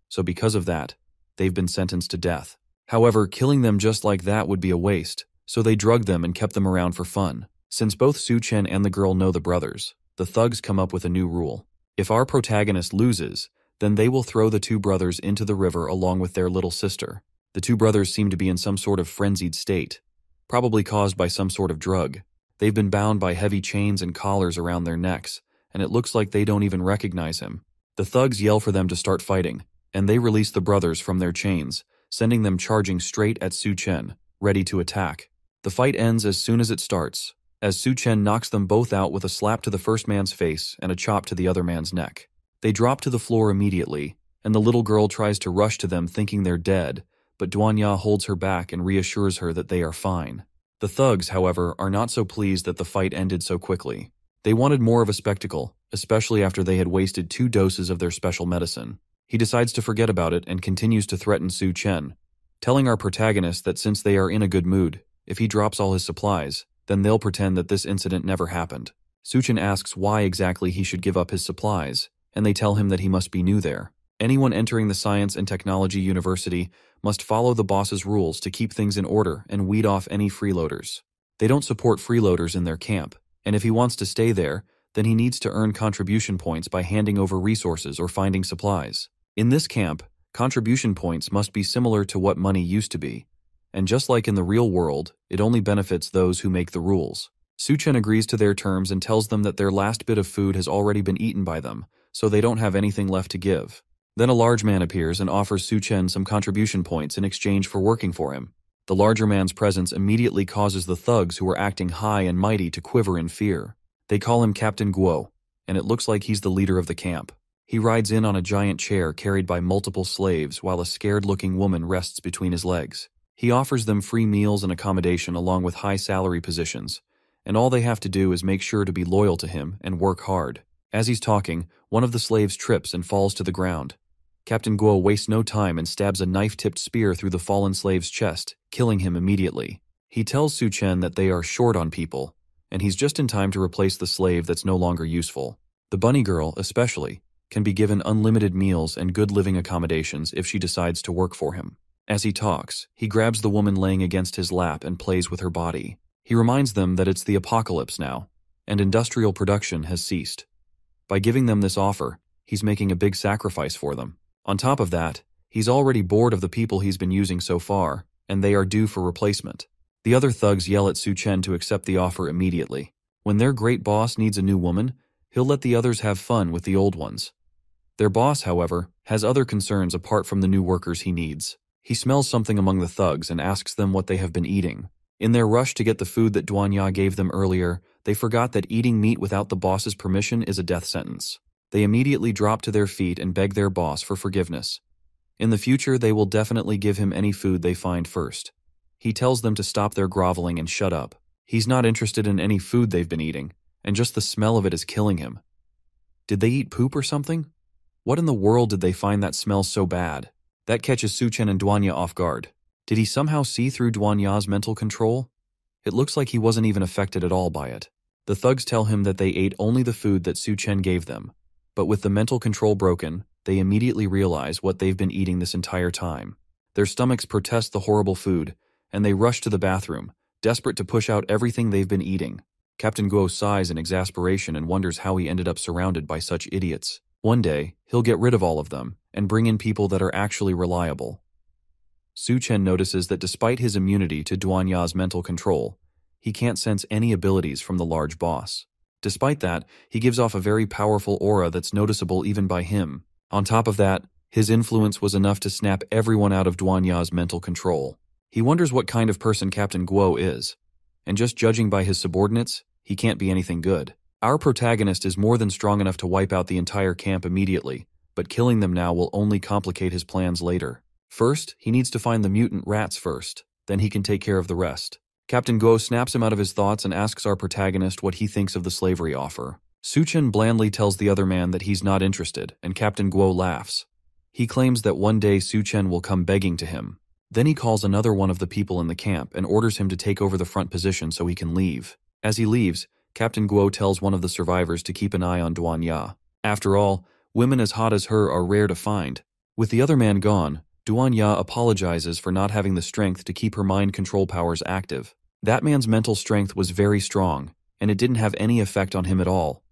So because of that, they've been sentenced to death. However, killing them just like that would be a waste, so they drugged them and kept them around for fun. Since both Su Chen and the girl know the brothers, the thugs come up with a new rule. If our protagonist loses, then they will throw the two brothers into the river along with their little sister. The two brothers seem to be in some sort of frenzied state, probably caused by some sort of drug. They've been bound by heavy chains and collars around their necks, and it looks like they don't even recognize him. The thugs yell for them to start fighting, and they release the brothers from their chains, sending them charging straight at Su Chen, ready to attack. The fight ends as soon as it starts, as Su Chen knocks them both out with a slap to the first man's face and a chop to the other man's neck. They drop to the floor immediately, and the little girl tries to rush to them thinking they're dead, but Duanya holds her back and reassures her that they are fine. The thugs, however, are not so pleased that the fight ended so quickly. They wanted more of a spectacle, especially after they had wasted 2 doses of their special medicine. He decides to forget about it and continues to threaten Su Chen, telling our protagonist that since they are in a good mood, if he drops all his supplies, Then they'll pretend that this incident never happened. Suchen asks why exactly he should give up his supplies, and they tell him that he must be new there. Anyone entering the Science and Technology University must follow the boss's rules to keep things in order and weed off any freeloaders. They don't support freeloaders in their camp, and if he wants to stay there, then he needs to earn contribution points by handing over resources or finding supplies. In this camp, contribution points must be similar to what money used to be, and just like in the real world, it only benefits those who make the rules. Suchen agrees to their terms and tells them that their last bit of food has already been eaten by them, so they don't have anything left to give. Then a large man appears and offers Suchen some contribution points in exchange for working for him. The larger man's presence immediately causes the thugs who are acting high and mighty to quiver in fear. They call him Captain Guo, and it looks like he's the leader of the camp. He rides in on a giant chair carried by multiple slaves while a scared-looking woman rests between his legs. He offers them free meals and accommodation along with high salary positions, and all they have to do is make sure to be loyal to him and work hard. As he's talking, one of the slaves trips and falls to the ground. Captain Guo wastes no time and stabs a knife-tipped spear through the fallen slave's chest, killing him immediately. He tells Suchen that they are short on people, and he's just in time to replace the slave that's no longer useful. The bunny girl, especially, can be given unlimited meals and good living accommodations if she decides to work for him. As he talks, he grabs the woman laying against his lap and plays with her body. He reminds them that it's the apocalypse now, and industrial production has ceased. By giving them this offer, he's making a big sacrifice for them. On top of that, he's already bored of the people he's been using so far, and they are due for replacement. The other thugs yell at Suchen to accept the offer immediately. When their great boss needs a new woman, he'll let the others have fun with the old ones. Their boss, however, has other concerns apart from the new workers he needs. He smells something among the thugs and asks them what they have been eating. In their rush to get the food that Duanya gave them earlier, they forgot that eating meat without the boss's permission is a death sentence. They immediately drop to their feet and beg their boss for forgiveness. In the future, they will definitely give him any food they find first. He tells them to stop their groveling and shut up. He's not interested in any food they've been eating, and just the smell of it is killing him. Did they eat poop or something? What in the world did they find that smells so bad? That catches Suchen and Duanya off guard. Did he somehow see through Duanya's mental control? It looks like he wasn't even affected at all by it. The thugs tell him that they ate only the food that Suchen gave them. But with the mental control broken, they immediately realize what they've been eating this entire time. Their stomachs protest the horrible food, and they rush to the bathroom, desperate to push out everything they've been eating. Captain Guo sighs in exasperation and wonders how he ended up surrounded by such idiots. One day, he'll get rid of all of them, and bring in people that are actually reliable. Suchen notices that despite his immunity to Duanya's mental control, he can't sense any abilities from the large boss. Despite that, he gives off a very powerful aura that's noticeable even by him. On top of that, his influence was enough to snap everyone out of Duanya's mental control. He wonders what kind of person Captain Guo is, and just judging by his subordinates, he can't be anything good. Our protagonist is more than strong enough to wipe out the entire camp immediately, but killing them now will only complicate his plans later. First, he needs to find the mutant rats first, then he can take care of the rest. Captain Guo snaps him out of his thoughts and asks our protagonist what he thinks of the slavery offer. Suchen blandly tells the other man that he's not interested, and Captain Guo laughs. He claims that one day Suchen will come begging to him. Then he calls another one of the people in the camp and orders him to take over the front position so he can leave. As he leaves, Captain Guo tells one of the survivors to keep an eye on Duanya. After all, women as hot as her are rare to find. With the other man gone, Duanya apologizes for not having the strength to keep her mind control powers active. That man's mental strength was very strong, and it didn't have any effect on him at all.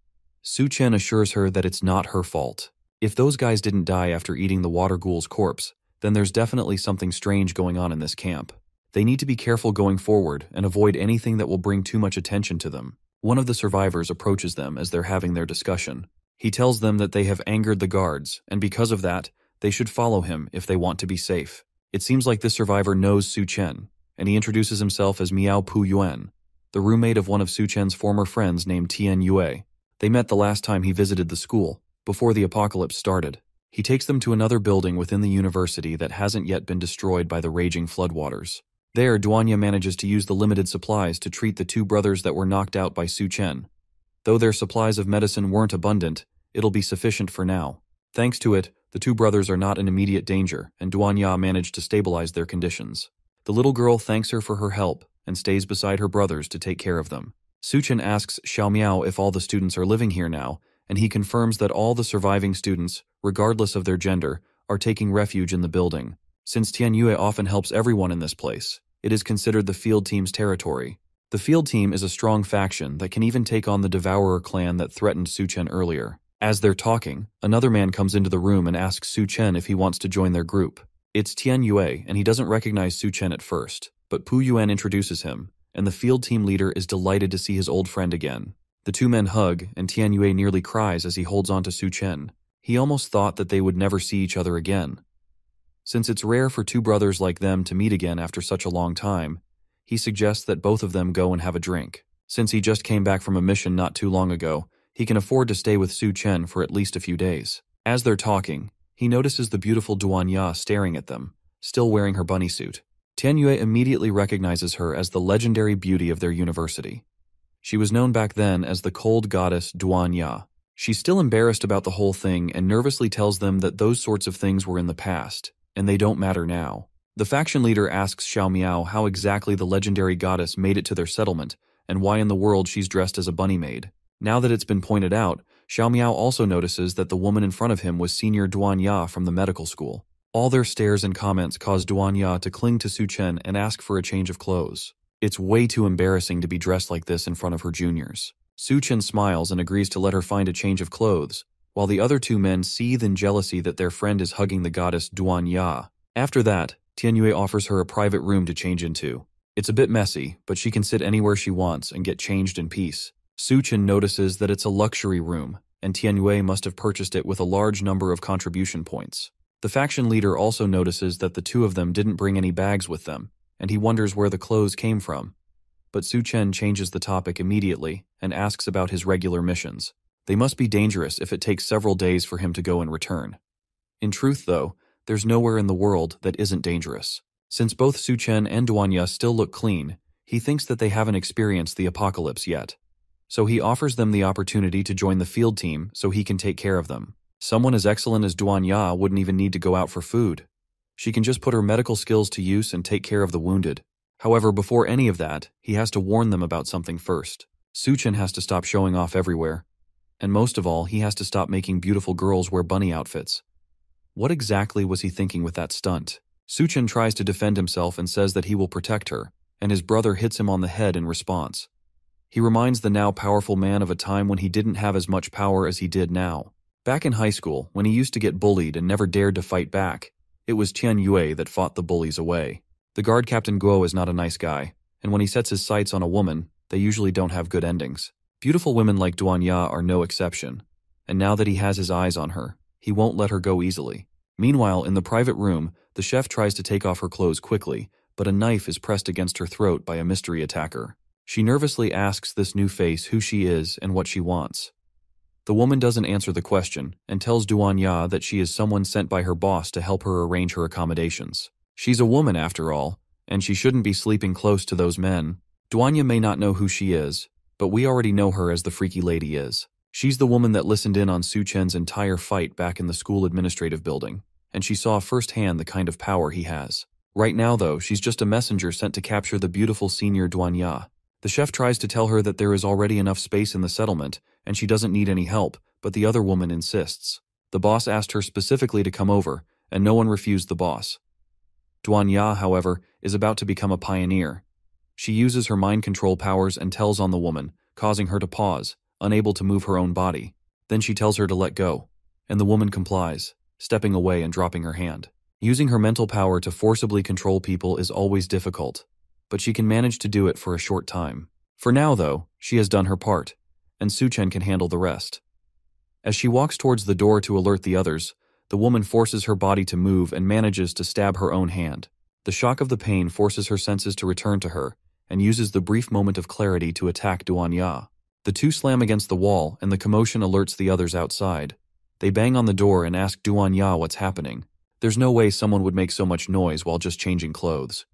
Suchen assures her that it's not her fault. If those guys didn't die after eating the water ghoul's corpse, then there's definitely something strange going on in this camp. They need to be careful going forward and avoid anything that will bring too much attention to them. One of the survivors approaches them as they're having their discussion. He tells them that they have angered the guards, and because of that, they should follow him if they want to be safe. It seems like this survivor knows Suchen, and he introduces himself as Miao Pu Yuan, the roommate of one of Suchen's former friends named Tian Yue. They met the last time he visited the school, before the apocalypse started. He takes them to another building within the university that hasn't yet been destroyed by the raging floodwaters. There, Duanya manages to use the limited supplies to treat the two brothers that were knocked out by Suchen. Though their supplies of medicine weren't abundant, it'll be sufficient for now. Thanks to it, the two brothers are not in immediate danger, and Duanya managed to stabilize their conditions. The little girl thanks her for her help and stays beside her brothers to take care of them. Suchen asks Xiao Miao if all the students are living here now, and he confirms that all the surviving students, regardless of their gender, are taking refuge in the building. Since Tianyue often helps everyone in this place, it is considered the field team's territory. The field team is a strong faction that can even take on the Devourer clan that threatened Suchen earlier. As they're talking, another man comes into the room and asks Suchen if he wants to join their group. It's Tianyue, and he doesn't recognize Suchen at first, but Pu Yuan introduces him, and the field team leader is delighted to see his old friend again. The two men hug, and Tianyue nearly cries as he holds on to Suchen. He almost thought that they would never see each other again. Since it's rare for two brothers like them to meet again after such a long time, he suggests that both of them go and have a drink. Since he just came back from a mission not too long ago, he can afford to stay with Suchen for at least a few days. As they're talking, he notices the beautiful Duanya staring at them, still wearing her bunny suit. Tianyue immediately recognizes her as the legendary beauty of their university. She was known back then as the cold goddess Duanya. She's still embarrassed about the whole thing and nervously tells them that those sorts of things were in the past, and they don't matter now. The faction leader asks Xiao Miao how exactly the legendary goddess made it to their settlement, and why in the world she's dressed as a bunny maid. Now that it's been pointed out, Xiao Miao also notices that the woman in front of him was Senior Duanya from the medical school. All their stares and comments cause Duanya to cling to Suchen and ask for a change of clothes. It's way too embarrassing to be dressed like this in front of her juniors. Suchen smiles and agrees to let her find a change of clothes, while the other two men seethe in jealousy that their friend is hugging the goddess Duanya. After that, Tianyue offers her a private room to change into. It's a bit messy, but she can sit anywhere she wants and get changed in peace. Suchen notices that it's a luxury room, and Tianyue must have purchased it with a large number of contribution points. The faction leader also notices that the two of them didn't bring any bags with them, and he wonders where the clothes came from. But Suchen changes the topic immediately and asks about his regular missions. They must be dangerous if it takes several days for him to go and return. In truth, though, there's nowhere in the world that isn't dangerous. Since both Suchen and Duanya still look clean, he thinks that they haven't experienced the apocalypse yet. So he offers them the opportunity to join the field team so he can take care of them. Someone as excellent as Duanya wouldn't even need to go out for food. She can just put her medical skills to use and take care of the wounded. However, before any of that, he has to warn them about something first. Suchen has to stop showing off everywhere. And most of all, he has to stop making beautiful girls wear bunny outfits. What exactly was he thinking with that stunt? Suchen tries to defend himself and says that he will protect her, and his brother hits him on the head in response. He reminds the now powerful man of a time when he didn't have as much power as he did now. Back in high school, when he used to get bullied and never dared to fight back, it was Tianyue that fought the bullies away. The guard captain Guo is not a nice guy, and when he sets his sights on a woman, they usually don't have good endings. Beautiful women like Duanya are no exception, and now that he has his eyes on her, he won't let her go easily. Meanwhile, in the private room, the chef tries to take off her clothes quickly, but a knife is pressed against her throat by a mystery attacker. She nervously asks this new face who she is and what she wants. The woman doesn't answer the question and tells Duanya that she is someone sent by her boss to help her arrange her accommodations. She's a woman after all, and she shouldn't be sleeping close to those men. Duanya may not know who she is, but we already know her as the freaky lady is. She's the woman that listened in on Suchen's entire fight back in the school administrative building, and she saw firsthand the kind of power he has. Right now, though, she's just a messenger sent to capture the beautiful senior Duanya. The chef tries to tell her that there is already enough space in the settlement, and she doesn't need any help, but the other woman insists. The boss asked her specifically to come over, and no one refused the boss. Duanya, however, is about to become a pioneer. She uses her mind control powers and tells on the woman, causing her to pause, unable to move her own body. Then she tells her to let go, and the woman complies, stepping away and dropping her hand. Using her mental power to forcibly control people is always difficult, but she can manage to do it for a short time. For now, though, she has done her part, and Suchen can handle the rest. As she walks towards the door to alert the others, the woman forces her body to move and manages to stab her own hand. The shock of the pain forces her senses to return to her, and uses the brief moment of clarity to attack Duanya. The two slam against the wall, and the commotion alerts the others outside. They bang on the door and ask Duanya what's happening. There's no way someone would make so much noise while just changing clothes.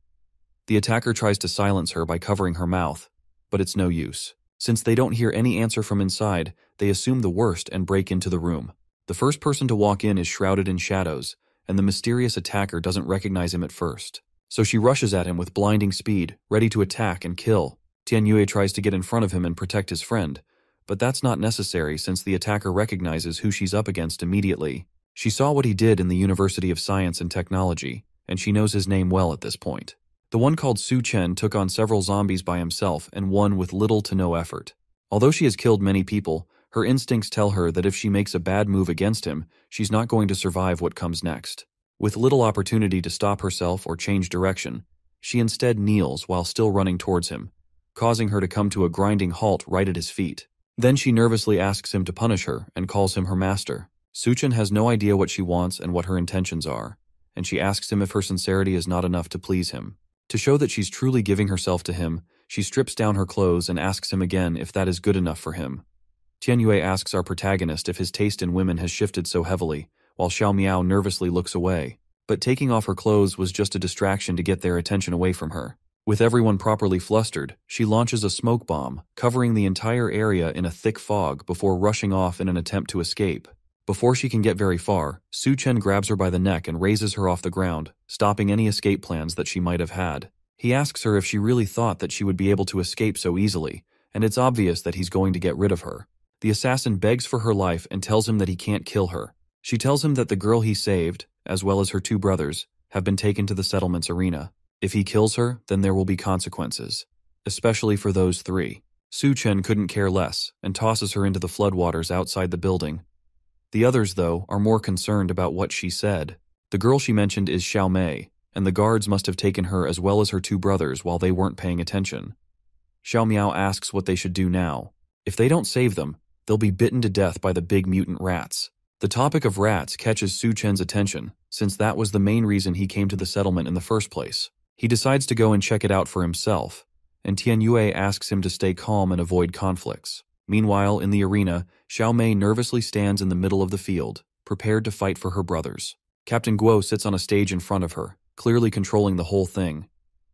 The attacker tries to silence her by covering her mouth, but it's no use. Since they don't hear any answer from inside, they assume the worst and break into the room. The first person to walk in is shrouded in shadows, and the mysterious attacker doesn't recognize him at first. so she rushes at him with blinding speed, ready to attack and kill. Tianyue tries to get in front of him and protect his friend, but that's not necessary since the attacker recognizes who she's up against immediately. She saw what he did in the University of Science and Technology, and she knows his name well at this point. The one called Su Chen took on several zombies by himself and won with little to no effort. Although she has killed many people, her instincts tell her that if she makes a bad move against him, she's not going to survive what comes next. With little opportunity to stop herself or change direction, she instead kneels while still running towards him, causing her to come to a grinding halt right at his feet. Then she nervously asks him to punish her and calls him her master. Su Chen has no idea what she wants and what her intentions are, and she asks him if her sincerity is not enough to please him. To show that she's truly giving herself to him, she strips down her clothes and asks him again if that is good enough for him. Tianyue asks our protagonist if his taste in women has shifted so heavily, while Xiao Miao nervously looks away. But taking off her clothes was just a distraction to get their attention away from her. With everyone properly flustered, she launches a smoke bomb, covering the entire area in a thick fog before rushing off in an attempt to escape. Before she can get very far, Su Chen grabs her by the neck and raises her off the ground, stopping any escape plans that she might have had. He asks her if she really thought that she would be able to escape so easily, and it's obvious that he's going to get rid of her. The assassin begs for her life and tells him that he can't kill her. She tells him that the girl he saved, as well as her two brothers, have been taken to the settlement's arena. If he kills her, then there will be consequences, especially for those three. Su Chen couldn't care less and tosses her into the floodwaters outside the building. The others, though, are more concerned about what she said. The girl she mentioned is Xiao Mei, and the guards must have taken her as well as her two brothers while they weren't paying attention. Xiao Miao asks what they should do now. If they don't save them, they'll be bitten to death by the big mutant rats. The topic of rats catches Su Chen's attention, since that was the main reason he came to the settlement in the first place. He decides to go and check it out for himself, and Tianyue asks him to stay calm and avoid conflicts. Meanwhile, in the arena, Xiao Mei nervously stands in the middle of the field, prepared to fight for her brothers. Captain Guo sits on a stage in front of her, clearly controlling the whole thing.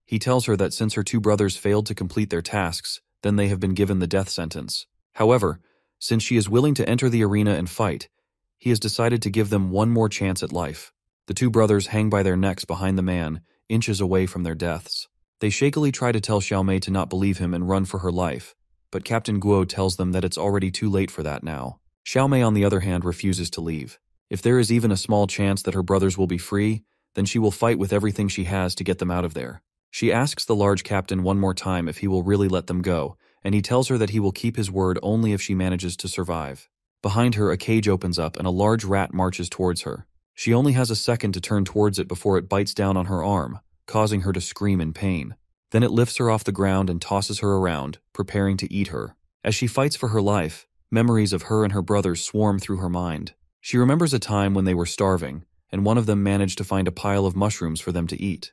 He tells her that since her two brothers failed to complete their tasks, then they have been given the death sentence. However, since she is willing to enter the arena and fight, he has decided to give them one more chance at life. The two brothers hang by their necks behind the man, inches away from their deaths. They shakily try to tell Xiao Mei to not believe him and run for her life, but Captain Guo tells them that it's already too late for that now. Xiao Mei, on the other hand, refuses to leave. If there is even a small chance that her brothers will be free, then she will fight with everything she has to get them out of there. She asks the large captain one more time if he will really let them go, and he tells her that he will keep his word only if she manages to survive. Behind her, a cage opens up and a large rat marches towards her. She only has a second to turn towards it before it bites down on her arm, causing her to scream in pain. Then it lifts her off the ground and tosses her around, preparing to eat her. As she fights for her life, memories of her and her brothers swarm through her mind. She remembers a time when they were starving, and one of them managed to find a pile of mushrooms for them to eat.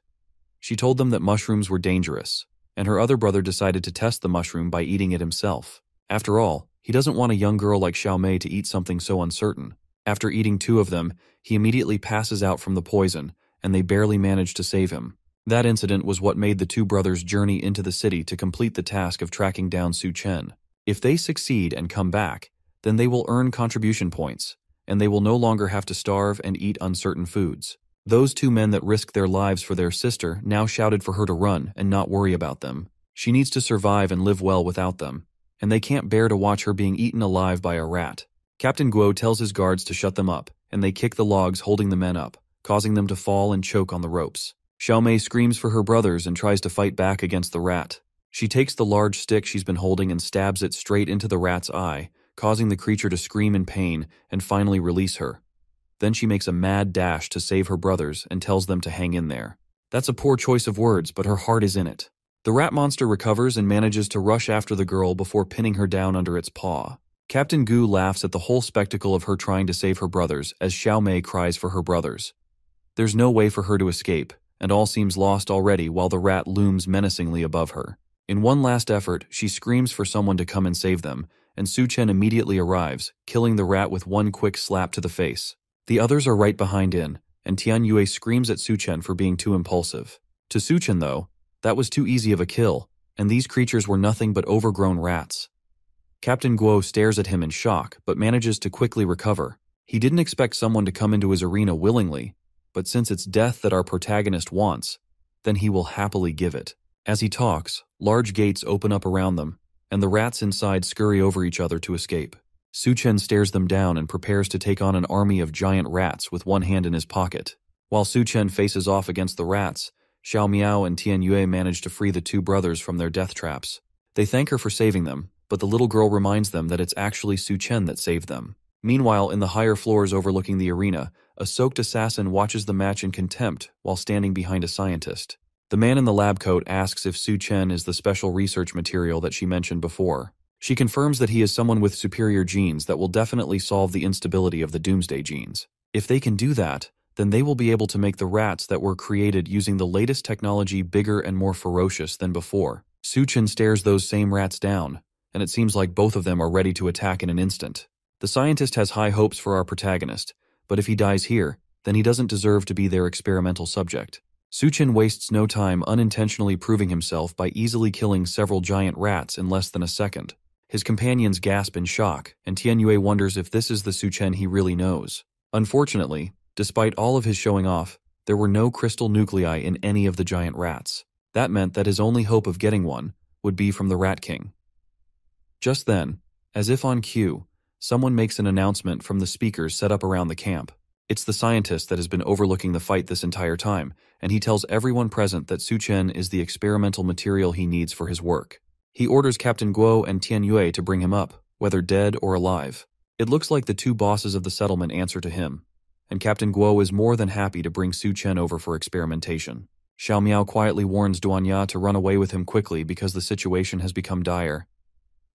She told them that mushrooms were dangerous, and her other brother decided to test the mushroom by eating it himself. After all, he doesn't want a young girl like Xiao Mei to eat something so uncertain. After eating two of them, he immediately passes out from the poison, and they barely manage to save him. That incident was what made the two brothers journey into the city to complete the task of tracking down Su Chen. If they succeed and come back, then they will earn contribution points, and they will no longer have to starve and eat uncertain foods. Those two men that risked their lives for their sister now shouted for her to run and not worry about them. She needs to survive and live well without them, and they can't bear to watch her being eaten alive by a rat. Captain Guo tells his guards to shut them up, and they kick the logs holding the men up, causing them to fall and choke on the ropes. Xiao Mei screams for her brothers and tries to fight back against the rat. She takes the large stick she's been holding and stabs it straight into the rat's eye, causing the creature to scream in pain and finally release her. Then she makes a mad dash to save her brothers and tells them to hang in there. That's a poor choice of words, but her heart is in it. The rat monster recovers and manages to rush after the girl before pinning her down under its paw. Captain Gu laughs at the whole spectacle of her trying to save her brothers as Xiao Mei cries for her brothers. There's no way for her to escape, and all seems lost already while the rat looms menacingly above her. In one last effort, she screams for someone to come and save them, and Su Chen immediately arrives, killing the rat with one quick slap to the face. The others are right behind in, and Tianyue screams at Su Chen for being too impulsive. To Su Chen, though, that was too easy of a kill, and these creatures were nothing but overgrown rats. Captain Guo stares at him in shock, but manages to quickly recover. He didn't expect someone to come into his arena willingly, but since it's death that our protagonist wants, then he will happily give it. As he talks, large gates open up around them, and the rats inside scurry over each other to escape. Su-chen stares them down and prepares to take on an army of giant rats with one hand in his pocket. While Su-chen faces off against the rats, Xiao Miao and Tian Yue manage to free the two brothers from their death traps. They thank her for saving them, but the little girl reminds them that it's actually Su-chen that saved them. Meanwhile, in the higher floors overlooking the arena, a soaked assassin watches the match in contempt while standing behind a scientist. The man in the lab coat asks if Su-chen is the special research material that she mentioned before. She confirms that he is someone with superior genes that will definitely solve the instability of the Doomsday genes. If they can do that, then they will be able to make the rats that were created using the latest technology bigger and more ferocious than before. Su-chen stares those same rats down, and it seems like both of them are ready to attack in an instant. The scientist has high hopes for our protagonist, but if he dies here, then he doesn't deserve to be their experimental subject. Su-chen wastes no time unintentionally proving himself by easily killing several giant rats in less than a second. His companions gasp in shock, and Tian Yue wonders if this is the Su-chen he really knows. Unfortunately, despite all of his showing off, there were no crystal nuclei in any of the giant rats. That meant that his only hope of getting one would be from the Rat King. Just then, as if on cue, someone makes an announcement from the speakers set up around the camp. It's the scientist that has been overlooking the fight this entire time, and he tells everyone present that Su-chen is the experimental material he needs for his work. He orders Captain Guo and Tian Yue to bring him up, whether dead or alive. It looks like the two bosses of the settlement answer to him, and Captain Guo is more than happy to bring Su-chen over for experimentation. Xiao Miao quietly warns Duanya to run away with him quickly because the situation has become dire.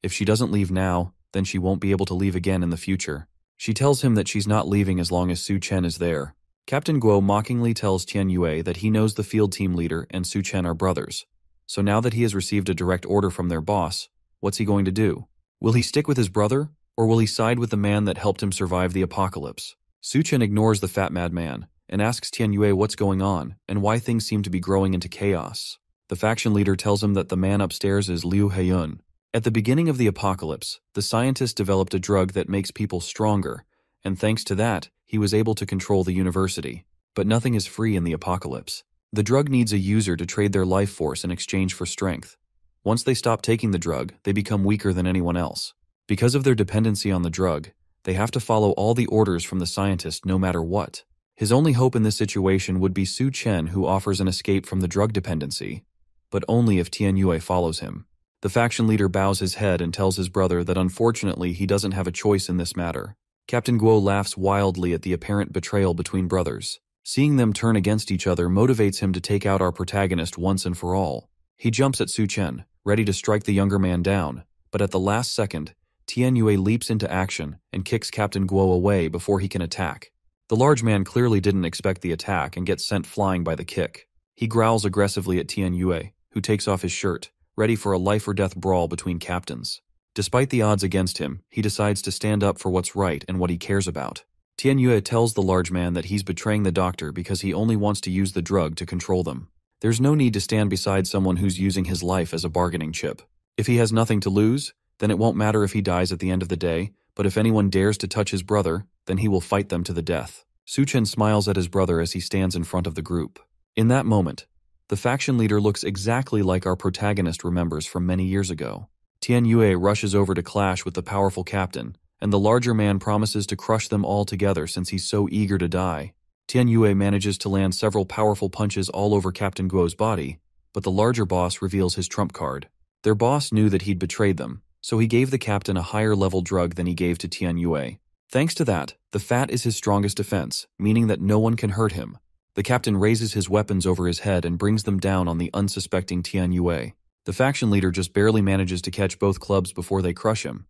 If she doesn't leave now, then she won't be able to leave again in the future. She tells him that she's not leaving as long as Su-chen is there. Captain Guo mockingly tells Tian Yue that he knows the field team leader and Su-chen are brothers. So now that he has received a direct order from their boss, what's he going to do? Will he stick with his brother, or will he side with the man that helped him survive the apocalypse? Su-chen ignores the fat madman and asks Tian Yue what's going on and why things seem to be growing into chaos. The faction leader tells him that the man upstairs is Liu Heiyun. At the beginning of the apocalypse, the scientist developed a drug that makes people stronger, and thanks to that, he was able to control the university. But nothing is free in the apocalypse. The drug needs a user to trade their life force in exchange for strength. Once they stop taking the drug, they become weaker than anyone else. Because of their dependency on the drug, they have to follow all the orders from the scientist no matter what. His only hope in this situation would be Su-chen, who offers an escape from the drug dependency, but only if Tian Yue follows him. The faction leader bows his head and tells his brother that unfortunately he doesn't have a choice in this matter. Captain Guo laughs wildly at the apparent betrayal between brothers. Seeing them turn against each other motivates him to take out our protagonist once and for all. He jumps at Su-chen, ready to strike the younger man down, but at the last second, Tian Yue leaps into action and kicks Captain Guo away before he can attack. The large man clearly didn't expect the attack and gets sent flying by the kick. He growls aggressively at Tian Yue, who takes off his shirt, ready for a life-or-death brawl between captains. Despite the odds against him, he decides to stand up for what's right and what he cares about. Tian Yue tells the large man that he's betraying the doctor because he only wants to use the drug to control them. There's no need to stand beside someone who's using his life as a bargaining chip. If he has nothing to lose, then it won't matter if he dies at the end of the day, but if anyone dares to touch his brother, then he will fight them to the death. Su-chen smiles at his brother as he stands in front of the group. In that moment, the faction leader looks exactly like our protagonist remembers from many years ago. Tian Yue rushes over to clash with the powerful captain, and the larger man promises to crush them all together since he's so eager to die. Tian Yue manages to land several powerful punches all over Captain Guo's body, but the larger boss reveals his trump card. Their boss knew that he'd betrayed them, so he gave the captain a higher level drug than he gave to Tian Yue. Thanks to that, the fat is his strongest defense, meaning that no one can hurt him. The captain raises his weapons over his head and brings them down on the unsuspecting Tian Yue. The faction leader just barely manages to catch both clubs before they crush him,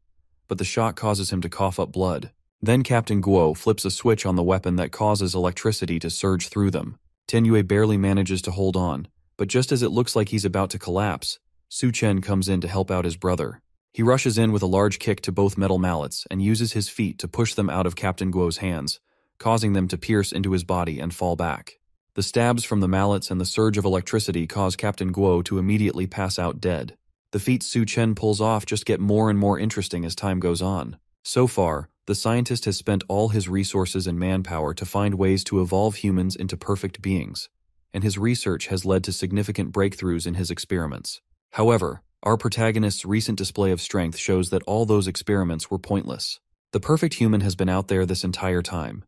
but the shock causes him to cough up blood. Then Captain Guo flips a switch on the weapon that causes electricity to surge through them. Tian Yue barely manages to hold on, but just as it looks like he's about to collapse, Su-chen comes in to help out his brother. He rushes in with a large kick to both metal mallets and uses his feet to push them out of Captain Guo's hands, causing them to pierce into his body and fall back. The stabs from the mallets and the surge of electricity cause Captain Guo to immediately pass out dead. The feats Su-chen pulls off just get more and more interesting as time goes on. So far, the scientist has spent all his resources and manpower to find ways to evolve humans into perfect beings. and his research has led to significant breakthroughs in his experiments. However, our protagonist's recent display of strength shows that all those experiments were pointless. The perfect human has been out there this entire time.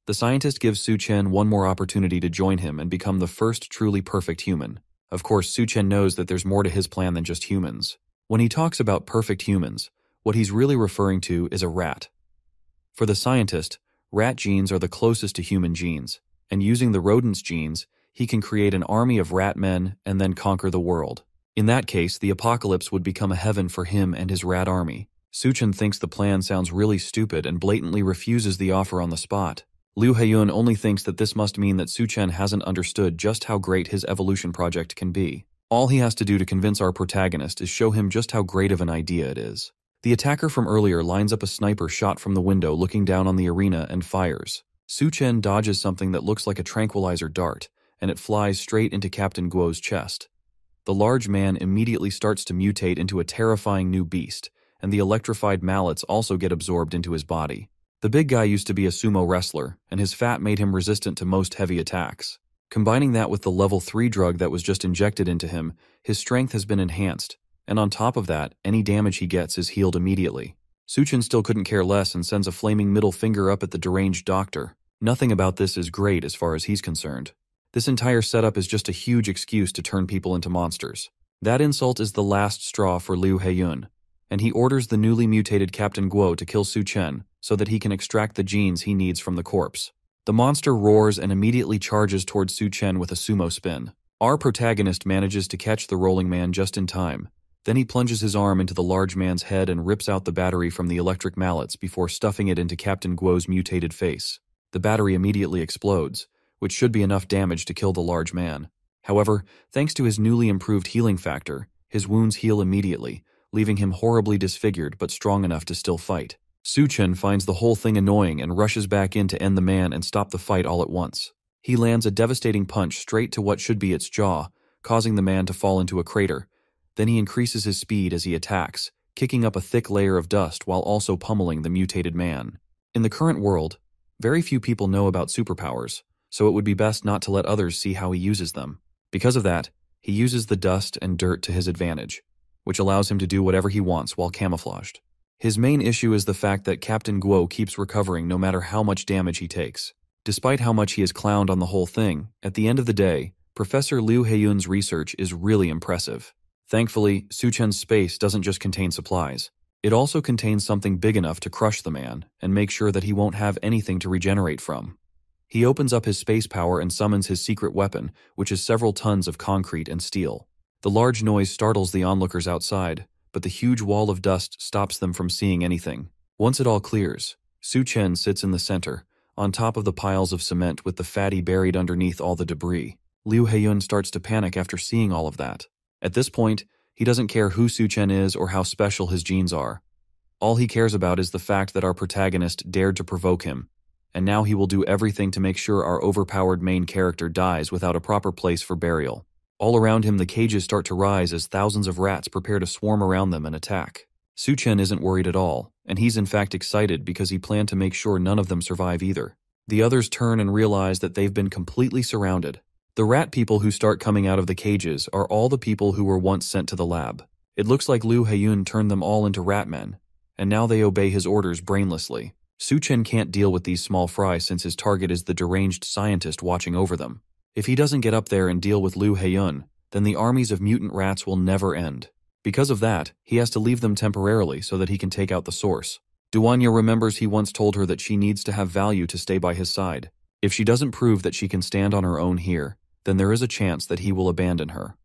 The scientist gives Su-chen one more opportunity to join him and become the first truly perfect human. Of course, Su-chen knows that there's more to his plan than just humans. When he talks about perfect humans, what he's really referring to is a rat. For the scientist, rat genes are the closest to human genes, and using the rodent's genes, he can create an army of rat men and then conquer the world. In that case, the apocalypse would become a heaven for him and his rat army. Su-chen thinks the plan sounds really stupid and blatantly refuses the offer on the spot. Liu Heiyun only thinks that this must mean that Su-chen hasn't understood just how great his evolution project can be. All he has to do to convince our protagonist is show him just how great of an idea it is. The attacker from earlier lines up a sniper shot from the window looking down on the arena and fires. Su-chen dodges something that looks like a tranquilizer dart, and it flies straight into Captain Guo's chest. The large man immediately starts to mutate into a terrifying new beast, and the electrified mallets also get absorbed into his body. The big guy used to be a sumo wrestler, and his fat made him resistant to most heavy attacks. Combining that with the level 3 drug that was just injected into him, his strength has been enhanced, and on top of that, any damage he gets is healed immediately. Su-chen still couldn't care less and sends a flaming middle finger up at the deranged doctor. Nothing about this is great as far as he's concerned. This entire setup is just a huge excuse to turn people into monsters. That insult is the last straw for Liu Heiyun, and he orders the newly mutated Captain Guo to kill Su-chen so that he can extract the genes he needs from the corpse. The monster roars and immediately charges towards Su-chen with a sumo spin. Our protagonist manages to catch the rolling man just in time. Then he plunges his arm into the large man's head and rips out the battery from the electric mallets before stuffing it into Captain Guo's mutated face. The battery immediately explodes, which should be enough damage to kill the large man. However, thanks to his newly improved healing factor, his wounds heal immediately, leaving him horribly disfigured but strong enough to still fight. Su-chen finds the whole thing annoying and rushes back in to end the man and stop the fight all at once. He lands a devastating punch straight to what should be its jaw, causing the man to fall into a crater. Then he increases his speed as he attacks, kicking up a thick layer of dust while also pummeling the mutated man. In the current world, very few people know about superpowers, so it would be best not to let others see how he uses them. Because of that, he uses the dust and dirt to his advantage, which allows him to do whatever he wants while camouflaged. His main issue is the fact that Captain Guo keeps recovering no matter how much damage he takes. Despite how much he is clowned on the whole thing, at the end of the day, Professor Liu Heiyun's research is really impressive. Thankfully, Su-chen's space doesn't just contain supplies. It also contains something big enough to crush the man and make sure that he won't have anything to regenerate from. He opens up his space power and summons his secret weapon, which is several tons of concrete and steel. The large noise startles the onlookers outside, but the huge wall of dust stops them from seeing anything. Once it all clears, Su-chen sits in the center, on top of the piles of cement with the fatty buried underneath all the debris. Liu Heiyun starts to panic after seeing all of that. At this point, he doesn't care who Su-chen is or how special his genes are. All he cares about is the fact that our protagonist dared to provoke him, and now he will do everything to make sure our overpowered main character dies without a proper place for burial. All around him, the cages start to rise as thousands of rats prepare to swarm around them and attack. Su-chen isn't worried at all, and he's in fact excited because he planned to make sure none of them survive either. The others turn and realize that they've been completely surrounded. The rat people who start coming out of the cages are all the people who were once sent to the lab. It looks like Liu Heiyun turned them all into rat men, and now they obey his orders brainlessly. Su-chen can't deal with these small fry since his target is the deranged scientist watching over them. If he doesn't get up there and deal with Liu Heiyun, then the armies of mutant rats will never end. Because of that, he has to leave them temporarily so that he can take out the source. Duanya remembers he once told her that she needs to have value to stay by his side. If she doesn't prove that she can stand on her own here, then there is a chance that he will abandon her.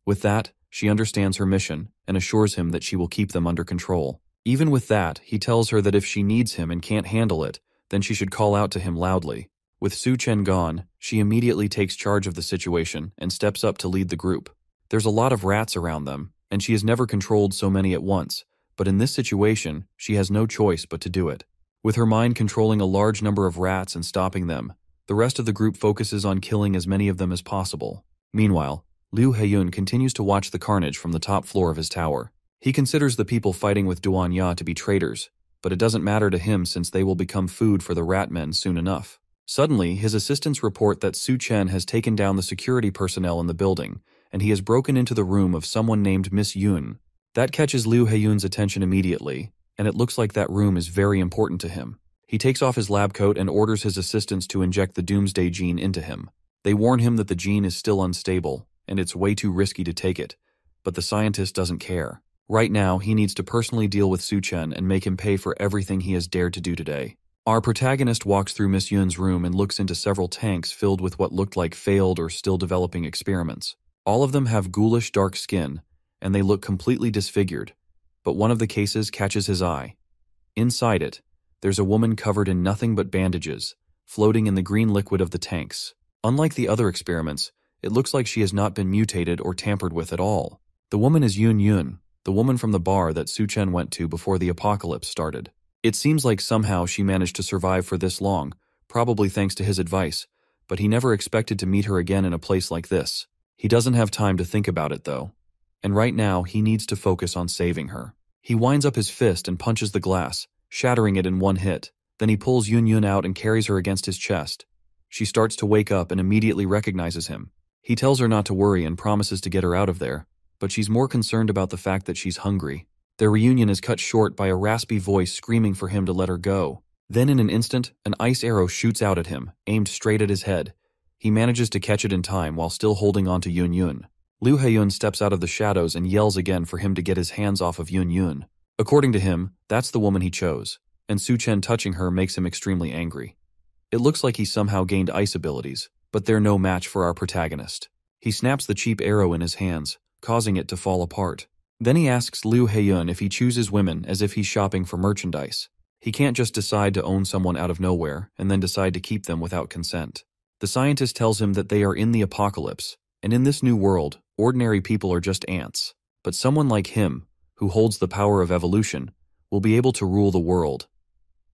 With that, she understands her mission and assures him that she will keep them under control. Even with that, he tells her that if she needs him and can't handle it, then she should call out to him loudly. With Su-chen gone, she immediately takes charge of the situation and steps up to lead the group. There's a lot of rats around them, and she has never controlled so many at once, but in this situation, she has no choice but to do it. With her mind controlling a large number of rats and stopping them, the rest of the group focuses on killing as many of them as possible. Meanwhile, Liu Heiyun continues to watch the carnage from the top floor of his tower. He considers the people fighting with Duanya to be traitors, but it doesn't matter to him since they will become food for the rat men soon enough. Suddenly, his assistants report that Su Chen has taken down the security personnel in the building, and he has broken into the room of someone named Miss Yun. That catches Liu Heiyun's attention immediately, and it looks like that room is very important to him. He takes off his lab coat and orders his assistants to inject the Doomsday gene into him. They warn him that the gene is still unstable, and it's way too risky to take it, but the scientist doesn't care. Right now, he needs to personally deal with Su Chen and make him pay for everything he has dared to do today. Our protagonist walks through Miss Yun's room and looks into several tanks filled with what looked like failed or still developing experiments. All of them have ghoulish dark skin, and they look completely disfigured, but one of the cases catches his eye. Inside it, there's a woman covered in nothing but bandages, floating in the green liquid of the tanks. Unlike the other experiments, it looks like she has not been mutated or tampered with at all. The woman is Yun Yun, the woman from the bar that Su Chen went to before the apocalypse started. It seems like somehow she managed to survive for this long, probably thanks to his advice, but he never expected to meet her again in a place like this. He doesn't have time to think about it though, and right now he needs to focus on saving her. He winds up his fist and punches the glass, shattering it in one hit. Then he pulls Yun Yun out and carries her against his chest. She starts to wake up and immediately recognizes him. He tells her not to worry and promises to get her out of there, but she's more concerned about the fact that she's hungry. Their reunion is cut short by a raspy voice screaming for him to let her go. Then in an instant, an ice arrow shoots out at him, aimed straight at his head. He manages to catch it in time while still holding on to Yun Yun. Liu Heiyun steps out of the shadows and yells again for him to get his hands off of Yun Yun. According to him, that's the woman he chose, and Su Chen touching her makes him extremely angry. It looks like he somehow gained ice abilities, but they're no match for our protagonist. He snaps the cheap arrow in his hands, causing it to fall apart. Then he asks Liu Heiyun if he chooses women as if he's shopping for merchandise. He can't just decide to own someone out of nowhere and then decide to keep them without consent. The scientist tells him that they are in the apocalypse, and in this new world, ordinary people are just ants. But someone like him, who holds the power of evolution, will be able to rule the world.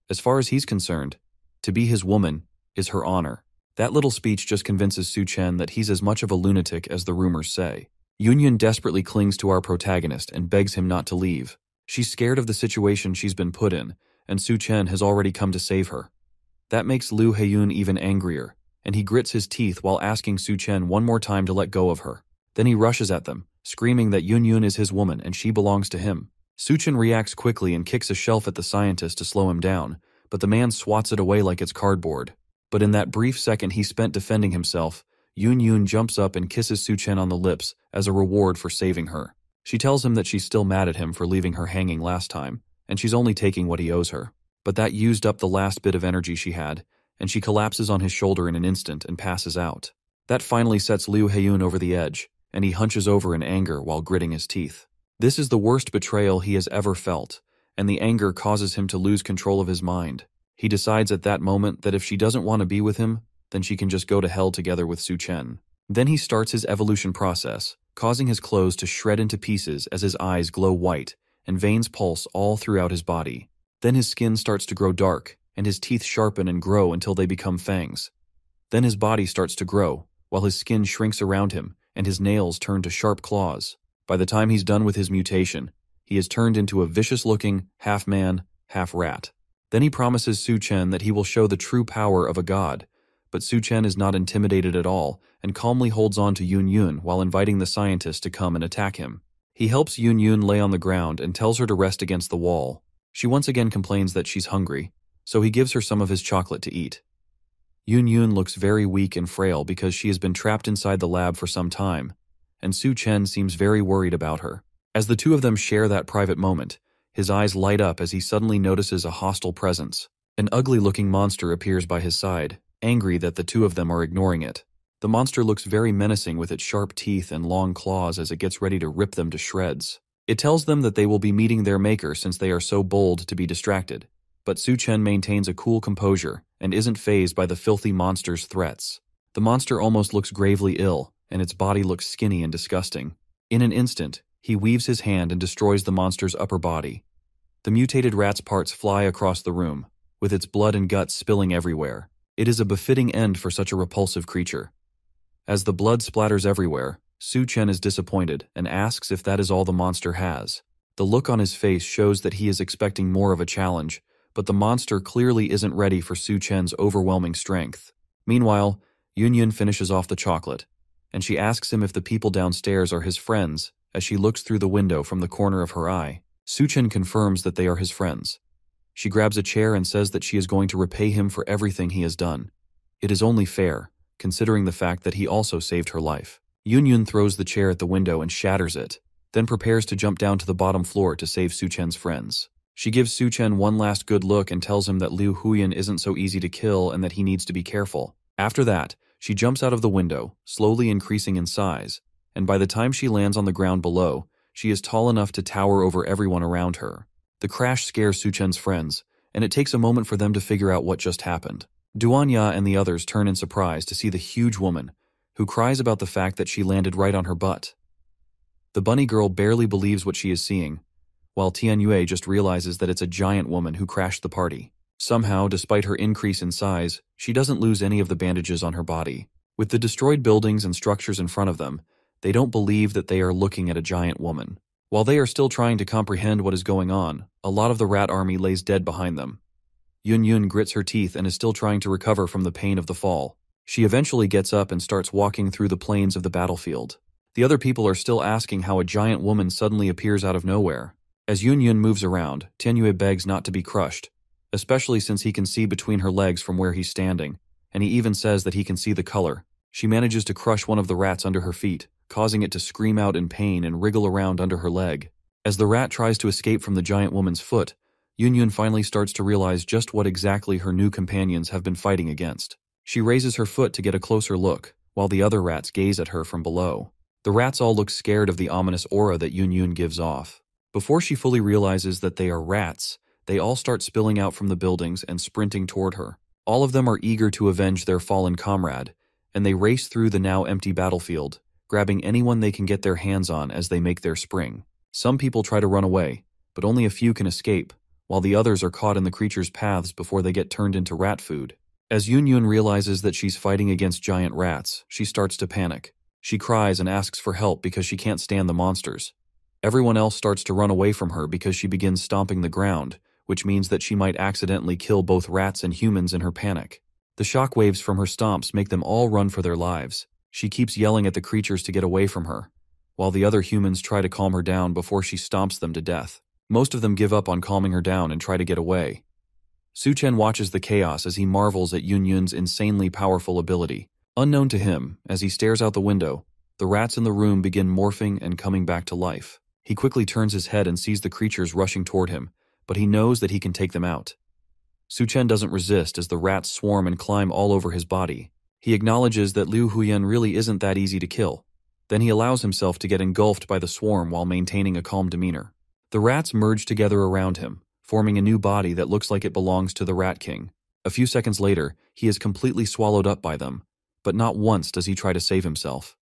As far as he's concerned, to be his woman is her honor. That little speech just convinces Su Chen that he's as much of a lunatic as the rumors say. Yun Yun desperately clings to our protagonist and begs him not to leave. She's scared of the situation she's been put in, and Su Chen has already come to save her. That makes Liu Heiyun even angrier, and he grits his teeth while asking Su Chen one more time to let go of her. Then he rushes at them, screaming that Yun Yun is his woman and she belongs to him. Su Chen reacts quickly and kicks a shelf at the scientist to slow him down, but the man swats it away like it's cardboard. But in that brief second he spent defending himself, Yun Yun jumps up and kisses Su Chen on the lips as a reward for saving her. She tells him that she's still mad at him for leaving her hanging last time, and she's only taking what he owes her. But that used up the last bit of energy she had, and she collapses on his shoulder in an instant and passes out. That finally sets Liu Heiyun over the edge, and he hunches over in anger while gritting his teeth. This is the worst betrayal he has ever felt, and the anger causes him to lose control of his mind. He decides at that moment that if she doesn't want to be with him, then she can just go to hell together with Su Chen. Then he starts his evolution process, causing his clothes to shred into pieces as his eyes glow white and veins pulse all throughout his body. Then his skin starts to grow dark, and his teeth sharpen and grow until they become fangs. Then his body starts to grow, while his skin shrinks around him and his nails turn to sharp claws. By the time he's done with his mutation, he is turned into a vicious-looking, half-man, half-rat. Then he promises Su Chen that he will show the true power of a god, but Su Chen is not intimidated at all and calmly holds on to Yun Yun while inviting the scientist to come and attack him. He helps Yun Yun lay on the ground and tells her to rest against the wall. She once again complains that she's hungry, so he gives her some of his chocolate to eat. Yun Yun looks very weak and frail because she has been trapped inside the lab for some time, and Su Chen seems very worried about her. As the two of them share that private moment, his eyes light up as he suddenly notices a hostile presence. An ugly-looking monster appears by his side, angry that the two of them are ignoring it. The monster looks very menacing with its sharp teeth and long claws as it gets ready to rip them to shreds. It tells them that they will be meeting their maker since they are so bold to be distracted, but Su Chen maintains a cool composure and isn't fazed by the filthy monster's threats. The monster almost looks gravely ill, and its body looks skinny and disgusting. In an instant, he weaves his hand and destroys the monster's upper body. The mutated rat's parts fly across the room, with its blood and guts spilling everywhere. It is a befitting end for such a repulsive creature. As the blood splatters everywhere, Su Chen is disappointed and asks if that is all the monster has. The look on his face shows that he is expecting more of a challenge, but the monster clearly isn't ready for Su Chen's overwhelming strength. Meanwhile, Yun finishes off the chocolate, and she asks him if the people downstairs are his friends as she looks through the window from the corner of her eye. Su Chen confirms that they are his friends. She grabs a chair and says that she is going to repay him for everything he has done. It is only fair, considering the fact that he also saved her life. Yun throws the chair at the window and shatters it, then prepares to jump down to the bottom floor to save Su Chen's friends. She gives Su Chen one last good look and tells him that Liu Huyan isn't so easy to kill and that he needs to be careful. After that, she jumps out of the window, slowly increasing in size, and by the time she lands on the ground below, she is tall enough to tower over everyone around her. The crash scares Su Chen's friends, and it takes a moment for them to figure out what just happened. Duanya and the others turn in surprise to see the huge woman, who cries about the fact that she landed right on her butt. The bunny girl barely believes what she is seeing, while Tianyue just realizes that it's a giant woman who crashed the party. Somehow, despite her increase in size, she doesn't lose any of the bandages on her body. With the destroyed buildings and structures in front of them, they don't believe that they are looking at a giant woman. While they are still trying to comprehend what is going on, a lot of the rat army lays dead behind them. Yun grits her teeth and is still trying to recover from the pain of the fall. She eventually gets up and starts walking through the plains of the battlefield. The other people are still asking how a giant woman suddenly appears out of nowhere. As Yun moves around, Tianyue begs not to be crushed, especially since he can see between her legs from where he's standing, and he even says that he can see the color. She manages to crush one of the rats under her feet, causing it to scream out in pain and wriggle around under her leg. As the rat tries to escape from the giant woman's foot, Yun finally starts to realize just what exactly her new companions have been fighting against. She raises her foot to get a closer look, while the other rats gaze at her from below. The rats all look scared of the ominous aura that Yun gives off. Before she fully realizes that they are rats, they all start spilling out from the buildings and sprinting toward her. All of them are eager to avenge their fallen comrade, and they race through the now empty battlefield, grabbing anyone they can get their hands on as they make their spring. Some people try to run away, but only a few can escape, while the others are caught in the creature's paths before they get turned into rat food. As Yun realizes that she's fighting against giant rats, she starts to panic. She cries and asks for help because she can't stand the monsters. Everyone else starts to run away from her because she begins stomping the ground, which means that she might accidentally kill both rats and humans in her panic. The shockwaves from her stomps make them all run for their lives. She keeps yelling at the creatures to get away from her, while the other humans try to calm her down before she stomps them to death. Most of them give up on calming her down and try to get away. Su Chen watches the chaos as he marvels at Yun's insanely powerful ability. Unknown to him, as he stares out the window, the rats in the room begin morphing and coming back to life. He quickly turns his head and sees the creatures rushing toward him, but he knows that he can take them out. Su Chen doesn't resist as the rats swarm and climb all over his body. He acknowledges that Liu Huyan really isn't that easy to kill. Then he allows himself to get engulfed by the swarm while maintaining a calm demeanor. The rats merge together around him, forming a new body that looks like it belongs to the Rat King. A few seconds later, he is completely swallowed up by them, but not once does he try to save himself.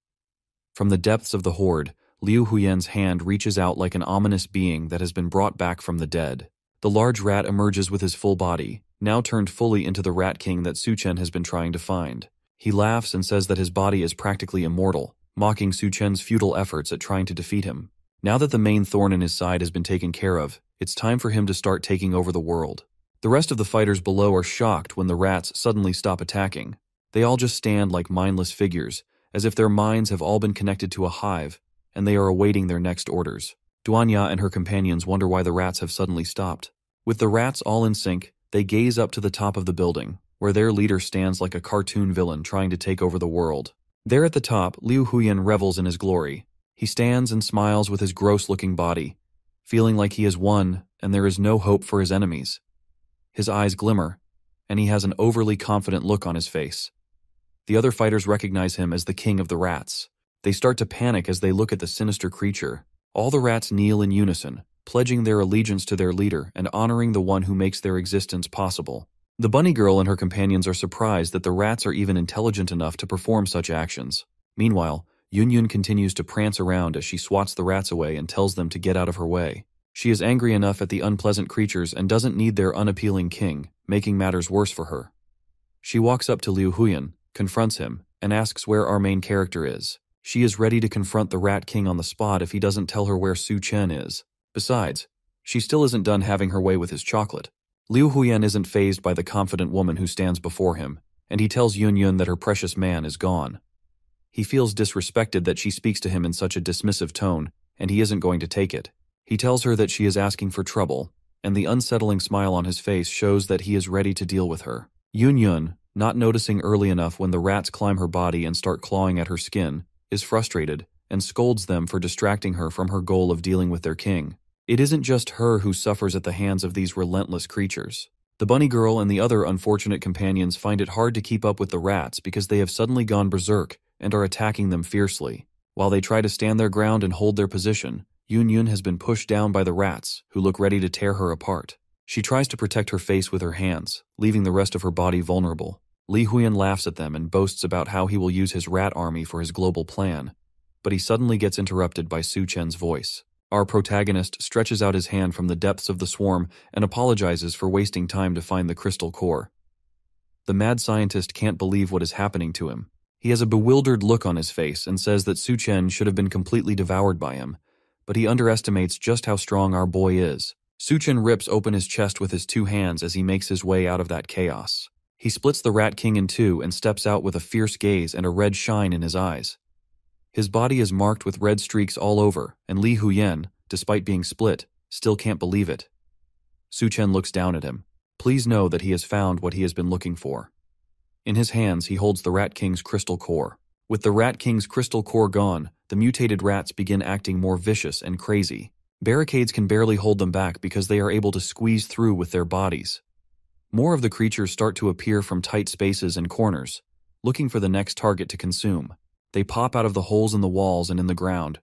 From the depths of the horde, Liu Huyan's hand reaches out like an ominous being that has been brought back from the dead. The large rat emerges with his full body, now turned fully into the Rat King that Su Chen has been trying to find. He laughs and says that his body is practically immortal, mocking Su Chen's futile efforts at trying to defeat him. Now that the main thorn in his side has been taken care of, it's time for him to start taking over the world. The rest of the fighters below are shocked when the rats suddenly stop attacking. They all just stand like mindless figures, as if their minds have all been connected to a hive, and they are awaiting their next orders. Duanya and her companions wonder why the rats have suddenly stopped. With the rats all in sync, they gaze up to the top of the building, where their leader stands like a cartoon villain trying to take over the world. There at the top, Liu Huyan revels in his glory. He stands and smiles with his gross-looking body, feeling like he has won and there is no hope for his enemies. His eyes glimmer, and he has an overly confident look on his face. The other fighters recognize him as the king of the rats. They start to panic as they look at the sinister creature. All the rats kneel in unison, pledging their allegiance to their leader and honoring the one who makes their existence possible. The bunny girl and her companions are surprised that the rats are even intelligent enough to perform such actions. Meanwhile, Yun continues to prance around as she swats the rats away and tells them to get out of her way. She is angry enough at the unpleasant creatures and doesn't need their unappealing king, making matters worse for her. She walks up to Liu Huyan, confronts him, and asks where our main character is. She is ready to confront the Rat King on the spot if he doesn't tell her where Su Chen is. Besides, she still isn't done having her way with his chocolate. Liu Huyan isn't fazed by the confident woman who stands before him, and he tells Yun Yun that her precious man is gone. He feels disrespected that she speaks to him in such a dismissive tone, and he isn't going to take it. He tells her that she is asking for trouble, and the unsettling smile on his face shows that he is ready to deal with her. Yun Yun, not noticing early enough when the rats climb her body and start clawing at her skin, is frustrated and scolds them for distracting her from her goal of dealing with their king. It isn't just her who suffers at the hands of these relentless creatures. The bunny girl and the other unfortunate companions find it hard to keep up with the rats because they have suddenly gone berserk and are attacking them fiercely. While they try to stand their ground and hold their position, Yun Yun has been pushed down by the rats, who look ready to tear her apart. She tries to protect her face with her hands, leaving the rest of her body vulnerable. Li Huyan laughs at them and boasts about how he will use his rat army for his global plan, but he suddenly gets interrupted by Su Chen's voice. Our protagonist stretches out his hand from the depths of the swarm and apologizes for wasting time to find the crystal core. The mad scientist can't believe what is happening to him. He has a bewildered look on his face and says that Su Chen should have been completely devoured by him, but he underestimates just how strong our boy is. Su Chen rips open his chest with his two hands as he makes his way out of that chaos. He splits the Rat King in two and steps out with a fierce gaze and a red shine in his eyes. His body is marked with red streaks all over, and Li Huyan, despite being split, still can't believe it. Su Chen looks down at him. Please know that he has found what he has been looking for. In his hands, he holds the Rat King's crystal core. With the Rat King's crystal core gone, the mutated rats begin acting more vicious and crazy. Barricades can barely hold them back because they are able to squeeze through with their bodies. More of the creatures start to appear from tight spaces and corners, looking for the next target to consume. They pop out of the holes in the walls and in the ground.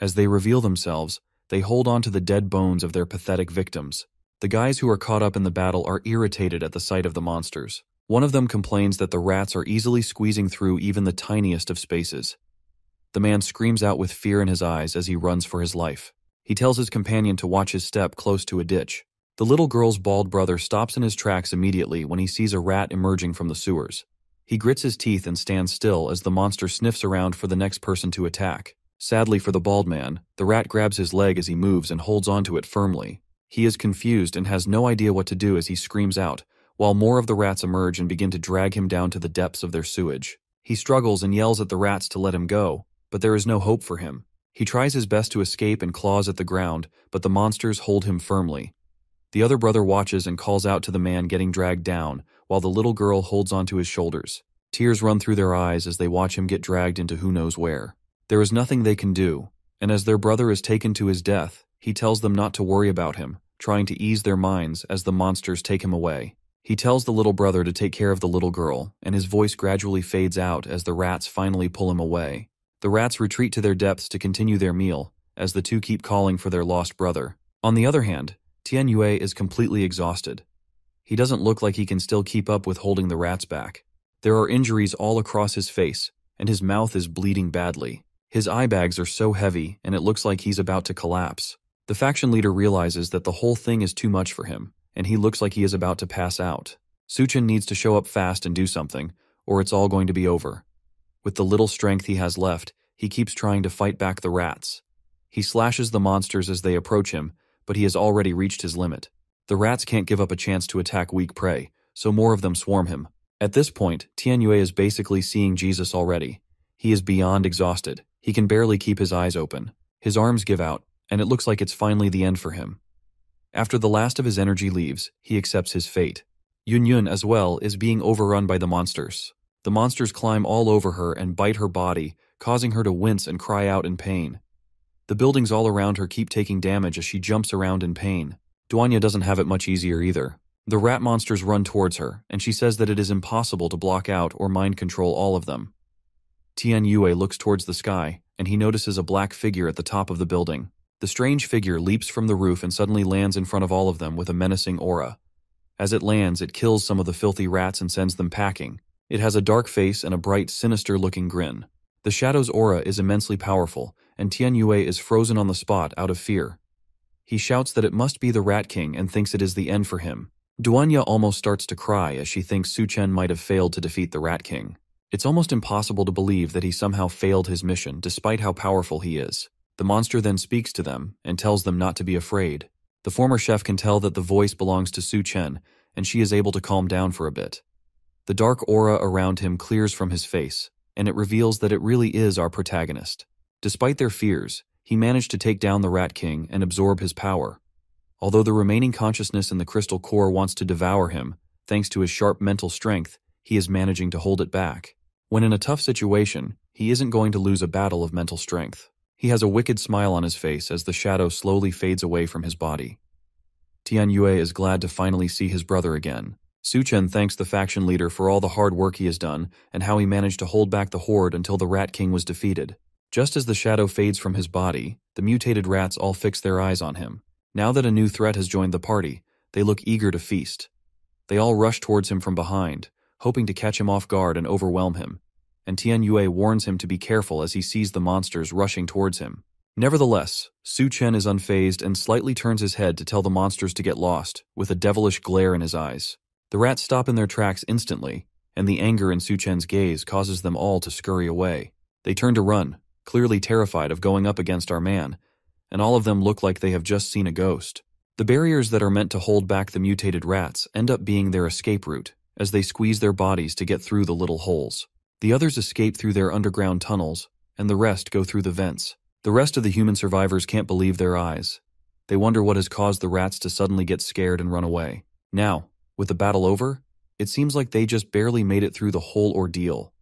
As they reveal themselves, they hold on to the dead bones of their pathetic victims. The guys who are caught up in the battle are irritated at the sight of the monsters. One of them complains that the rats are easily squeezing through even the tiniest of spaces. The man screams out with fear in his eyes as he runs for his life. He tells his companion to watch his step close to a ditch. The little girl's bald brother stops in his tracks immediately when he sees a rat emerging from the sewers. He grits his teeth and stands still as the monster sniffs around for the next person to attack. Sadly for the bald man, the rat grabs his leg as he moves and holds onto it firmly. He is confused and has no idea what to do as he screams out, while more of the rats emerge and begin to drag him down to the depths of their sewage. He struggles and yells at the rats to let him go, but there is no hope for him. He tries his best to escape and claws at the ground, but the monsters hold him firmly. The other brother watches and calls out to the man getting dragged down, while the little girl holds onto his shoulders. Tears run through their eyes as they watch him get dragged into who knows where. There is nothing they can do, and as their brother is taken to his death, he tells them not to worry about him, trying to ease their minds as the monsters take him away. He tells the little brother to take care of the little girl, and his voice gradually fades out as the rats finally pull him away. The rats retreat to their depths to continue their meal, as the two keep calling for their lost brother. On the other hand, Tian Yue is completely exhausted. He doesn't look like he can still keep up with holding the rats back. There are injuries all across his face, and his mouth is bleeding badly. His eye bags are so heavy, and it looks like he's about to collapse. The faction leader realizes that the whole thing is too much for him, and he looks like he is about to pass out. Su Chen needs to show up fast and do something, or it's all going to be over. With the little strength he has left, he keeps trying to fight back the rats. He slashes the monsters as they approach him, but he has already reached his limit. The rats can't give up a chance to attack weak prey, so more of them swarm him. At this point, Tian Yue is basically seeing Jesus already. He is beyond exhausted. He can barely keep his eyes open. His arms give out, and it looks like it's finally the end for him. After the last of his energy leaves, he accepts his fate. Yun Yun, as well, is being overrun by the monsters. The monsters climb all over her and bite her body, causing her to wince and cry out in pain. The buildings all around her keep taking damage as she jumps around in pain. Duanya doesn't have it much easier either. The rat monsters run towards her, and she says that it is impossible to block out or mind control all of them. Tian Yue looks towards the sky, and he notices a black figure at the top of the building. The strange figure leaps from the roof and suddenly lands in front of all of them with a menacing aura. As it lands, it kills some of the filthy rats and sends them packing. It has a dark face and a bright, sinister-looking grin. The shadow's aura is immensely powerful, and Tian Yue is frozen on the spot out of fear. He shouts that it must be the Rat King and thinks it is the end for him. Duanya almost starts to cry as she thinks Su Chen might have failed to defeat the Rat King. It's almost impossible to believe that he somehow failed his mission despite how powerful he is. The monster then speaks to them and tells them not to be afraid. The former chef can tell that the voice belongs to Su Chen, and she is able to calm down for a bit. The dark aura around him clears from his face, and it reveals that it really is our protagonist. Despite their fears, he managed to take down the Rat King and absorb his power. Although the remaining consciousness in the crystal core wants to devour him, thanks to his sharp mental strength, he is managing to hold it back. When in a tough situation, he isn't going to lose a battle of mental strength. He has a wicked smile on his face as the shadow slowly fades away from his body. Tianyue is glad to finally see his brother again. Su Chen thanks the faction leader for all the hard work he has done and how he managed to hold back the horde until the Rat King was defeated. Just as the shadow fades from his body, the mutated rats all fix their eyes on him. Now that a new threat has joined the party, they look eager to feast. They all rush towards him from behind, hoping to catch him off guard and overwhelm him, and Tianyue warns him to be careful as he sees the monsters rushing towards him. Nevertheless, Su Chen is unfazed and slightly turns his head to tell the monsters to get lost, with a devilish glare in his eyes. The rats stop in their tracks instantly, and the anger in Su Chen's gaze causes them all to scurry away. They turn to run, clearly terrified of going up against our man, and all of them look like they have just seen a ghost. The barriers that are meant to hold back the mutated rats end up being their escape route, as they squeeze their bodies to get through the little holes. The others escape through their underground tunnels, and the rest go through the vents. The rest of the human survivors can't believe their eyes. They wonder what has caused the rats to suddenly get scared and run away. Now, with the battle over, it seems like they just barely made it through the whole ordeal.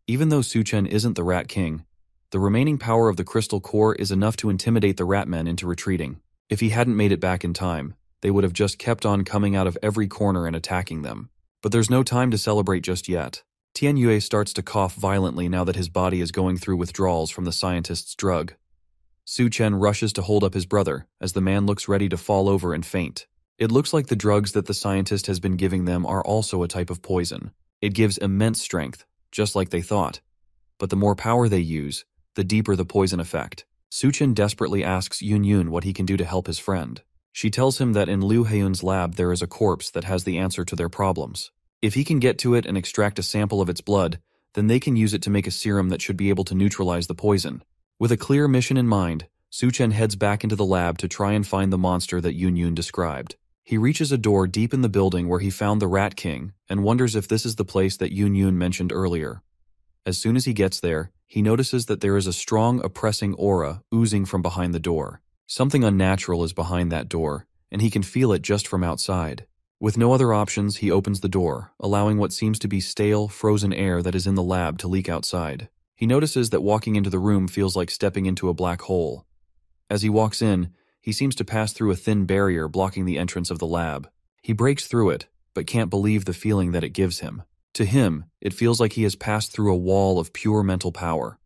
Even though Su Chen isn't the Rat King, the remaining power of the crystal core is enough to intimidate the Ratmen into retreating. If he hadn't made it back in time, they would have just kept on coming out of every corner and attacking them. But there's no time to celebrate just yet. Tianyue starts to cough violently now that his body is going through withdrawals from the scientist's drug. Su Chen rushes to hold up his brother as the man looks ready to fall over and faint. It looks like the drugs that the scientist has been giving them are also a type of poison. It gives immense strength, just like they thought. But the more power they use, the deeper the poison effect. Su Chen desperately asks Yun what he can do to help his friend. She tells him that in Liu Heiyun's lab there is a corpse that has the answer to their problems. If he can get to it and extract a sample of its blood, then they can use it to make a serum that should be able to neutralize the poison. With a clear mission in mind, Su Chen heads back into the lab to try and find the monster that Yun described. He reaches a door deep in the building where he found the Rat King and wonders if this is the place that Yun mentioned earlier. As soon as he gets there, he notices that there is a strong, oppressing aura oozing from behind the door. Something unnatural is behind that door, and he can feel it just from outside. With no other options, he opens the door, allowing what seems to be stale, frozen air that is in the lab to leak outside. He notices that walking into the room feels like stepping into a black hole. As he walks in, he seems to pass through a thin barrier blocking the entrance of the lab. He breaks through it, but can't believe the feeling that it gives him. To him, it feels like he has passed through a wall of pure mental power.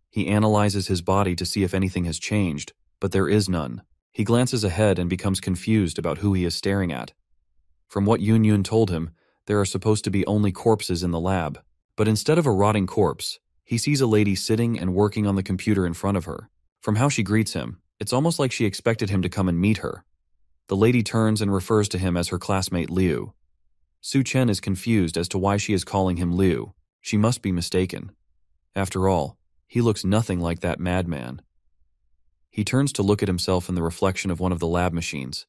He analyzes his body to see if anything has changed, but there is none. He glances ahead and becomes confused about who he is staring at. From what Yun told him, there are supposed to be only corpses in the lab. But instead of a rotting corpse, he sees a lady sitting and working on the computer in front of her. From how she greets him, it's almost like she expected him to come and meet her. The lady turns and refers to him as her classmate Liu. Su Chen is confused as to why she is calling him Liu. She must be mistaken. After all, he looks nothing like that madman. He turns to look at himself in the reflection of one of the lab machines,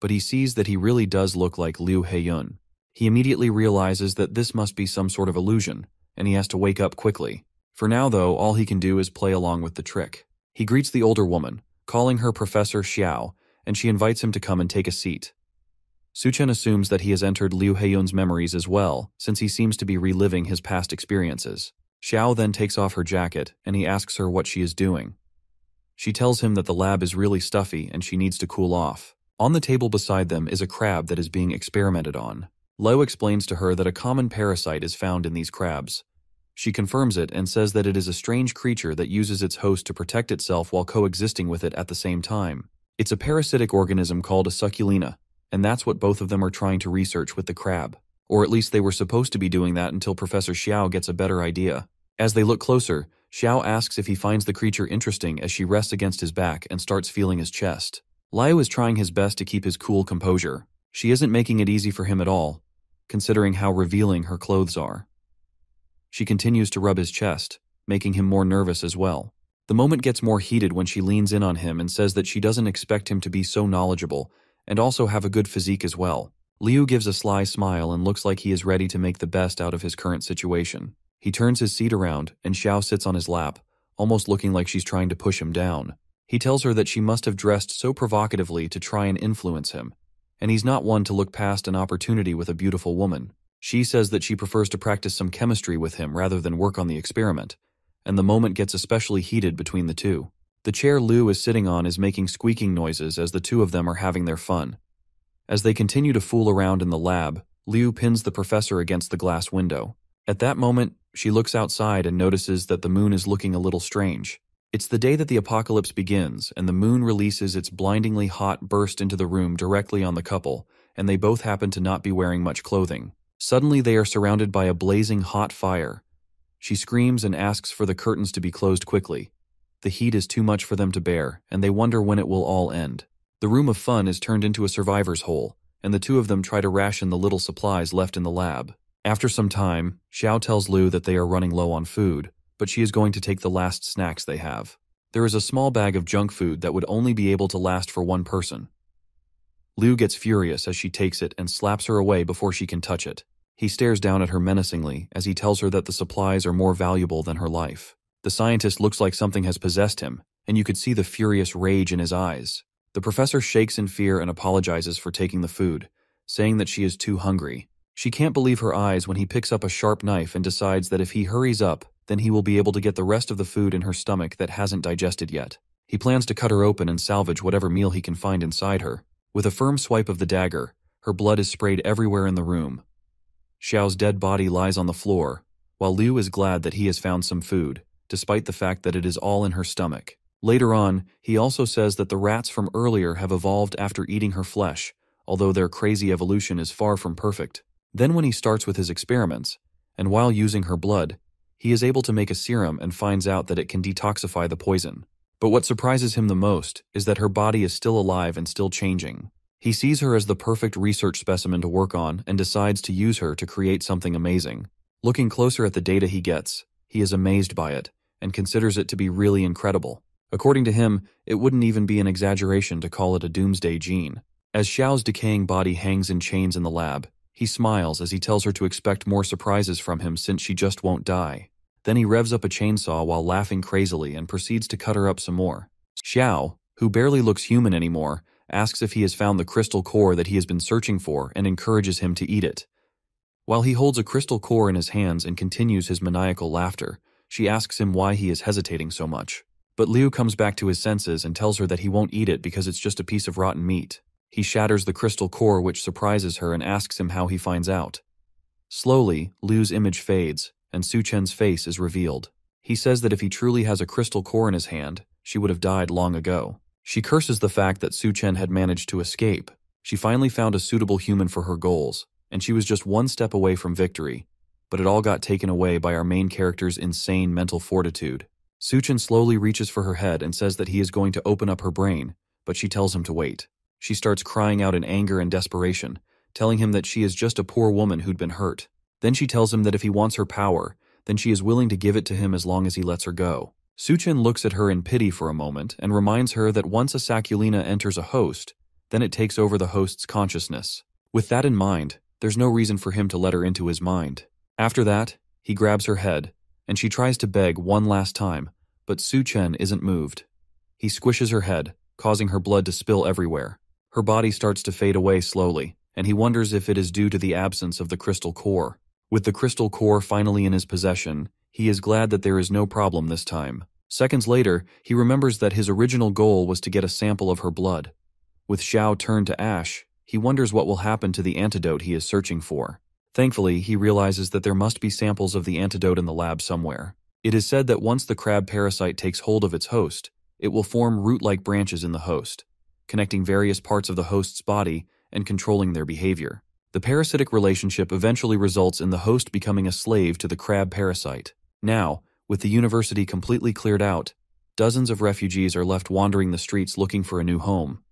but he sees that he really does look like Liu Heiyun. He immediately realizes that this must be some sort of illusion, and he has to wake up quickly. For now, though, all he can do is play along with the trick. He greets the older woman, calling her Professor Xiao, and she invites him to come and take a seat. Su Chen assumes that he has entered Liu Heiyun's memories as well, since he seems to be reliving his past experiences. Xiao then takes off her jacket, and he asks her what she is doing. She tells him that the lab is really stuffy and she needs to cool off. On the table beside them is a crab that is being experimented on. Liu explains to her that a common parasite is found in these crabs. She confirms it and says that it is a strange creature that uses its host to protect itself while coexisting with it at the same time. It's a parasitic organism called a succulina, and that's what both of them are trying to research with the crab. Or at least they were supposed to be doing that until Professor Xiao gets a better idea. As they look closer, Xiao asks if he finds the creature interesting as she rests against his back and starts feeling his chest. Liu is trying his best to keep his cool composure. She isn't making it easy for him at all, considering how revealing her clothes are. She continues to rub his chest, making him more nervous as well. The moment gets more heated when she leans in on him and says that she doesn't expect him to be so knowledgeable and also have a good physique as well. Liu gives a sly smile and looks like he is ready to make the best out of his current situation. He turns his seat around and Xiao sits on his lap, almost looking like she's trying to push him down. He tells her that she must have dressed so provocatively to try and influence him, and he's not one to look past an opportunity with a beautiful woman. She says that she prefers to practice some chemistry with him rather than work on the experiment, and the moment gets especially heated between the two. The chair Liu is sitting on is making squeaking noises as the two of them are having their fun. As they continue to fool around in the lab, Liu pins the professor against the glass window. At that moment, she looks outside and notices that the moon is looking a little strange. It's the day that the apocalypse begins, and the moon releases its blindingly hot burst into the room directly on the couple, and they both happen to not be wearing much clothing. Suddenly they are surrounded by a blazing hot fire. She screams and asks for the curtains to be closed quickly. The heat is too much for them to bear, and they wonder when it will all end. The room of fun is turned into a survivor's hole, and the two of them try to ration the little supplies left in the lab. After some time, Xiao tells Liu that they are running low on food, but she is going to take the last snacks they have. There is a small bag of junk food that would only be able to last for one person. Liu gets furious as she takes it and slaps her away before she can touch it. He stares down at her menacingly as he tells her that the supplies are more valuable than her life. The scientist looks like something has possessed him, and you could see the furious rage in his eyes. The professor shakes in fear and apologizes for taking the food, saying that she is too hungry. She can't believe her eyes when he picks up a sharp knife and decides that if he hurries up, then he will be able to get the rest of the food in her stomach that hasn't digested yet. He plans to cut her open and salvage whatever meal he can find inside her. With a firm swipe of the dagger, her blood is sprayed everywhere in the room. Xiao's dead body lies on the floor, while Liu is glad that he has found some food, despite the fact that it is all in her stomach. Later on, he also says that the rats from earlier have evolved after eating her flesh, although their crazy evolution is far from perfect. Then when he starts with his experiments, and while using her blood, he is able to make a serum and finds out that it can detoxify the poison. But what surprises him the most is that her body is still alive and still changing. He sees her as the perfect research specimen to work on and decides to use her to create something amazing. Looking closer at the data he gets, he is amazed by it and considers it to be really incredible. According to him, it wouldn't even be an exaggeration to call it a doomsday gene. As Xiao's decaying body hangs in chains in the lab, he smiles as he tells her to expect more surprises from him since she just won't die. Then he revs up a chainsaw while laughing crazily and proceeds to cut her up some more. Xiao, who barely looks human anymore, asks if he has found the crystal core that he has been searching for and encourages him to eat it. While he holds a crystal core in his hands and continues his maniacal laughter, she asks him why he is hesitating so much. But Liu comes back to his senses and tells her that he won't eat it because it's just a piece of rotten meat. He shatters the crystal core, which surprises her, and asks him how he finds out. Slowly, Liu's image fades, and Su Chen's face is revealed. He says that if he truly has a crystal core in his hand, she would have died long ago. She curses the fact that Su Chen had managed to escape. She finally found a suitable human for her goals, and she was just one step away from victory. But it all got taken away by our main character's insane mental fortitude. Su Chen slowly reaches for her head and says that he is going to open up her brain, but she tells him to wait. She starts crying out in anger and desperation, telling him that she is just a poor woman who'd been hurt. Then she tells him that if he wants her power, then she is willing to give it to him as long as he lets her go. Su Chen looks at her in pity for a moment and reminds her that once a Sakulina enters a host, then it takes over the host's consciousness. With that in mind, there's no reason for him to let her into his mind. After that, he grabs her head, and she tries to beg one last time, but Su Chen isn't moved. He squishes her head, causing her blood to spill everywhere. Her body starts to fade away slowly, and he wonders if it is due to the absence of the crystal core. With the crystal core finally in his possession, he is glad that there is no problem this time. Seconds later, he remembers that his original goal was to get a sample of her blood. With Xiao turned to ash, he wonders what will happen to the antidote he is searching for. Thankfully, he realizes that there must be samples of the antidote in the lab somewhere. It is said that once the crab parasite takes hold of its host, it will form root-like branches in the host, connecting various parts of the host's body and controlling their behavior. The parasitic relationship eventually results in the host becoming a slave to the crab parasite. Now, with the university completely cleared out, dozens of refugees are left wandering the streets looking for a new home.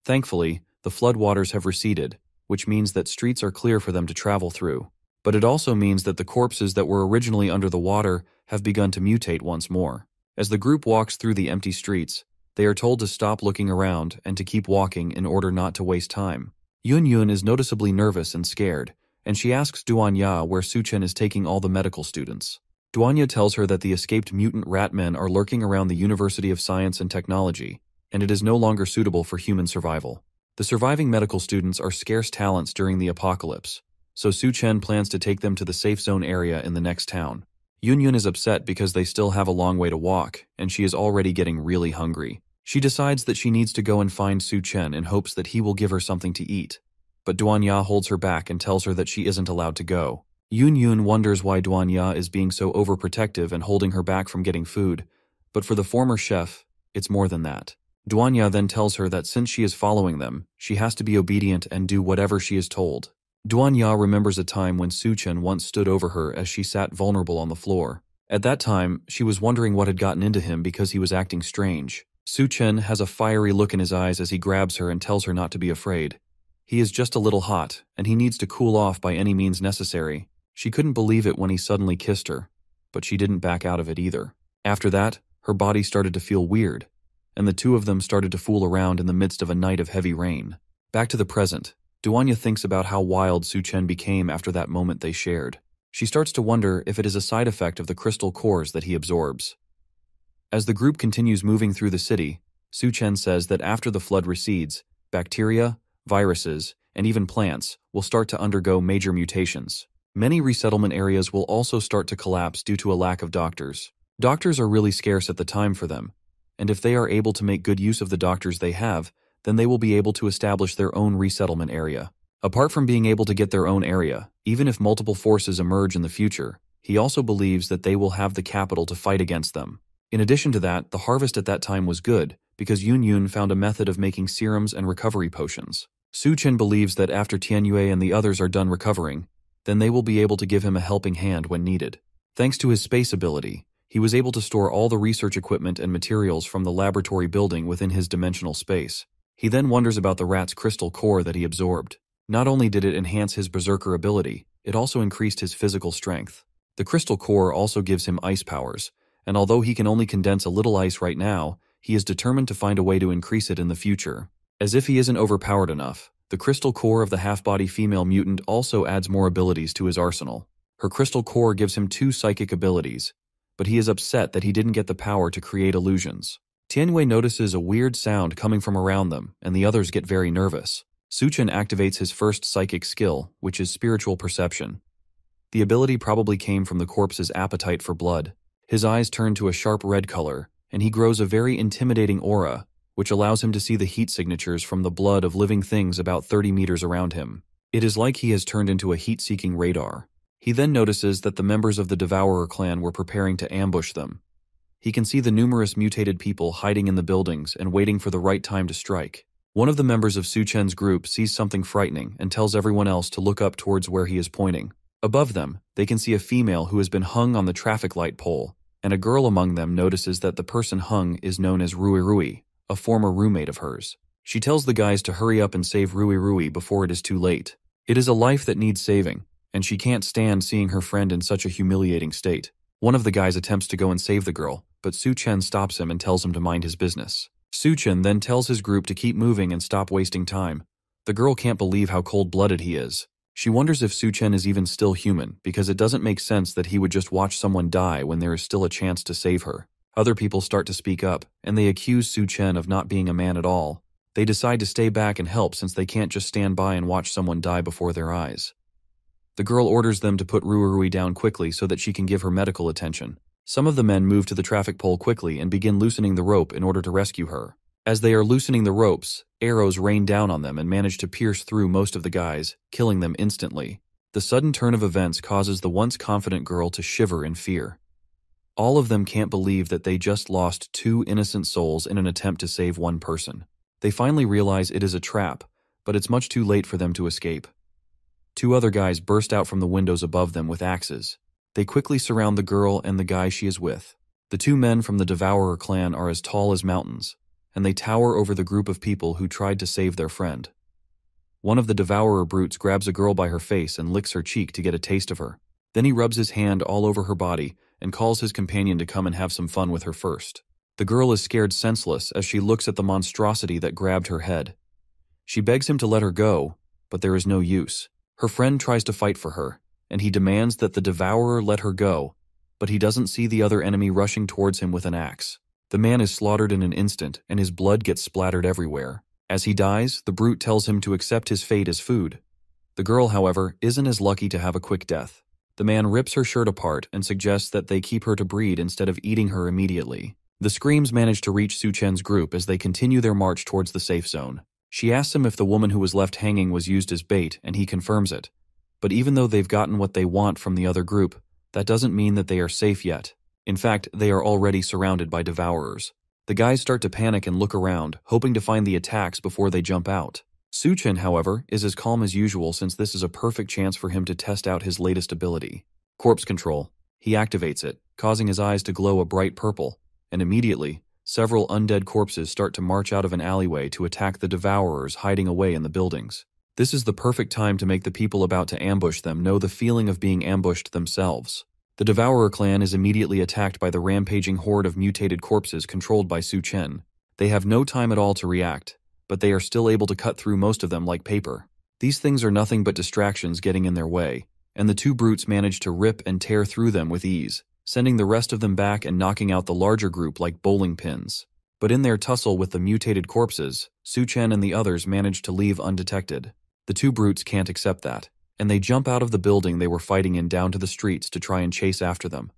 Thankfully, the floodwaters have receded, which means that streets are clear for them to travel through. But it also means that the corpses that were originally under the water have begun to mutate once more. As the group walks through the empty streets, they are told to stop looking around and to keep walking in order not to waste time. Yun Yun is noticeably nervous and scared, and she asks Duanya where Suchen is taking all the medical students. Duanya tells her that the escaped mutant rat men are lurking around the University of Science and Technology, and it is no longer suitable for human survival. The surviving medical students are scarce talents during the apocalypse, so Suchen plans to take them to the safe zone area in the next town. Yun Yun is upset because they still have a long way to walk, and she is already getting really hungry. She decides that she needs to go and find Suchen in hopes that he will give her something to eat, but Duanya holds her back and tells her that she isn't allowed to go. Yun Yun wonders why Duanya is being so overprotective and holding her back from getting food, but for the former chef, it's more than that. Duanya then tells her that since she is following them, she has to be obedient and do whatever she is told. Duanya remembers a time when Suchen once stood over her as she sat vulnerable on the floor. At that time, she was wondering what had gotten into him because he was acting strange. Suchen has a fiery look in his eyes as he grabs her and tells her not to be afraid. He is just a little hot, and he needs to cool off by any means necessary. She couldn't believe it when he suddenly kissed her, but she didn't back out of it either. After that, her body started to feel weird, and the two of them started to fool around in the midst of a night of heavy rain. Back to the present, Duanya thinks about how wild Suchen became after that moment they shared. She starts to wonder if it is a side effect of the crystal cores that he absorbs. As the group continues moving through the city, Suchen says that after the flood recedes, bacteria, viruses, and even plants will start to undergo major mutations. Many resettlement areas will also start to collapse due to a lack of doctors. Doctors are really scarce at the time for them, and if they are able to make good use of the doctors they have, then they will be able to establish their own resettlement area. Apart from being able to get their own area, even if multiple forces emerge in the future, he also believes that they will have the capital to fight against them. In addition to that, the harvest at that time was good, because Yun Yun found a method of making serums and recovery potions. Suchen believes that after Tianyue and the others are done recovering, then they will be able to give him a helping hand when needed. Thanks to his space ability, he was able to store all the research equipment and materials from the laboratory building within his dimensional space. He then wonders about the rat's crystal core that he absorbed. Not only did it enhance his berserker ability, it also increased his physical strength. The crystal core also gives him ice powers, and although he can only condense a little ice right now, he is determined to find a way to increase it in the future. As if he isn't overpowered enough, the crystal core of the half-body female mutant also adds more abilities to his arsenal. Her crystal core gives him 2 psychic abilities, but he is upset that he didn't get the power to create illusions. Tianyue notices a weird sound coming from around them, and the others get very nervous. Suchen activates his first psychic skill, which is spiritual perception. The ability probably came from the corpse's appetite for blood. His eyes turn to a sharp red color, and he grows a very intimidating aura, which allows him to see the heat signatures from the blood of living things about 30 meters around him. It is like he has turned into a heat-seeking radar. He then notices that the members of the Devourer clan were preparing to ambush them. He can see the numerous mutated people hiding in the buildings and waiting for the right time to strike. One of the members of Suchen's group sees something frightening and tells everyone else to look up towards where he is pointing. Above them, they can see a female who has been hung on the traffic light pole, and a girl among them notices that the person hung is known as Rui Rui, a former roommate of hers. She tells the guys to hurry up and save Rui Rui before it is too late. It is a life that needs saving, and she can't stand seeing her friend in such a humiliating state. One of the guys attempts to go and save the girl, but Suchen stops him and tells him to mind his business. Suchen then tells his group to keep moving and stop wasting time. The girl can't believe how cold-blooded he is. She wonders if Suchen is even still human, because it doesn't make sense that he would just watch someone die when there is still a chance to save her. Other people start to speak up, and they accuse Suchen of not being a man at all. They decide to stay back and help since they can't just stand by and watch someone die before their eyes. The girl orders them to put Rui down quickly so that she can give her medical attention. Some of the men move to the traffic pole quickly and begin loosening the rope in order to rescue her. As they are loosening the ropes, arrows rain down on them and manage to pierce through most of the guys, killing them instantly. The sudden turn of events causes the once confident girl to shiver in fear. All of them can't believe that they just lost 2 innocent souls in an attempt to save one person. They finally realize it is a trap, but it's much too late for them to escape. 2 other guys burst out from the windows above them with axes. They quickly surround the girl and the guy she is with. The 2 men from the Devourer clan are as tall as mountains, and they tower over the group of people who tried to save their friend. One of the Devourer brutes grabs a girl by her face and licks her cheek to get a taste of her. Then he rubs his hand all over her body and calls his companion to come and have some fun with her first. The girl is scared senseless as she looks at the monstrosity that grabbed her head. She begs him to let her go, but there is no use. Her friend tries to fight for her, and he demands that the devourer let her go, but he doesn't see the other enemy rushing towards him with an axe. The man is slaughtered in an instant, and his blood gets splattered everywhere. As he dies, the brute tells him to accept his fate as food. The girl, however, isn't as lucky to have a quick death. The man rips her shirt apart and suggests that they keep her to breed instead of eating her immediately. The screams manage to reach Su-chen's group as they continue their march towards the safe zone. She asks him if the woman who was left hanging was used as bait, and he confirms it. But even though they've gotten what they want from the other group, that doesn't mean that they are safe yet. In fact, they are already surrounded by devourers. The guys start to panic and look around, hoping to find the attacks before they jump out. Su-chen, however, is as calm as usual since this is a perfect chance for him to test out his latest ability, corpse control. He activates it, causing his eyes to glow a bright purple, and immediately, several undead corpses start to march out of an alleyway to attack the devourers hiding away in the buildings. This is the perfect time to make the people about to ambush them know the feeling of being ambushed themselves. The Devourer clan is immediately attacked by the rampaging horde of mutated corpses controlled by Su-chen. They have no time at all to react, but they are still able to cut through most of them like paper. These things are nothing but distractions getting in their way, and the two brutes manage to rip and tear through them with ease, sending the rest of them back and knocking out the larger group like bowling pins. But in their tussle with the mutated corpses, Su-chen and the others manage to leave undetected. The two brutes can't accept that, and they jump out of the building they were fighting in down to the streets to try and chase after them.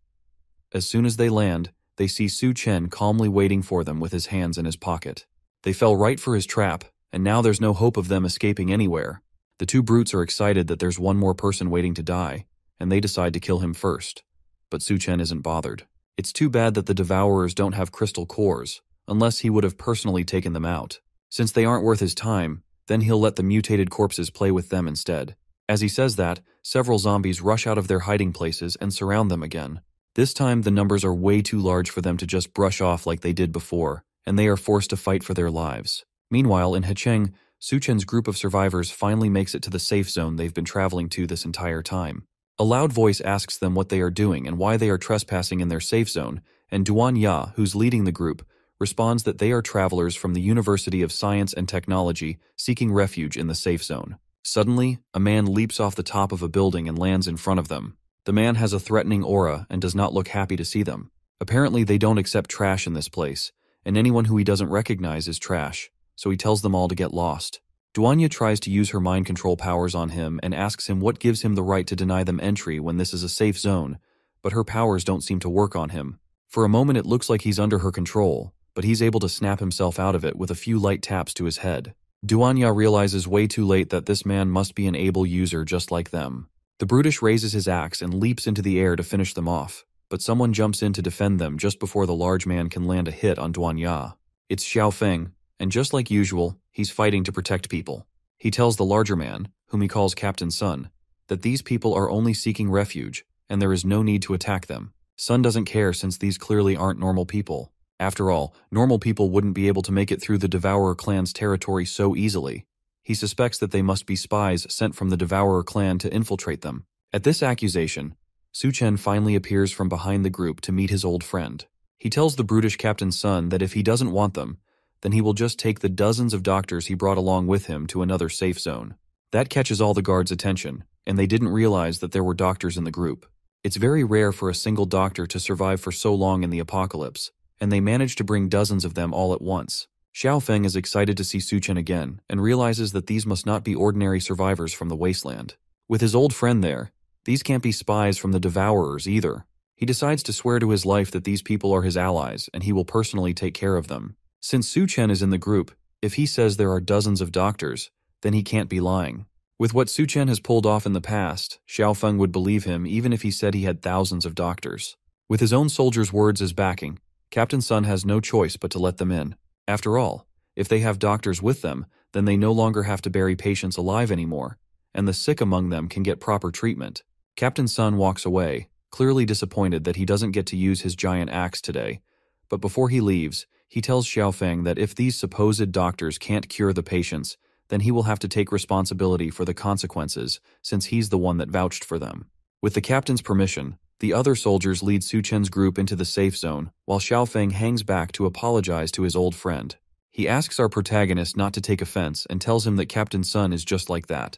As soon as they land, they see Su-chen calmly waiting for them with his hands in his pocket. They fell right for his trap, and now there's no hope of them escaping anywhere. The two brutes are excited that there's one more person waiting to die, and they decide to kill him first. But Su-chen isn't bothered. It's too bad that the Devourers don't have crystal cores, unless he would have personally taken them out. Since they aren't worth his time, then he'll let the mutated corpses play with them instead. As he says that, several zombies rush out of their hiding places and surround them again. This time, the numbers are way too large for them to just brush off like they did before, and they are forced to fight for their lives. Meanwhile, in Hecheng, Su-chen's group of survivors finally makes it to the safe zone they've been traveling to this entire time. A loud voice asks them what they are doing and why they are trespassing in their safe zone, and Duan Ya, who's leading the group, responds that they are travelers from the University of Science and Technology seeking refuge in the safe zone. Suddenly, a man leaps off the top of a building and lands in front of them. The man has a threatening aura and does not look happy to see them. Apparently, they don't accept trash in this place, and anyone who he doesn't recognize is trash, so he tells them all to get lost. Duanya tries to use her mind control powers on him and asks him what gives him the right to deny them entry when this is a safe zone, but her powers don't seem to work on him. For a moment, it looks like he's under her control, but he's able to snap himself out of it with a few light taps to his head. Duanya realizes way too late that this man must be an able user just like them. The brutish raises his axe and leaps into the air to finish them off, but someone jumps in to defend them just before the large man can land a hit on Duanya. It's Xiao Feng, and just like usual, he's fighting to protect people. He tells the larger man, whom he calls Captain Sun, that these people are only seeking refuge, and there is no need to attack them. Sun doesn't care since these clearly aren't normal people. After all, normal people wouldn't be able to make it through the Devourer clan's territory so easily. He suspects that they must be spies sent from the Devourer clan to infiltrate them. At this accusation, Su-chen finally appears from behind the group to meet his old friend. He tells the brutish Captain Sun that if he doesn't want them, then he will just take the dozens of doctors he brought along with him to another safe zone. That catches all the guards' attention, and they didn't realize that there were doctors in the group. It's very rare for a single doctor to survive for so long in the apocalypse, and they managed to bring dozens of them all at once. Xiao Feng is excited to see Su-chen again, and realizes that these must not be ordinary survivors from the wasteland. With his old friend there, these can't be spies from the Devourers either. He decides to swear to his life that these people are his allies, and he will personally take care of them. Since Su-chen is in the group, if he says there are dozens of doctors, then he can't be lying. With what Su-chen has pulled off in the past, Xiao Feng would believe him even if he said he had thousands of doctors. With his own soldiers' words as backing, Captain Sun has no choice but to let them in. After all, if they have doctors with them, then they no longer have to bury patients alive anymore, and the sick among them can get proper treatment. Captain Sun walks away, clearly disappointed that he doesn't get to use his giant axe today, but before he leaves, he tells Xiao Feng that if these supposed doctors can't cure the patients, then he will have to take responsibility for the consequences since he's the one that vouched for them. With the captain's permission, The other soldiers lead Su Chen's group into the safe zone, while Xiaofeng hangs back to apologize to his old friend. He asks our protagonist not to take offense and tells him that Captain Sun is just like that.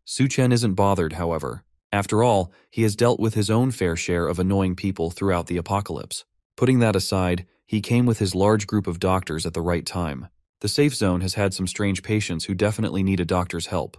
Su Chen isn't bothered, however. After all, he has dealt with his own fair share of annoying people throughout the apocalypse. Putting that aside, he came with his large group of doctors at the right time. The safe zone has had some strange patients who definitely need a doctor's help.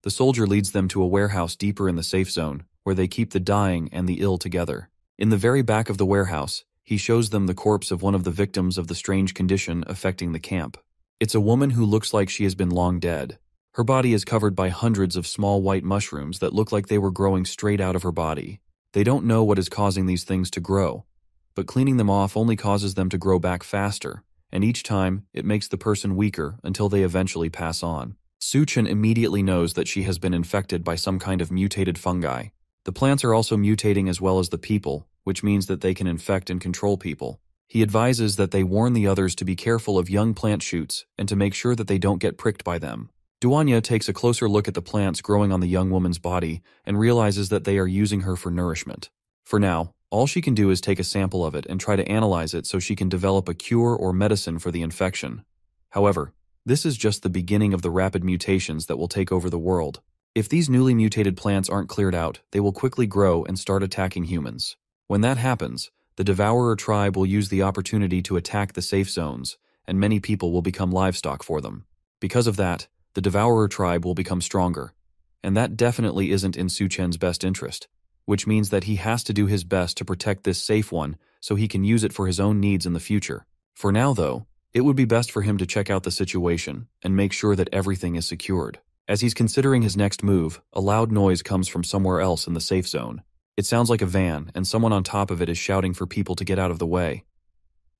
The soldier leads them to a warehouse deeper in the safe zone, where they keep the dying and the ill together. In the very back of the warehouse, he shows them the corpse of one of the victims of the strange condition affecting the camp. It's a woman who looks like she has been long dead. Her body is covered by hundreds of small white mushrooms that look like they were growing straight out of her body. They don't know what is causing these things to grow, but cleaning them off only causes them to grow back faster, and each time, it makes the person weaker until they eventually pass on. Su Chen immediately knows that she has been infected by some kind of mutated fungi. The plants are also mutating as well as the people, which means that they can infect and control people. He advises that they warn the others to be careful of young plant shoots and to make sure that they don't get pricked by them. Duanya takes a closer look at the plants growing on the young woman's body and realizes that they are using her for nourishment. For now, all she can do is take a sample of it and try to analyze it so she can develop a cure or medicine for the infection. However, this is just the beginning of the rapid mutations that will take over the world. If these newly mutated plants aren't cleared out, they will quickly grow and start attacking humans. When that happens, the Devourer tribe will use the opportunity to attack the safe zones, and many people will become livestock for them. Because of that, the Devourer tribe will become stronger. And that definitely isn't in Su Chen's best interest, which means that he has to do his best to protect this safe one so he can use it for his own needs in the future. For now, though, it would be best for him to check out the situation and make sure that everything is secured. As he's considering his next move, a loud noise comes from somewhere else in the safe zone. It sounds like a van, and someone on top of it is shouting for people to get out of the way.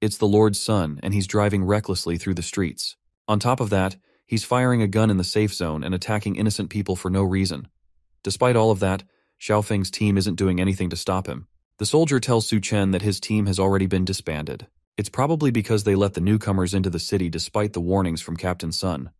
It's the Lord's son, and he's driving recklessly through the streets. On top of that, he's firing a gun in the safe zone and attacking innocent people for no reason. Despite all of that, Xiaofeng's team isn't doing anything to stop him. The soldier tells Su Chen that his team has already been disbanded. It's probably because they let the newcomers into the city despite the warnings from Captain Sun.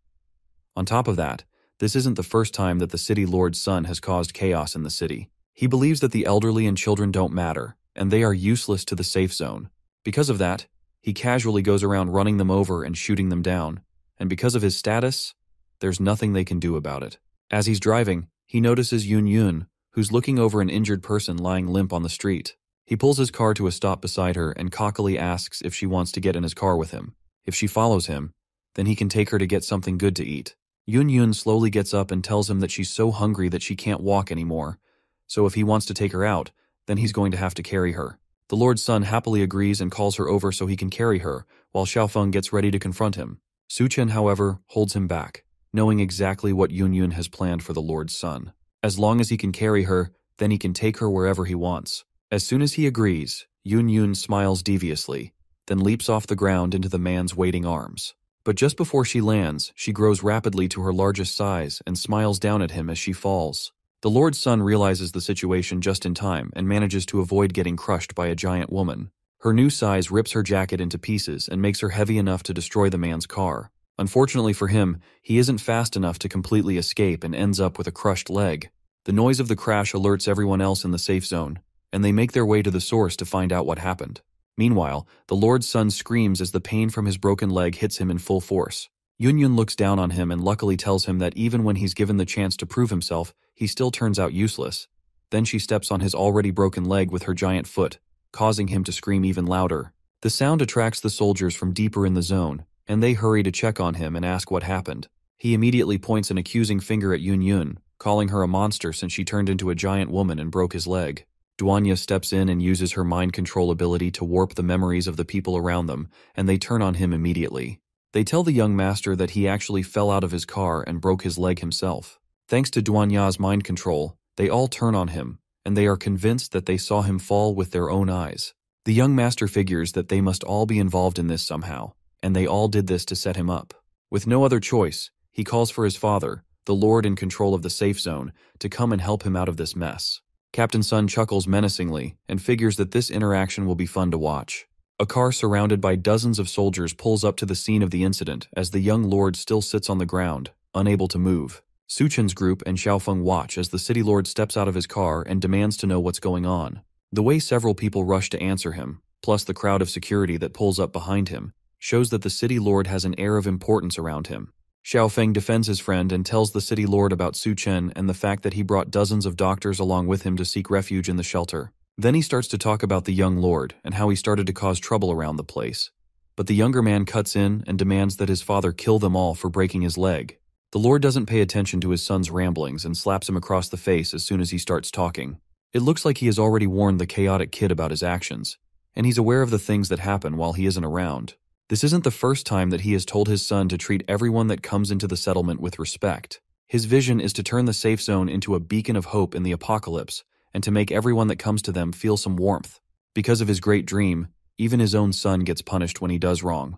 On top of that, this isn't the first time that the city lord's son has caused chaos in the city. He believes that the elderly and children don't matter, and they are useless to the safe zone. Because of that, he casually goes around running them over and shooting them down, and because of his status, there's nothing they can do about it. As he's driving, he notices Yun Yun, who's looking over an injured person lying limp on the street. He pulls his car to a stop beside her and cockily asks if she wants to get in his car with him. If she follows him, then he can take her to get something good to eat. Yun Yun slowly gets up and tells him that she's so hungry that she can't walk anymore, so if he wants to take her out, then he's going to have to carry her. The Lord's son happily agrees and calls her over so he can carry her, while Xiaofeng gets ready to confront him. Su Chen, however, holds him back, knowing exactly what Yun Yun has planned for the Lord's son. As long as he can carry her, then he can take her wherever he wants. As soon as he agrees, Yun Yun smiles deviously, then leaps off the ground into the man's waiting arms. But just before she lands, she grows rapidly to her largest size and smiles down at him as she falls. The Lord's son realizes the situation just in time and manages to avoid getting crushed by a giant woman. Her new size rips her jacket into pieces and makes her heavy enough to destroy the man's car. Unfortunately for him, he isn't fast enough to completely escape and ends up with a crushed leg. The noise of the crash alerts everyone else in the safe zone, and they make their way to the source to find out what happened. Meanwhile, the Lord's son screams as the pain from his broken leg hits him in full force. Yun Yun looks down on him and luckily tells him that even when he's given the chance to prove himself, he still turns out useless. Then she steps on his already broken leg with her giant foot, causing him to scream even louder. The sound attracts the soldiers from deeper in the zone, and they hurry to check on him and ask what happened. He immediately points an accusing finger at Yun Yun, calling her a monster since she turned into a giant woman and broke his leg. Duanya steps in and uses her mind control ability to warp the memories of the people around them, and they turn on him immediately. They tell the young master that he actually fell out of his car and broke his leg himself. Thanks to Duanya's mind control, they all turn on him, and they are convinced that they saw him fall with their own eyes. The young master figures that they must all be involved in this somehow, and they all did this to set him up. With no other choice, he calls for his father, the Lord in control of the safe zone, to come and help him out of this mess. Captain Sun chuckles menacingly and figures that this interaction will be fun to watch. A car surrounded by dozens of soldiers pulls up to the scene of the incident as the young lord still sits on the ground, unable to move. Su Chen's group and Xiaofeng watch as the city lord steps out of his car and demands to know what's going on. The way several people rush to answer him, plus the crowd of security that pulls up behind him, shows that the city lord has an air of importance around him. Xiaofeng defends his friend and tells the city lord about Su Chen and the fact that he brought dozens of doctors along with him to seek refuge in the shelter. Then he starts to talk about the young lord and how he started to cause trouble around the place. But the younger man cuts in and demands that his father kill them all for breaking his leg. The lord doesn't pay attention to his son's ramblings and slaps him across the face as soon as he starts talking. It looks like he has already warned the chaotic kid about his actions, and he's aware of the things that happen while he isn't around. This isn't the first time that he has told his son to treat everyone that comes into the settlement with respect. His vision is to turn the safe zone into a beacon of hope in the apocalypse, and to make everyone that comes to them feel some warmth. Because of his great dream, even his own son gets punished when he does wrong.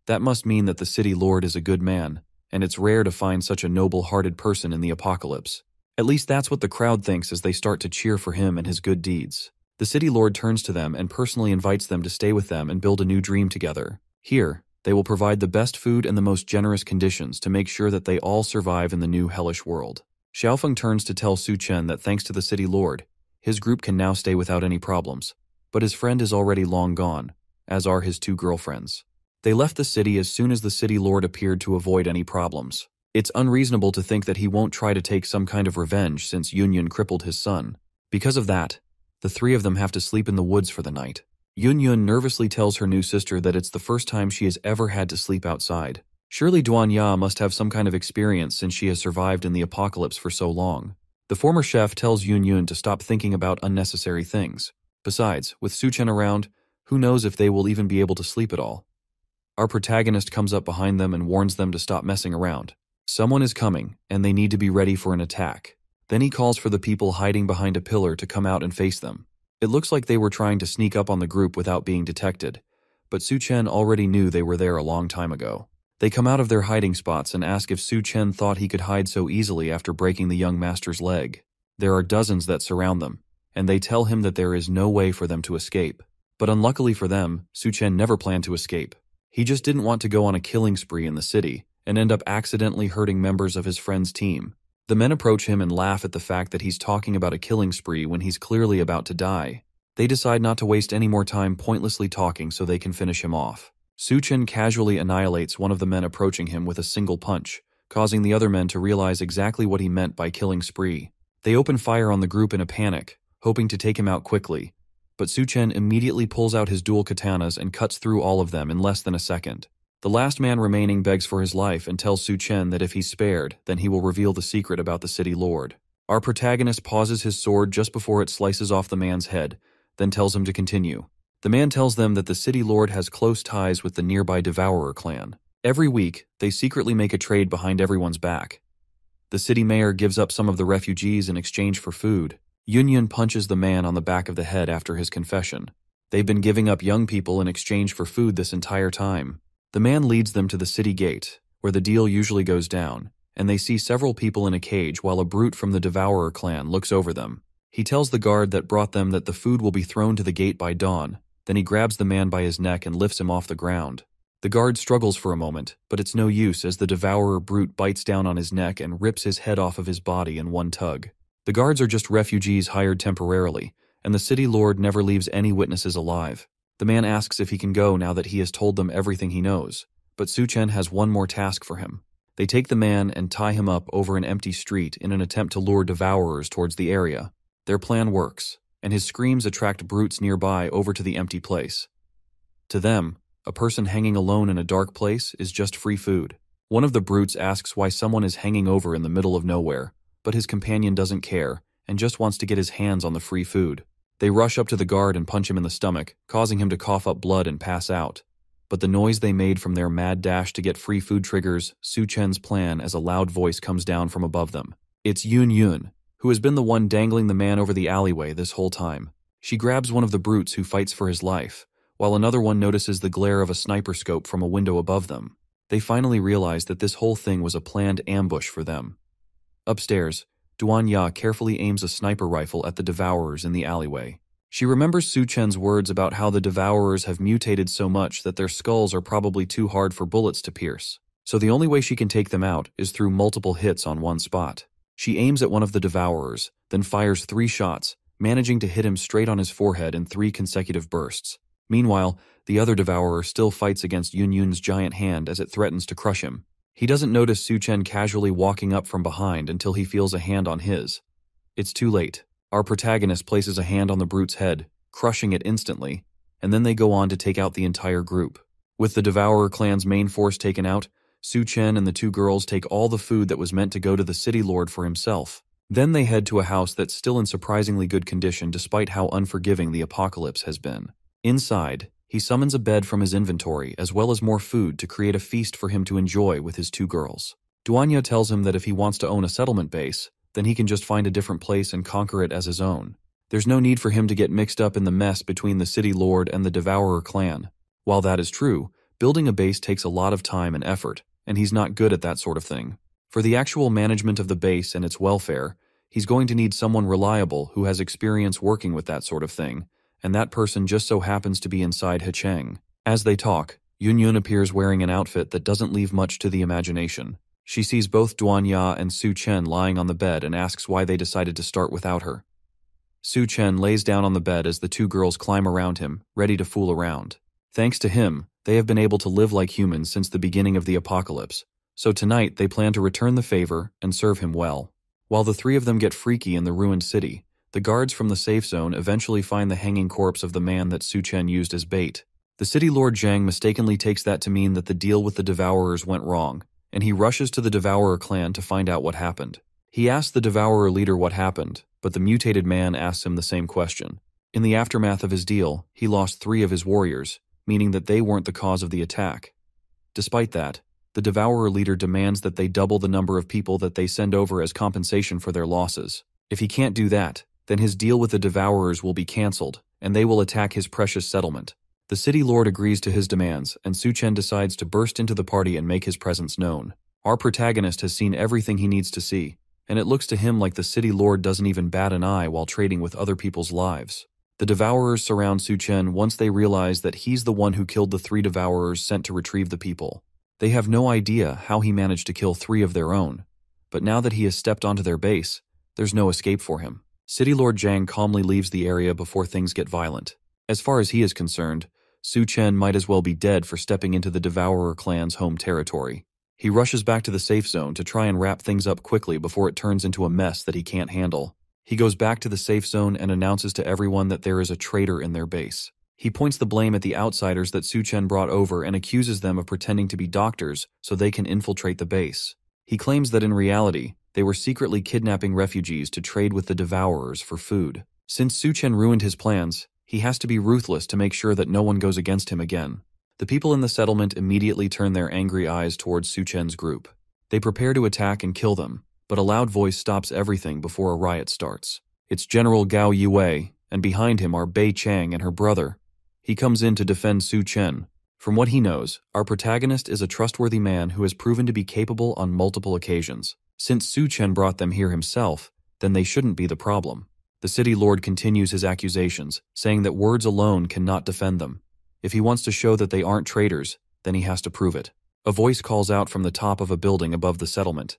That must mean that the city lord is a good man, and it's rare to find such a noble-hearted person in the apocalypse. At least that's what the crowd thinks as they start to cheer for him and his good deeds. The city lord turns to them and personally invites them to stay with them and build a new dream together. Here, they will provide the best food and the most generous conditions to make sure that they all survive in the new hellish world. Xiaofeng turns to tell Su Chen that thanks to the city lord, his group can now stay without any problems. But his friend is already long gone, as are his two girlfriends. They left the city as soon as the city lord appeared to avoid any problems. It's unreasonable to think that he won't try to take some kind of revenge since Yunyun crippled his son. Because of that, the three of them have to sleep in the woods for the night. Yunyun nervously tells her new sister that it's the first time she has ever had to sleep outside. Surely Duanya must have some kind of experience since she has survived in the apocalypse for so long. The former chef tells Yunyun to stop thinking about unnecessary things. Besides, with Su Chen around, who knows if they will even be able to sleep at all. Our protagonist comes up behind them and warns them to stop messing around. Someone is coming, and they need to be ready for an attack. Then he calls for the people hiding behind a pillar to come out and face them. It looks like they were trying to sneak up on the group without being detected, but Su Chen already knew they were there a long time ago. They come out of their hiding spots and ask if Su Chen thought he could hide so easily after breaking the young master's leg. There are dozens that surround them, and they tell him that there is no way for them to escape. But unluckily for them, Su Chen never planned to escape. He just didn't want to go on a killing spree in the city and end up accidentally hurting members of his friend's team. The men approach him and laugh at the fact that he's talking about a killing spree when he's clearly about to die. They decide not to waste any more time pointlessly talking so they can finish him off. Su Chen casually annihilates one of the men approaching him with a single punch, causing the other men to realize exactly what he meant by killing spree. They open fire on the group in a panic, hoping to take him out quickly, but Su Chen immediately pulls out his dual katanas and cuts through all of them in less than a second. The last man remaining begs for his life and tells Su Chen that if he's spared, then he will reveal the secret about the city lord. Our protagonist pauses his sword just before it slices off the man's head, then tells him to continue. The man tells them that the city lord has close ties with the nearby Devourer clan. Every week, they secretly make a trade behind everyone's back. The city mayor gives up some of the refugees in exchange for food. Yunyun punches the man on the back of the head after his confession. They've been giving up young people in exchange for food this entire time. The man leads them to the city gate, where the deal usually goes down, and they see several people in a cage while a brute from the Devourer clan looks over them. He tells the guard that brought them that the food will be thrown to the gate by dawn, then he grabs the man by his neck and lifts him off the ground. The guard struggles for a moment, but it's no use as the Devourer brute bites down on his neck and rips his head off of his body in one tug. The guards are just refugees hired temporarily, and the city lord never leaves any witnesses alive. The man asks if he can go now that he has told them everything he knows, but Su Chen has one more task for him. They take the man and tie him up over an empty street in an attempt to lure devourers towards the area. Their plan works, and his screams attract brutes nearby over to the empty place. To them, a person hanging alone in a dark place is just free food. One of the brutes asks why someone is hanging over in the middle of nowhere, but his companion doesn't care and just wants to get his hands on the free food. They rush up to the guard and punch him in the stomach, causing him to cough up blood and pass out. But the noise they made from their mad dash to get free food triggers Su Chen's plan as a loud voice comes down from above them. It's Yunyun, who has been the one dangling the man over the alleyway this whole time. She grabs one of the brutes who fights for his life, while another one notices the glare of a sniper scope from a window above them. They finally realize that this whole thing was a planned ambush for them. Upstairs, Duanya carefully aims a sniper rifle at the devourers in the alleyway. She remembers Su Chen's words about how the devourers have mutated so much that their skulls are probably too hard for bullets to pierce. So the only way she can take them out is through multiple hits on one spot. She aims at one of the devourers, then fires 3 shots, managing to hit him straight on his forehead in 3 consecutive bursts. Meanwhile, the other devourer still fights against Yun Yun's giant hand as it threatens to crush him. He doesn't notice Su Chen casually walking up from behind until he feels a hand on his. It's too late. Our protagonist places a hand on the brute's head, crushing it instantly, and then they go on to take out the entire group. With the Devourer clan's main force taken out, Su Chen and the 2 girls take all the food that was meant to go to the city lord for himself. Then they head to a house that's still in surprisingly good condition despite how unforgiving the apocalypse has been. Inside, he summons a bed from his inventory as well as more food to create a feast for him to enjoy with his 2 girls. Duanya tells him that if he wants to own a settlement base, then he can just find a different place and conquer it as his own. There's no need for him to get mixed up in the mess between the city lord and the Devourer clan. While that is true, building a base takes a lot of time and effort, and he's not good at that sort of thing. For the actual management of the base and its welfare, he's going to need someone reliable who has experience working with that sort of thing, and that person just so happens to be inside Hecheng. As they talk, Yun Yun appears wearing an outfit that doesn't leave much to the imagination. She sees both Duanya and Su Chen lying on the bed and asks why they decided to start without her. Su Chen lays down on the bed as the 2 girls climb around him, ready to fool around. Thanks to him, they have been able to live like humans since the beginning of the apocalypse, so tonight they plan to return the favor and serve him well. While the 3 of them get freaky in the ruined city, the guards from the safe zone eventually find the hanging corpse of the man that Su Chen used as bait. The city lord Zhang mistakenly takes that to mean that the deal with the Devourers went wrong, and he rushes to the Devourer clan to find out what happened. He asks the Devourer leader what happened, but the mutated man asks him the same question. In the aftermath of his deal, he lost 3 of his warriors, meaning that they weren't the cause of the attack. Despite that, the Devourer leader demands that they double the number of people that they send over as compensation for their losses. If he can't do that, then his deal with the Devourers will be cancelled, and they will attack his precious settlement. The city lord agrees to his demands, and Su Chen decides to burst into the party and make his presence known. Our protagonist has seen everything he needs to see, and it looks to him like the city lord doesn't even bat an eye while trading with other people's lives. The Devourers surround Su Chen once they realize that he's the one who killed the 3 Devourers sent to retrieve the people. They have no idea how he managed to kill 3 of their own, but now that he has stepped onto their base, there's no escape for him. City Lord Zhang calmly leaves the area before things get violent. As far as he is concerned, Su Chen might as well be dead for stepping into the Devourer clan's home territory. He rushes back to the safe zone to try and wrap things up quickly before it turns into a mess that he can't handle. He goes back to the safe zone and announces to everyone that there is a traitor in their base. He points the blame at the outsiders that Su Chen brought over and accuses them of pretending to be doctors so they can infiltrate the base. He claims that in reality, they were secretly kidnapping refugees to trade with the Devourers for food. Since Su Chen ruined his plans, he has to be ruthless to make sure that no one goes against him again. The people in the settlement immediately turn their angry eyes towards Su Chen's group. They prepare to attack and kill them, but a loud voice stops everything before a riot starts. It's General Gao Yue, and behind him are Bei Chang and her brother. He comes in to defend Su Chen. From what he knows, our protagonist is a trustworthy man who has proven to be capable on multiple occasions. Since Su Chen brought them here himself, then they shouldn't be the problem. The city lord continues his accusations, saying that words alone cannot defend them. If he wants to show that they aren't traitors, then he has to prove it. A voice calls out from the top of a building above the settlement.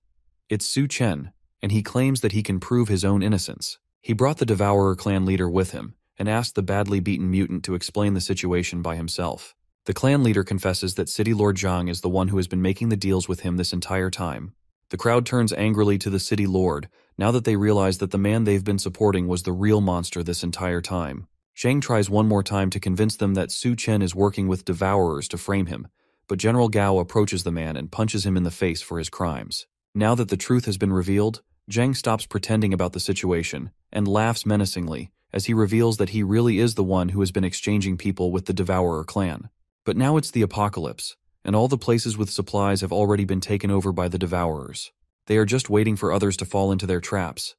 It's Su Chen, and he claims that he can prove his own innocence. He brought the Devourer clan leader with him, and asked the badly beaten mutant to explain the situation by himself. The clan leader confesses that City Lord Zhang is the one who has been making the deals with him this entire time. The crowd turns angrily to the city lord, now that they realize that the man they've been supporting was the real monster this entire time. Zhang tries one more time to convince them that Su Chen is working with Devourers to frame him, but General Gao approaches the man and punches him in the face for his crimes. Now that the truth has been revealed, Zhang stops pretending about the situation and laughs menacingly as he reveals that he really is the one who has been exchanging people with the Devourer clan. But now it's the apocalypse, and all the places with supplies have already been taken over by the Devourers. They are just waiting for others to fall into their traps.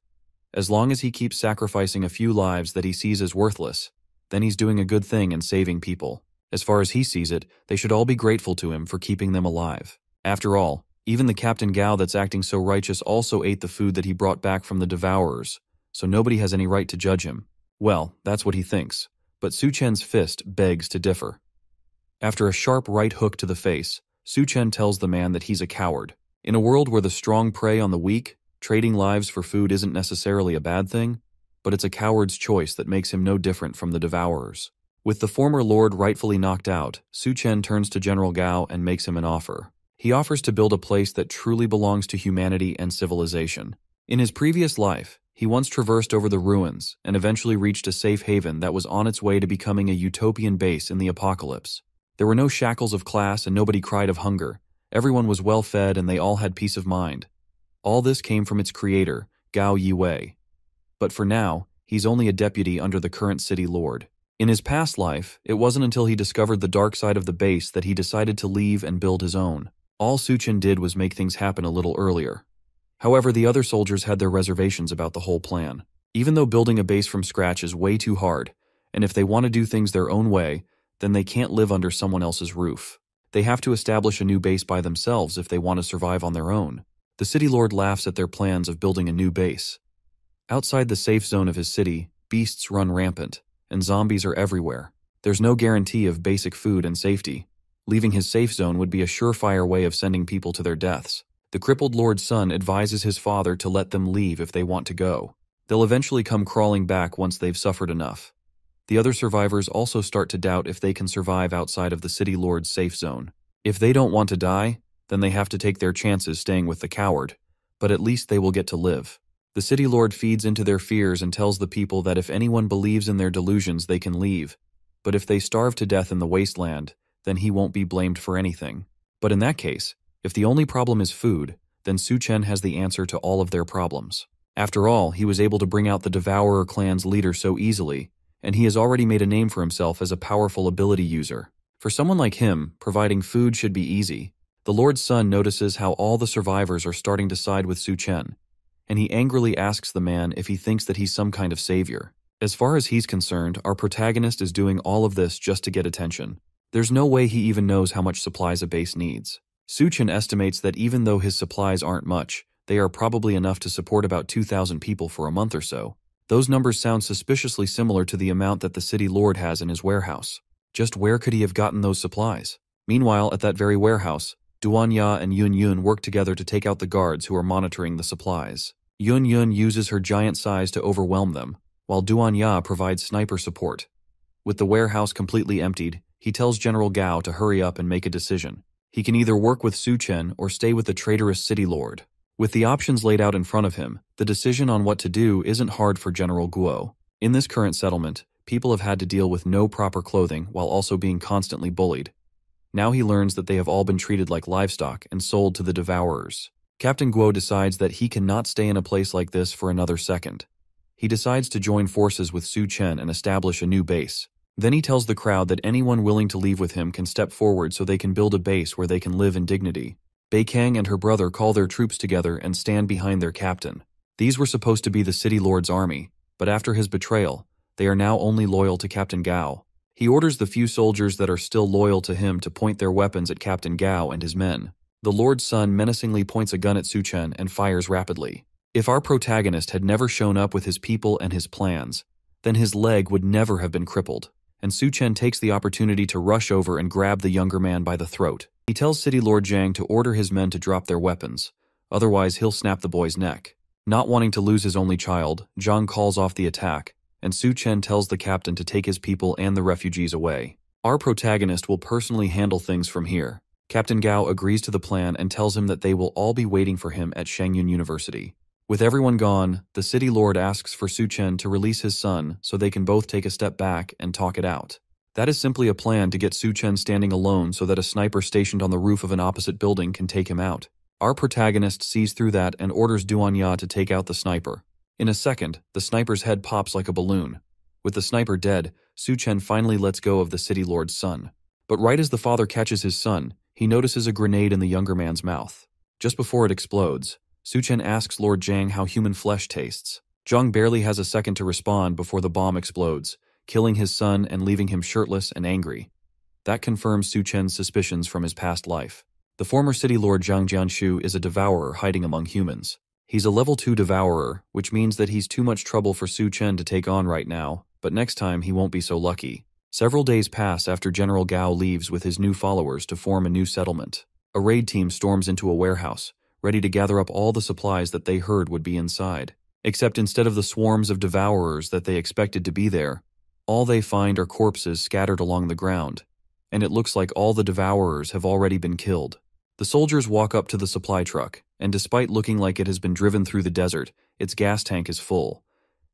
As long as he keeps sacrificing a few lives that he sees as worthless, then he's doing a good thing and saving people. As far as he sees it, they should all be grateful to him for keeping them alive. After all, even the Captain Gao that's acting so righteous also ate the food that he brought back from the Devourers, so nobody has any right to judge him. Well, that's what he thinks, but Su Chen's fist begs to differ. After a sharp right hook to the face, Su Chen tells the man that he's a coward. In a world where the strong prey on the weak, trading lives for food isn't necessarily a bad thing. but it's a coward's choice that makes him no different from the Devourers. With the former lord rightfully knocked out, Su Chen turns to General Gao and makes him an offer. He offers to build a place that truly belongs to humanity and civilization. In his previous life, he once traversed over the ruins and eventually reached a safe haven that was on its way to becoming a utopian base in the apocalypse. There were no shackles of class and nobody cried of hunger. Everyone was well fed and they all had peace of mind. All this came from its creator, Gao Yiwei. But for now, he's only a deputy under the current city lord. In his past life, it wasn't until he discovered the dark side of the base that he decided to leave and build his own. All Su Chen did was make things happen a little earlier. However, the other soldiers had their reservations about the whole plan. Even though building a base from scratch is way too hard, and if they want to do things their own way, then they can't live under someone else's roof. They have to establish a new base by themselves if they want to survive on their own. The city lord laughs at their plans of building a new base. Outside the safe zone of his city, beasts run rampant, and zombies are everywhere. There's no guarantee of basic food and safety. Leaving his safe zone would be a surefire way of sending people to their deaths. The crippled lord's son advises his father to let them leave if they want to go. They'll eventually come crawling back once they've suffered enough. The other survivors also start to doubt if they can survive outside of the city lord's safe zone. If they don't want to die, then they have to take their chances staying with the coward, but at least they will get to live. The city lord feeds into their fears and tells the people that if anyone believes in their delusions, they can leave. But if they starve to death in the wasteland, then he won't be blamed for anything. But in that case, if the only problem is food, then Su Chen has the answer to all of their problems. After all, he was able to bring out the Devourer clan's leader so easily, and he has already made a name for himself as a powerful ability user. For someone like him, providing food should be easy. The Lord's son notices how all the survivors are starting to side with Su Chen, and he angrily asks the man if he thinks that he's some kind of savior. As far as he's concerned, our protagonist is doing all of this just to get attention. There's no way he even knows how much supplies a base needs. Su Chen estimates that even though his supplies aren't much, they are probably enough to support about 2,000 people for a month or so. Those numbers sound suspiciously similar to the amount that the city lord has in his warehouse. Just where could he have gotten those supplies? Meanwhile, at that very warehouse, Duan Ya and Yun Yun work together to take out the guards who are monitoring the supplies. Yun Yun uses her giant size to overwhelm them, while Duan Ya provides sniper support. With the warehouse completely emptied, he tells General Gao to hurry up and make a decision. He can either work with Su Chen or stay with the traitorous city lord. With the options laid out in front of him, the decision on what to do isn't hard for General Guo. In this current settlement, people have had to deal with no proper clothing while also being constantly bullied. Now he learns that they have all been treated like livestock and sold to the Devourers. Captain Guo decides that he cannot stay in a place like this for another second. He decides to join forces with Su Chen and establish a new base. Then he tells the crowd that anyone willing to leave with him can step forward so they can build a base where they can live in dignity. Bei Kang and her brother call their troops together and stand behind their captain. These were supposed to be the city lord's army, but after his betrayal, they are now only loyal to Captain Gao. He orders the few soldiers that are still loyal to him to point their weapons at Captain Gao and his men. The lord's son menacingly points a gun at Su Chen and fires rapidly. If our protagonist had never shown up with his people and his plans, then his leg would never have been crippled, and Su Chen takes the opportunity to rush over and grab the younger man by the throat. He tells City Lord Zhang to order his men to drop their weapons, otherwise he'll snap the boy's neck. Not wanting to lose his only child, Zhang calls off the attack, and Su Chen tells the captain to take his people and the refugees away. Our protagonist will personally handle things from here. Captain Gao agrees to the plan and tells him that they will all be waiting for him at Shangyun University. With everyone gone, the city lord asks for Su Chen to release his son so they can both take a step back and talk it out. That is simply a plan to get Su Chen standing alone so that a sniper stationed on the roof of an opposite building can take him out. Our protagonist sees through that and orders Duan Ya to take out the sniper. In a second, the sniper's head pops like a balloon. With the sniper dead, Su Chen finally lets go of the city lord's son. But right as the father catches his son, he notices a grenade in the younger man's mouth. Just before it explodes, Su Chen asks Lord Zhang how human flesh tastes. Zhang barely has a second to respond before the bomb explodes, killing his son and leaving him shirtless and angry. That confirms Su Chen's suspicions from his past life. The former city lord Zhang Jianshu is a devourer hiding among humans. He's a level 2 devourer, which means that he's too much trouble for Su Chen to take on right now, but next time he won't be so lucky. Several days pass after General Gao leaves with his new followers to form a new settlement. A raid team storms into a warehouse, ready to gather up all the supplies that they heard would be inside. Except instead of the swarms of devourers that they expected to be there, all they find are corpses scattered along the ground, and it looks like all the devourers have already been killed. The soldiers walk up to the supply truck, and despite looking like it has been driven through the desert, its gas tank is full.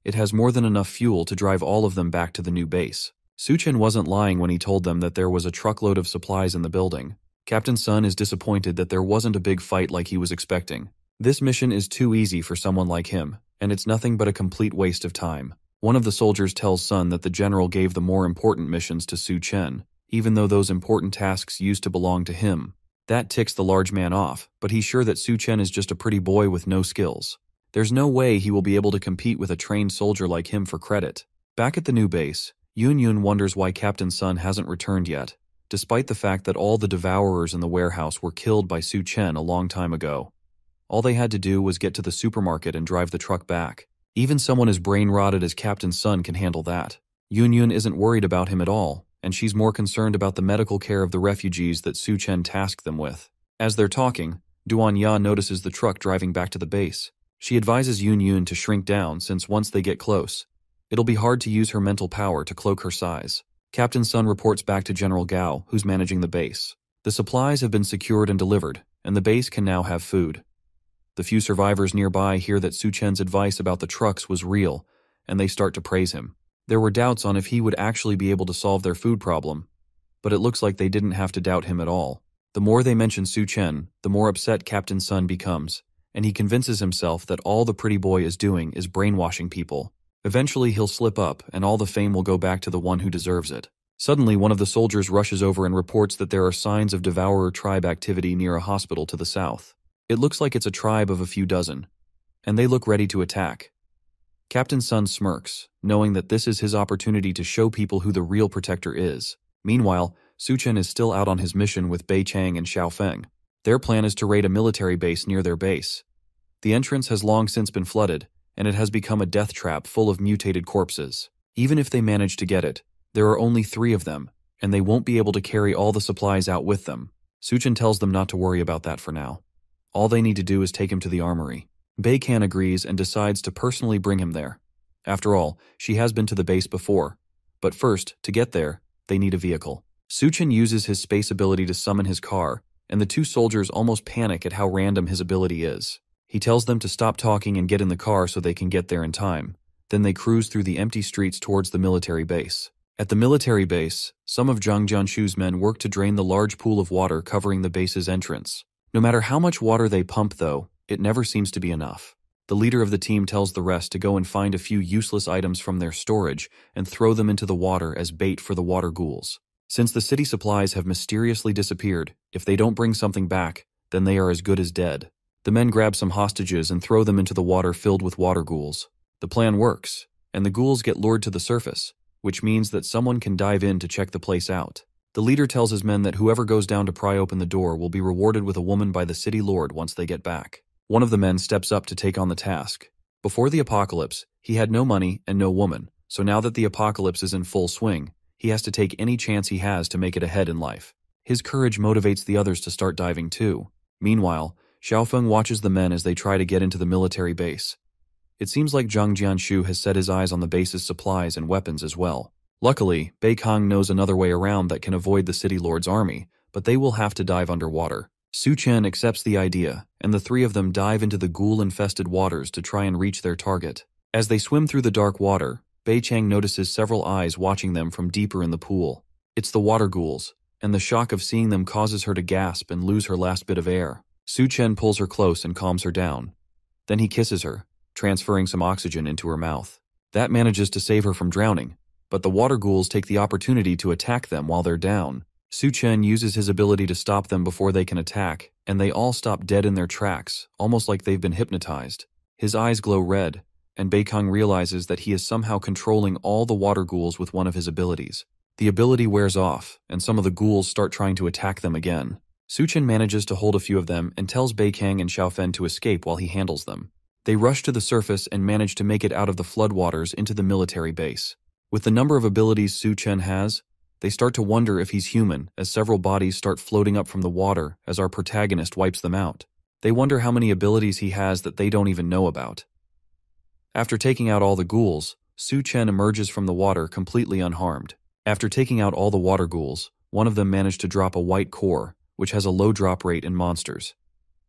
It has more than enough fuel to drive all of them back to the new base. Suchen wasn't lying when he told them that there was a truckload of supplies in the building. Captain Sun is disappointed that there wasn't a big fight like he was expecting. This mission is too easy for someone like him, and it's nothing but a complete waste of time. One of the soldiers tells Sun that the general gave the more important missions to Su Chen, even though those important tasks used to belong to him. That ticks the large man off, but he's sure that Su Chen is just a pretty boy with no skills. There's no way he will be able to compete with a trained soldier like him for credit. Back at the new base, Yun wonders why Captain Sun hasn't returned yet, despite the fact that all the devourers in the warehouse were killed by Su Chen a long time ago. All they had to do was get to the supermarket and drive the truck back. Even someone as brain-rotted as Captain Sun can handle that. Yun isn't worried about him at all, and she's more concerned about the medical care of the refugees that Su Chen tasked them with. As they're talking, Duan Ya notices the truck driving back to the base. She advises Yun to shrink down since once they get close, it'll be hard to use her mental power to cloak her size. Captain Sun reports back to General Gao, who's managing the base. The supplies have been secured and delivered, and the base can now have food. The few survivors nearby hear that Su Chen's advice about the trucks was real, and they start to praise him. There were doubts on if he would actually be able to solve their food problem, but it looks like they didn't have to doubt him at all. The more they mention Su Chen, the more upset Captain Sun becomes, and he convinces himself that all the pretty boy is doing is brainwashing people. Eventually he'll slip up, and all the fame will go back to the one who deserves it. Suddenly, one of the soldiers rushes over and reports that there are signs of devourer tribe activity near a hospital to the south. It looks like it's a tribe of a few dozen, and they look ready to attack. Captain Sun smirks, knowing that this is his opportunity to show people who the real protector is. Meanwhile, Su Chen is still out on his mission with Bei Chang and Xiao Feng. Their plan is to raid a military base near their base. The entrance has long since been flooded, and it has become a death trap full of mutated corpses. Even if they manage to get it, there are only 3 of them, and they won't be able to carry all the supplies out with them. Su Chen tells them not to worry about that for now. All they need to do is take him to the armory. Bei Kan agrees and decides to personally bring him there. After all, she has been to the base before. But first, to get there, they need a vehicle. Su Chen uses his space ability to summon his car, and the 2 soldiers almost panic at how random his ability is. He tells them to stop talking and get in the car so they can get there in time. Then they cruise through the empty streets towards the military base. At the military base, some of Zhang Jianshu's men work to drain the large pool of water covering the base's entrance. No matter how much water they pump, though, it never seems to be enough. The leader of the team tells the rest to go and find a few useless items from their storage and throw them into the water as bait for the water ghouls. Since the city supplies have mysteriously disappeared, if they don't bring something back, then they are as good as dead. The men grab some hostages and throw them into the water filled with water ghouls. The plan works, and the ghouls get lured to the surface, which means that someone can dive in to check the place out. The leader tells his men that whoever goes down to pry open the door will be rewarded with a woman by the city lord once they get back. One of the men steps up to take on the task. Before the apocalypse, he had no money and no woman, so now that the apocalypse is in full swing, he has to take any chance he has to make it ahead in life. His courage motivates the others to start diving too. Meanwhile, Xiaofeng watches the men as they try to get into the military base. It seems like Zhang Jianshu has set his eyes on the base's supplies and weapons as well. Luckily, Bei Kang knows another way around that can avoid the city lord's army, but they will have to dive underwater. Su Chen accepts the idea, and the 3 of them dive into the ghoul-infested waters to try and reach their target. As they swim through the dark water, Bei Chang notices several eyes watching them from deeper in the pool. It's the water ghouls, and the shock of seeing them causes her to gasp and lose her last bit of air. Su Chen pulls her close and calms her down. Then he kisses her, transferring some oxygen into her mouth. That manages to save her from drowning, but the water ghouls take the opportunity to attack them while they're down. Su Chen uses his ability to stop them before they can attack, and they all stop dead in their tracks, almost like they've been hypnotized. His eyes glow red, and Bei Kang realizes that he is somehow controlling all the water ghouls with one of his abilities. The ability wears off, and some of the ghouls start trying to attack them again. Su Chen manages to hold a few of them and tells Bei Kang and Xiaofen to escape while he handles them. They rush to the surface and manage to make it out of the floodwaters into the military base. With the number of abilities Su Chen has, they start to wonder if he's human as several bodies start floating up from the water as our protagonist wipes them out. They wonder how many abilities he has that they don't even know about. After taking out all the ghouls, Su Chen emerges from the water completely unharmed. After taking out all the water ghouls, one of them managed to drop a white core, which has a low drop rate in monsters.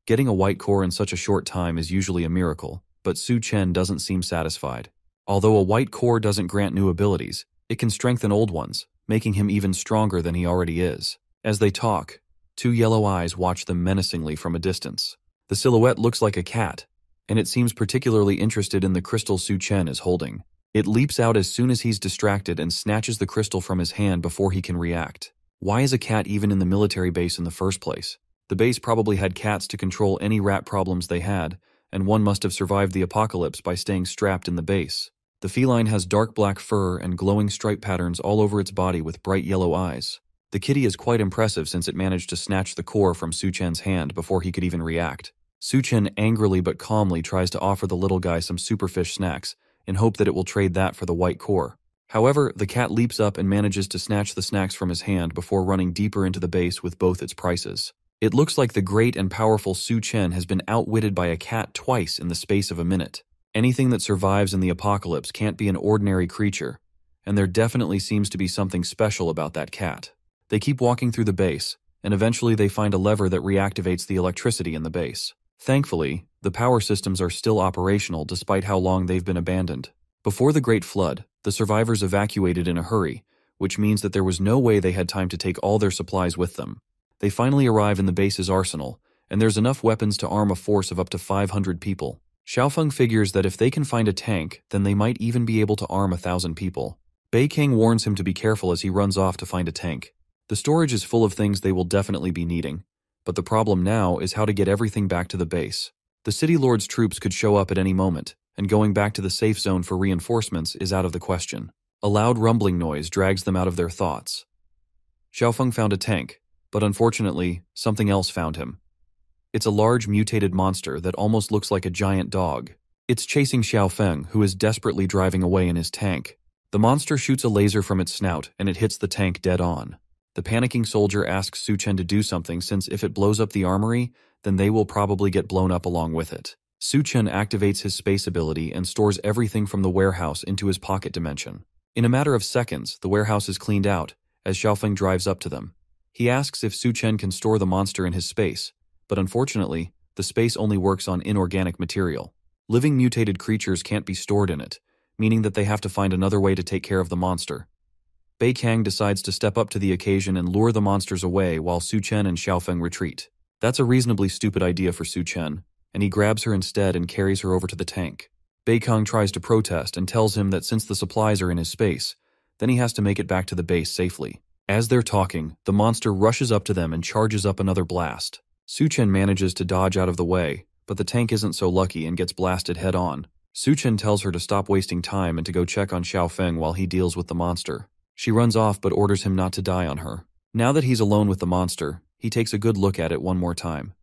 Getting a white core in such a short time is usually a miracle, but Su Chen doesn't seem satisfied. Although a white core doesn't grant new abilities, it can strengthen old ones, making him even stronger than he already is. As they talk, two yellow eyes watch them menacingly from a distance. The silhouette looks like a cat, and it seems particularly interested in the crystal Su Chen is holding. It leaps out as soon as he's distracted and snatches the crystal from his hand before he can react. Why is a cat even in the military base in the first place? The base probably had cats to control any rat problems they had, and one must have survived the apocalypse by staying strapped in the base. The feline has dark black fur and glowing stripe patterns all over its body with bright yellow eyes. The kitty is quite impressive since it managed to snatch the core from Su Chen's hand before he could even react. Su Chen angrily but calmly tries to offer the little guy some superfish snacks in hope that it will trade that for the white core. However, the cat leaps up and manages to snatch the snacks from his hand before running deeper into the base with both its prices. It looks like the great and powerful Su Chen has been outwitted by a cat twice in the space of a minute. Anything that survives in the apocalypse can't be an ordinary creature, and there definitely seems to be something special about that cat. They keep walking through the base, and eventually they find a lever that reactivates the electricity in the base. Thankfully, the power systems are still operational despite how long they've been abandoned. Before the Great Flood, the survivors evacuated in a hurry, which means that there was no way they had time to take all their supplies with them. They finally arrive in the base's arsenal, and there's enough weapons to arm a force of up to 500 people. Xiaofeng figures that if they can find a tank, then they might even be able to arm 1,000 people. Bei King warns him to be careful as he runs off to find a tank. The storage is full of things they will definitely be needing, but the problem now is how to get everything back to the base. The City Lord's troops could show up at any moment, and going back to the safe zone for reinforcements is out of the question. A loud rumbling noise drags them out of their thoughts. Xiaofeng found a tank, but unfortunately, something else found him. It's a large mutated monster that almost looks like a giant dog. It's chasing Xiaofeng, who is desperately driving away in his tank. The monster shoots a laser from its snout, and it hits the tank dead on. The panicking soldier asks Su Chen to do something since if it blows up the armory, then they will probably get blown up along with it. Su Chen activates his space ability and stores everything from the warehouse into his pocket dimension. In a matter of seconds, the warehouse is cleaned out, as Xiaofeng drives up to them. He asks if Su Chen can store the monster in his space, but unfortunately, the space only works on inorganic material. Living mutated creatures can't be stored in it, meaning that they have to find another way to take care of the monster. Bei Kang decides to step up to the occasion and lure the monsters away while Su Chen and Xiaofeng retreat. That's a reasonably stupid idea for Su Chen, and he grabs her instead and carries her over to the tank. Bei Kang tries to protest and tells him that since the supplies are in his space, then he has to make it back to the base safely. As they're talking, the monster rushes up to them and charges up another blast. Su Chen manages to dodge out of the way, but the tank isn't so lucky and gets blasted head-on. Su Chen tells her to stop wasting time and to go check on Xiaofeng while he deals with the monster. She runs off but orders him not to die on her. Now that he's alone with the monster, he takes a good look at it one more time.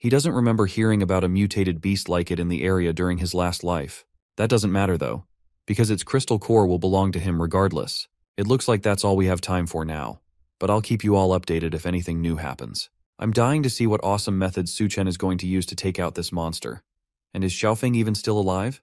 He doesn't remember hearing about a mutated beast like it in the area during his last life. That doesn't matter though, because its crystal core will belong to him regardless. It looks like that's all we have time for now, but I'll keep you all updated if anything new happens. I'm dying to see what awesome methods Su Chen is going to use to take out this monster. And is Xiaofeng even still alive?